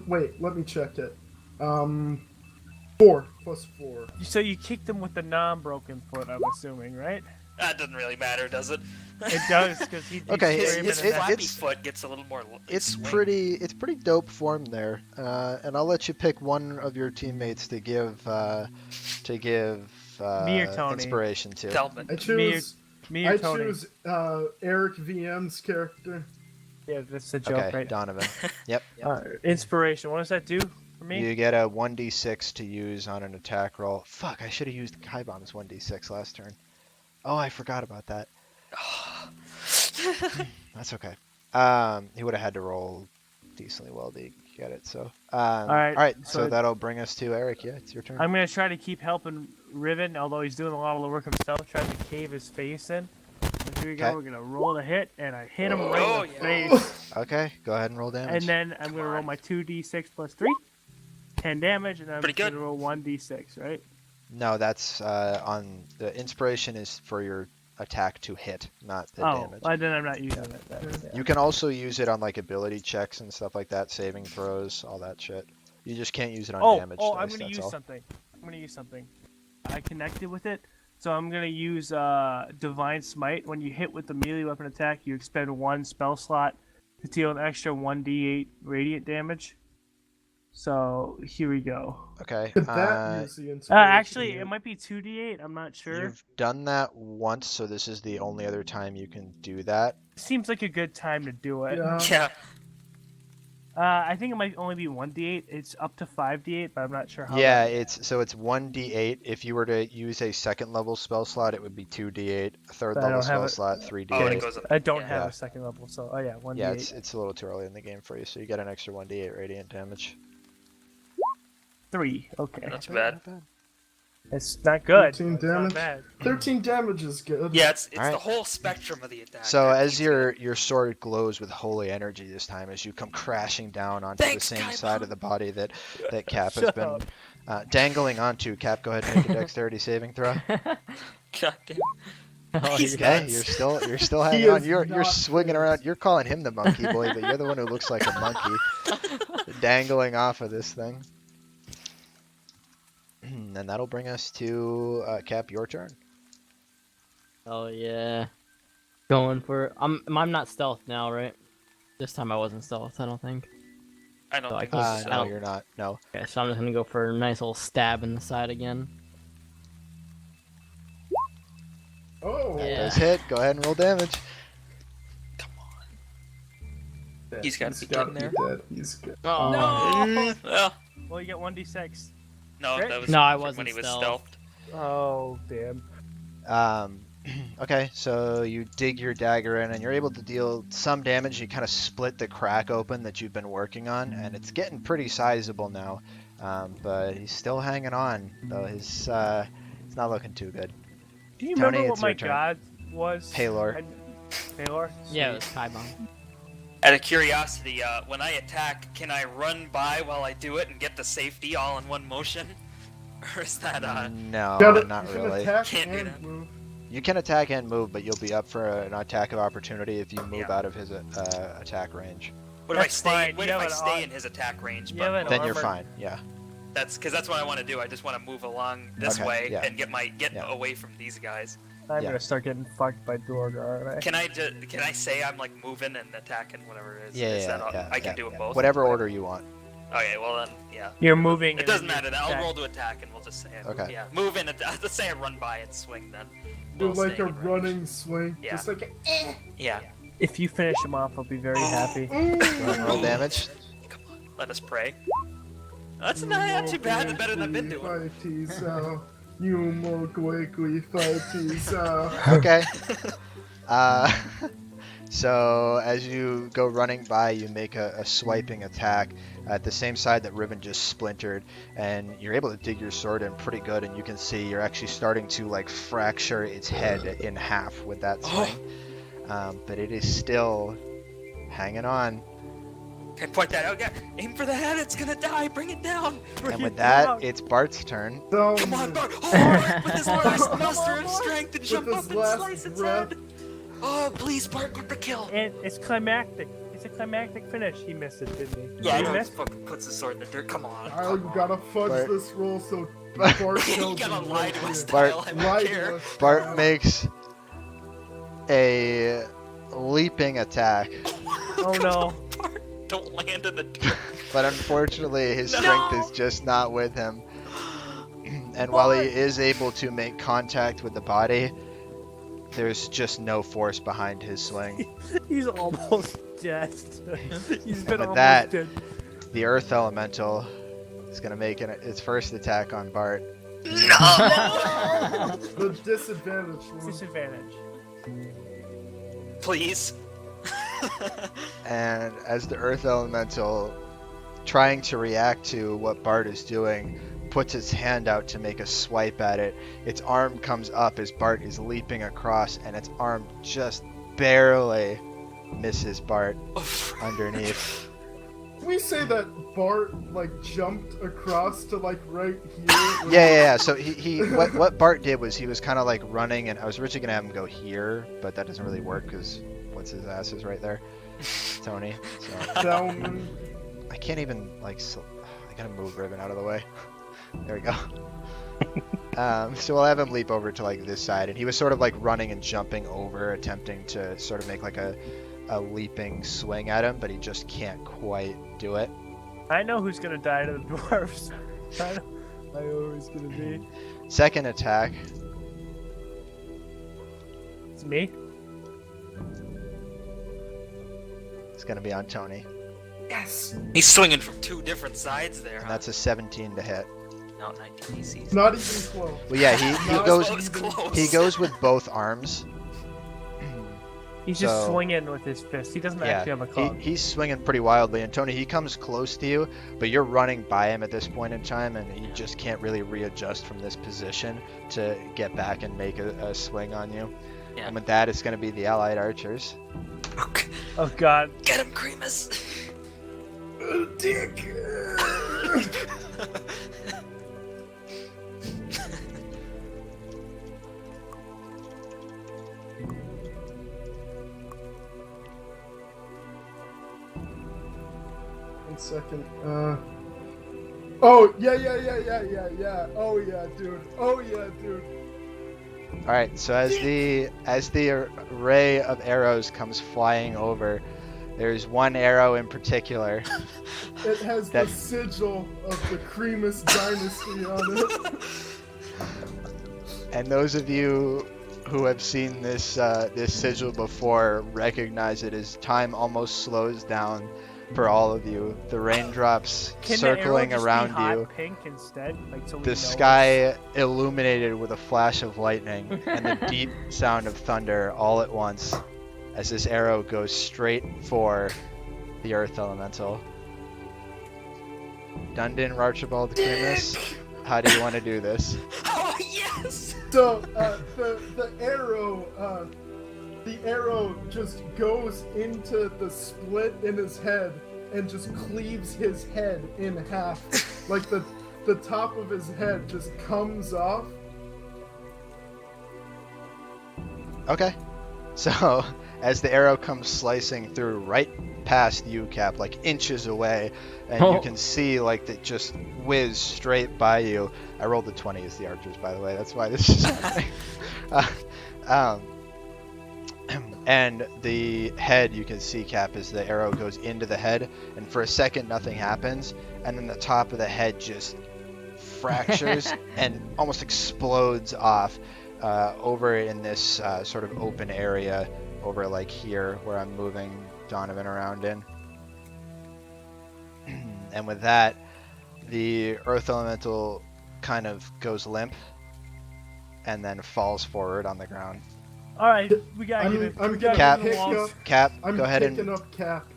Wait, let me check it. 4 plus 4. So you kicked him with the non-broken foot, I'm assuming, right? That doesn't really matter, does it? It does, because he Okay, His, screaming his and that. flappy it's- foot gets a little more. It's swing. pretty dope form there, and I'll let you pick one of your teammates to give Me or Tony? inspiration to. Delvin. I choose. Me or I Tony? choose Eric VM's character. Yeah, that's a joke, Okay, right? Donovan. Yep. Inspiration. What does that do for me? You get a 1d6 to use on an attack roll. Fuck, I should have used Kai Bomb's 1d6 last turn. Oh, I forgot about that. That's okay. He would have had to roll decently well to get it. So, all right. So so- that'll bring us to Eric. Yeah, it's your turn. I'm gonna try to keep helping Riven, although he's doing a lot of the work himself, trying to cave his face in. So here we go. Okay. We're gonna roll the hit, and I hit him right Oh, in the yeah. face. Okay, go ahead and roll damage. And then I'm gonna roll my 2d6 plus 3, 10 damage, and I'm Pretty gonna good. roll 1d6, right? No, that's on the inspiration is for your attack to hit, not the damage. Well, then I'm not using it. Then. You can also use it on like ability checks and stuff like that, saving throws, all that shit. You just can't use it on damage. Oh, dice, I'm gonna that's use all. something. I'm gonna use something. I connected with it, so I'm gonna use Divine Smite. When you hit with the melee weapon attack, you expend 1 spell slot to deal an extra 1d8 radiant damage. So here we go. Okay. Could that use the inspiration? Actually, yeah? it might be 2d8. I'm not sure. You've done that once, so this is the only other time you can do that. Seems like a good time to do it. Yeah. Yeah. I think it might only be 1d8. It's up to 5d8, but I'm not sure how. Yeah, it's 1d8. If you were to use a second level spell slot, it would be 2d8. A third But I level don't have spell it. slot, 3d8. Oh, and it goes up. I don't Yeah. have Yeah. a second level, so yeah, 1d8. Yeah, it's a little too early in the game for you, so you get an extra 1d8 radiant damage. 3. Okay. Not too bad. It's not good. 13 It's not damage. bad. 13 damage is good. Yeah, it's Alright. the whole spectrum of the attack. So that as keeps your sword glows with holy energy this time, as you come crashing down onto Thanks, the same Kai side Bob. of the body that Cap has Shut been dangling onto. Cap, go ahead and make a dexterity saving throw. God damn. Oh, He's you're- Okay, nuts. you're still He hanging on. is You're not swinging phased. around. You're calling him the monkey boy, but you're the one who looks like a monkey dangling off of this thing. And that'll bring us to Cap. Your turn. Oh yeah. Going for I'm not stealth now, right? This time I wasn't stealth, I don't think. I don't So I think can- so. I No, don't- you're not. No. Okay, so I'm just gonna go for a nice little stab in the side again. Oh. Yeah. Does hit. Go ahead and roll damage. Come on. He's gotta be getting there. Dead. He's good. Oh No. Well, Well, you get 1d6. no, Right? that was No, I from wasn't when he was stealthed. stealthed. Oh, damn. Okay, so you dig your dagger in and you're able to deal some damage. You kind of split the crack open that you've been working on, and it's getting pretty sizable now. But he's still hanging on, though it's not looking too good. Do you Tony, remember it's what my your turn. god was? Palor. Palor? Yeah, it was Kai Bomb. Out of curiosity, when I attack, can I run by while I do it and get the safety all in one motion? Or is that No, Gotta- not you can really. Attack Can't do and that. move. You can attack and move, but you'll be up for an attack of opportunity if you move Yeah. out of his attack range. What if I That's stay? fine. What You if I have an stay au- in his attack range? You But have an Then you're armor- fine. Yeah. that's because that's what I want to do. I just want to move along this Okay, way yeah. and get Yeah. away from these guys. I'm Yeah. gonna start getting fucked by Dorgar, aren't I? Can I say I'm like moving and attacking whatever it is? Yeah, Is yeah, that all- yeah, I can yeah. do it both. Whatever order you want. Okay, well then, yeah. You're moving. It and doesn't then matter. you Then I'll attack. roll to attack and we'll just say it. Okay. Yeah, move in. Let's say I run by and swing then. Do We'll like stay a in range. running swing. Yeah. Just like Yeah. If you finish him off, I'll be very happy. Go ahead and roll damage. Come on, let us pray. That's not too bad. It's better than I've been doing. You more quickly fight Okay. So as you go running by, you make a swiping attack at the same side that Riven just splintered, and you're able to dig your sword in pretty good, and you can see you're actually starting to like fracture its head in half with that swing. But it is still hanging on. Okay, point that out. Yeah, aim for the head. It's gonna die. Bring it down. And with that, it's Bart's turn. So, Come on, Bart. Oh, with his last muster of strength and jump his up and last slice its breath. head. Oh, please, Bart, get the kill. And it's climactic. It's a climactic finish. He missed it, didn't he? Yeah, Did he he miss? fucking puts his sword in the dirt. Come on. Kyle, come you on. gotta fudge Bart. this roll so Bart You kills gotta him lie right to us, here. Bart- Kyle. I Lie don't to care. us, Bart Kyle. makes a leaping attack, Oh no. Bart, don't land in the dirt. but unfortunately his No. strength is just not with him. And while he is able to make contact with the body, there's just no force behind his swing. He's almost dead. He's been with almost that- dead. The Earth Elemental is going to make its first attack on Bart. The disadvantage one. Disadvantage. Please. And as the Earth Elemental, trying to react to what Bart is doing, puts its hand out to make a swipe at it, its arm comes up as Bart is leaping across, and its arm just barely misses Bart underneath. Can we say that Bart like jumped across to like right here? Yeah. So he what Bart did was he was kind of like running, and I was originally gonna have him go here, but that doesn't really work because what's his ass is right there, Tony. So Down. I can't even like. I gotta move Riven out of the way. There we go. So we'll have him leap over to like this side, and he was sort of like running and jumping over, attempting to sort of make like a leaping swing at him, but he just can't quite do it. I know who's gonna die to the dwarves. I know who it's gonna be. Second attack, It's me. is gonna be on Tony, Yes. He's swinging from two different sides there. and Huh? that's a 17 to hit. No, 19 AC. Not even close. Well, yeah, he Not goes Close, close. he goes with both arms. He's just So- swinging with his fist. He doesn't Yeah, actually have a club. he's swinging pretty wildly, and Tony, he comes close to you, but you're running by him at this point in time, and he just can't really readjust from this position to get back and make a swing on you. Yeah. And with that, it's going to be the allied archers. Oh god. Get him, Creamus. Dick. 1 second. Oh yeah. Oh yeah, dude. All right, so as the array of arrows comes flying over, there's one arrow in particular. It has That- the sigil of the Creamus dynasty on it. And those of you who have seen this this sigil before recognize it as time almost slows down for all of you. The raindrops Can circling the arrow just around be hot you, pink instead? Like, so we the know sky illuminated with a flash of lightning, and the deep sound of thunder all at once as this arrow goes straight for the Earth Elemental. Dundon, Archibald, Creamus, how do you want to do this? Oh yes. So the arrow just goes into the split in his head and just cleaves his head in half. Like the top of his head just comes off. Okay. So, as the arrow comes slicing through right past you, Cap, like inches away, and you Oh. can see like that just whiz straight by you. I rolled the 20 as the archers, by the way. That's why this is happening. And the head, you can see, Cap, as the arrow goes into the head, and for a second nothing happens, and then the top of the head just fractures and almost explodes off over in this sort of open area over like here where I'm moving Donovan around in. And with that, the Earth Elemental kind of goes limp and then falls forward on the ground. All right, we gotta get it. I'm We gonna gotta get pick the up. walls. Cap, I'm go ahead picking and up Cap.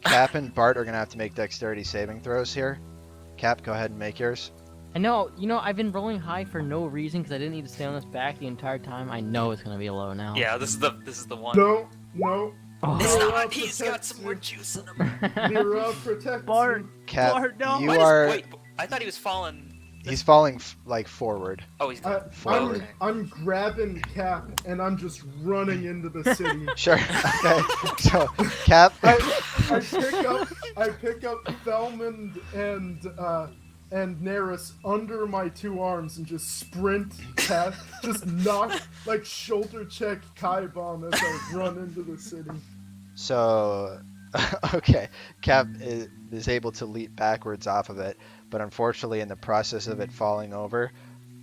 Cap and Bart are gonna have to make dexterity saving throws here. Cap, go ahead and make yours. I know, I've been rolling high for no reason because I didn't need to stay on this back the entire time. I know it's gonna be low now. Yeah, this is the one. No. It's Mira not. He's got protects some more you. juice in him. Mira protects Bart. you. Cap, Bart, no. you Why does- are. Wait, I thought he was falling. He's falling like forward. Oh, he's. Forward. I'm grabbing Cap and I'm just running into the city. Sure. Okay. So, Cap. I pick up Thelmond and Neris under my two arms and just sprint past, just knock, like shoulder check Kai bomb as I run into the city. So, okay, Cap is able to leap backwards off of it, but unfortunately, in the process of it falling over,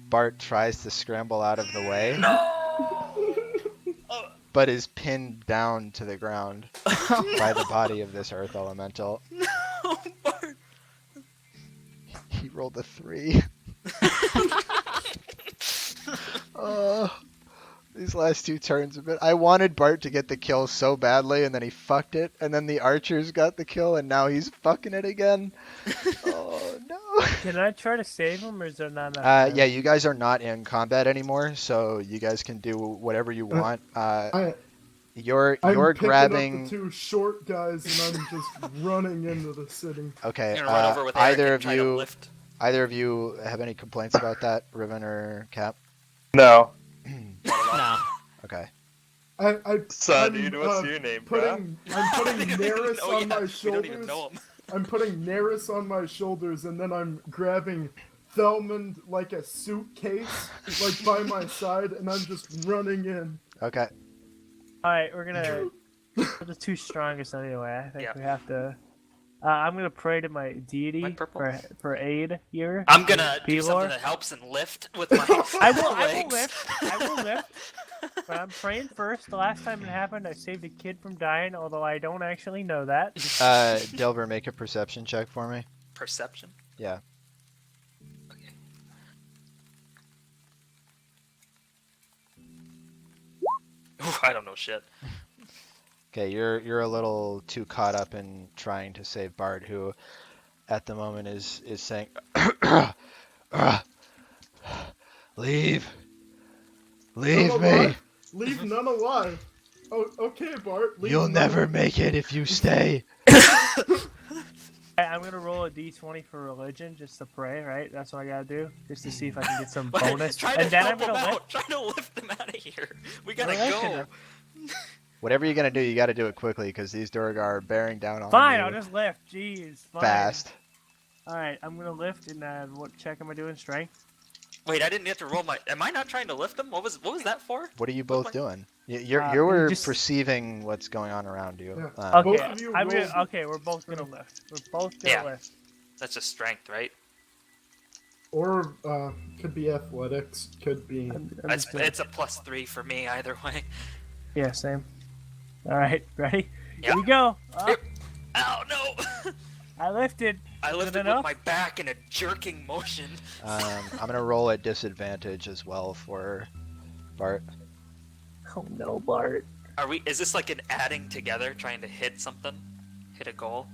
Bart tries to scramble out of the way, but is pinned down to the ground by the body of this earth elemental. No, Bart. He rolled a 3. Oh. These last two turns a bit. I wanted Bart to get the kill so badly, and then he fucked it, and then the archers got the kill, and now he's fucking it again. Oh no. Can I try to save him, or is there not enough time? Yeah, you guys are not in combat anymore, so you guys can do whatever you want. You're I'm picking grabbing. up the two short guys and I'm just running into the city. Okay. You're gonna run over with Eric Either and of try to you, lift. either of you have any complaints about that, Riven or Cap? No. Nah. Okay. Son, I'm, dude, what's your name, I'm putting Neris Oh, on yeah, my we don't even shoulders. know him. I'm putting Neris on my shoulders, and then I'm grabbing Thelmond like a suitcase, like by my side, and I'm just running in. Okay. All right, we're gonna. We're the two strongest anyway. I think Yeah. we have to. I'm gonna pray to my deity My purple. for aid here. I'm gonna do Pelor. something that helps and lift with my I will legs. lift. I will lift. But I'm praying first. The last time it happened, I saved a kid from dying, although I don't actually know that. Delver, make a perception check for me. Perception. Yeah. Okay. Ooh, I don't know shit. Okay, you're a little too caught up in trying to save Bart, who, at the moment, is saying, "Leave, leave None me. alive. Leave none alive. Oh, okay, Bart. Leave You'll none never alive. make it if you stay." I'm gonna roll a d20 for religion just to pray, right? That's what I gotta do, just to see if I can get some But bonus. try to And then help I'm him gonna lift. out. Try to lift them out of here. We gotta Religion. go. Whatever you're gonna do, you got to do it quickly because these Durgar are bearing down on Fine, you I'll just lift. Jeez, fine. fast. All right, I'm gonna lift, and what check am I doing? Strength. Wait, I didn't have to roll my. Am I not trying to lift them? What was that for? What are you What's both my- doing? You you were just- perceiving what's going on around you. Yeah. Okay, Both of you I'm roll- gonna, okay, we're both gonna lift. We're both gonna Yeah. lift. That's just strength, right? Or could be athletics. Could be. I'm It's, just gonna- it's a +3 for me either way. Yeah, same. All right, ready? Yeah. Here we go. Up. Ow, no! I lifted. I Is it lifted with enough? my back in a jerking motion. I'm gonna roll at disadvantage as well for Bart. Oh no, Bart. Are we? Is this like an adding together, trying to hit something, hit a goal?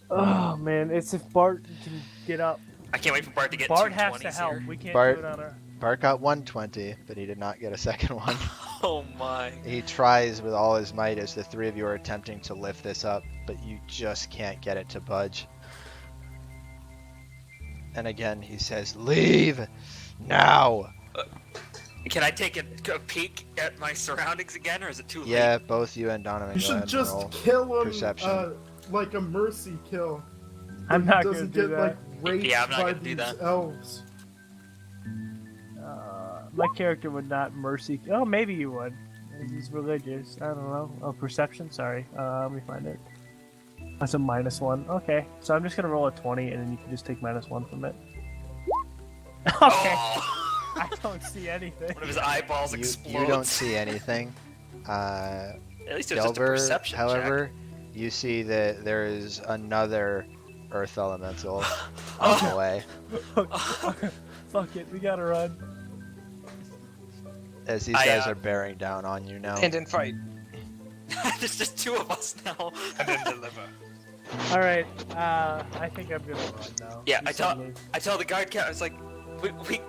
Oh man, it's if Bart can get up. I can't wait for Bart to get Bart two has to 20s help. here. We can't Bart- do it on our. Bart got 120, but he did not get a second one. Oh my! He tries with all his might as the three of you are attempting to lift this up, but you just can't get it to budge. And again, he says, "Leave now." Can I take a peek at my surroundings again, or is it too late? Yeah, both you and Donovan You go ahead should and just roll. kill him Perception. like a mercy kill. I'm He not gonna doesn't do get that. like raped Yeah, I'm not by gonna do these that. elves. My character would not mercy. Oh, maybe you would. He's religious. I don't know. Oh, perception. Sorry. Let me find it. That's a -1. Okay, so I'm just gonna roll a 20, and then you can just take -1 from it. Okay. Oh! I don't see anything. One of his eyeballs You, explodes. you don't see anything. At least it was just a Delver, perception however, you see that there is another earth elemental on the way. Fuck it, we gotta run. as these guys are bearing down on you now. And then fight. There's just 2 of us now. And then deliver. All right. I think I'm gonna run now. Yeah, You I said me. tell the guard cat, I was like,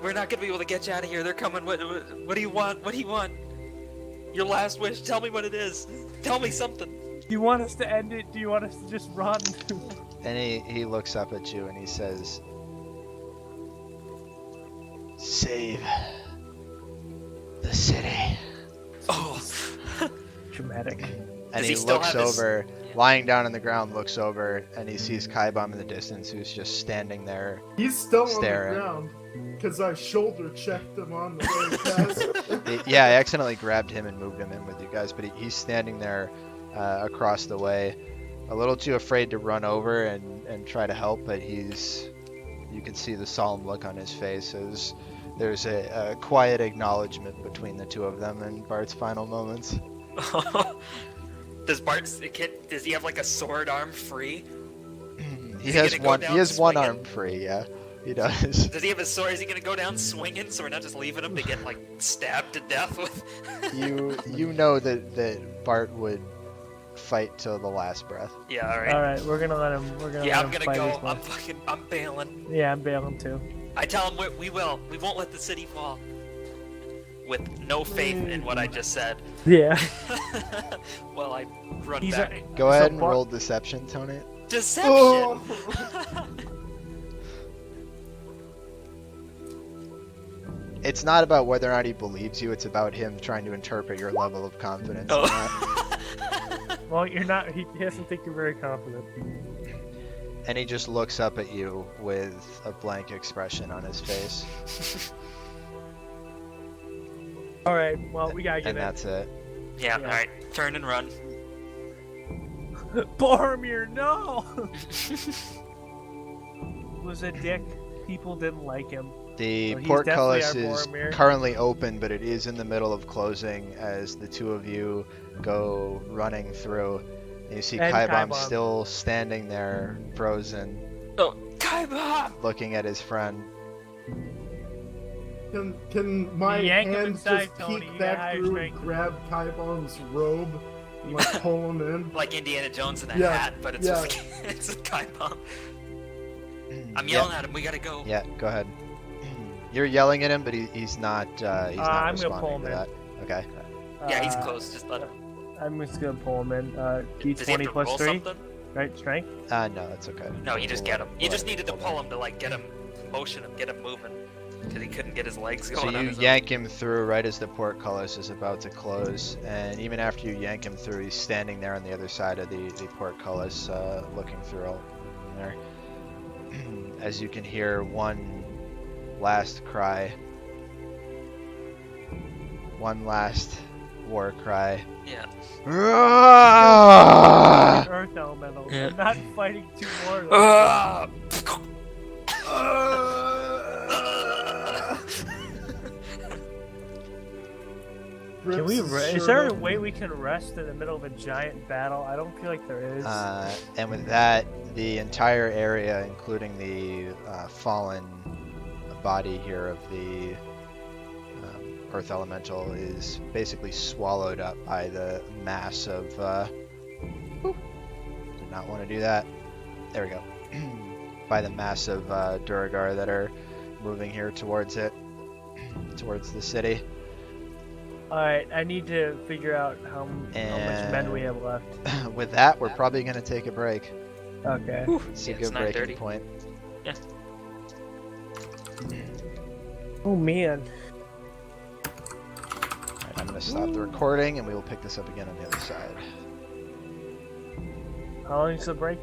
we're not gonna be able to get you out of here. They're coming. What do you want? What do you want? Your last wish. Tell me what it is. Tell me something. Do you want us to end it? Do you want us to just run? And he looks up at you and he says, "Save the city." Oh. Dramatic. And Does he he still looks have his- over, Yeah. lying down on the ground, looks over, and he sees Kaibam in the distance, who's just standing there. He's still Staring. on the ground because I shoulder checked him on the way past. Yeah, I accidentally grabbed him and moved him in with you guys, but he's standing there across the way, a little too afraid to run over and try to help, but you can see the solemn look on his face as there's a quiet acknowledgement between the two of them in Bart's final moments. Does he have like a sword arm free? He Is he has gonna go one. down He has one swinging? arm free. Yeah, he does. Does he have a sword? Is he gonna go down swinging so we're not just leaving him to get like stabbed to death with? You know that Bart would fight till the last breath. Yeah, all right. All right, we're gonna let him. We're gonna. Yeah, let I'm him gonna fight go. his way. I'm bailing. Yeah, I'm bailing too. I tell him we will. We won't let the city fall. With no faith in what I just said. Yeah. Well, I run He's back. Go So ahead and Bart- roll deception, Tony. Deception. Oh. It's not about whether or not he believes you. It's about him trying to interpret your level of confidence. in that. Oh. Well, you're not. He doesn't think you're very confident. And he just looks up at you with a blank expression on his face, All right. Well, we gotta get and it. that's it. Yeah. Yeah. All right. Turn and run. Boromir, no! Was a dick. People didn't like him. The So he's portcullis definitely our is Boromir. currently open, but it is in the middle of closing as the two of you go running through. And you see And Kaibam Kaibam. still standing there, frozen, Oh, Kaibam! looking at his friend. Can my Yank him hand inside, just Tony. peek You got back higher through and strength. grab Kaibam's robe and like pull him in? Like Indiana Jones in a Yeah, hat, but it's yeah. just it's a Kaibam. I'm yelling at him. We gotta go. Yeah, go ahead. You're yelling at him, but he's not. He's not I'm gonna pull responding to him that. Okay. Yeah, he's Uh, close. Just let him. I'm just gonna pull him in. Does he have D20 to plus roll 3, something? right? Strength. No, it's okay. No, you just We'll get let him. You just we'll needed to let pull him to like get him, motion him, get him moving, because he couldn't get his legs going. So on you his yank him through right as the portcullis is about to close, and even after you yank him through, he's standing there on the other side of the portcullis, looking through all there. As you can hear one last cry, one last war cry. own. Yeah. Earth elemental. Yeah. I'm not fighting two more. Can we? Is there a way we can rest in the middle of a giant battle? I don't feel like there is. And with that, the entire area, including the fallen body here of the Earth Elemental, is basically swallowed up by the mass of... did not want to do that. There we go. By the mass of Duragar that are moving here towards it, towards the city. Alright, I need to figure out how much men we have left. With that, we're probably going to take a break. Okay. It's a Yeah, it's good breaking 9:30. point. Oh man. Alright, I'm going to stop the recording and we will pick this up again on the other side. How long is the break?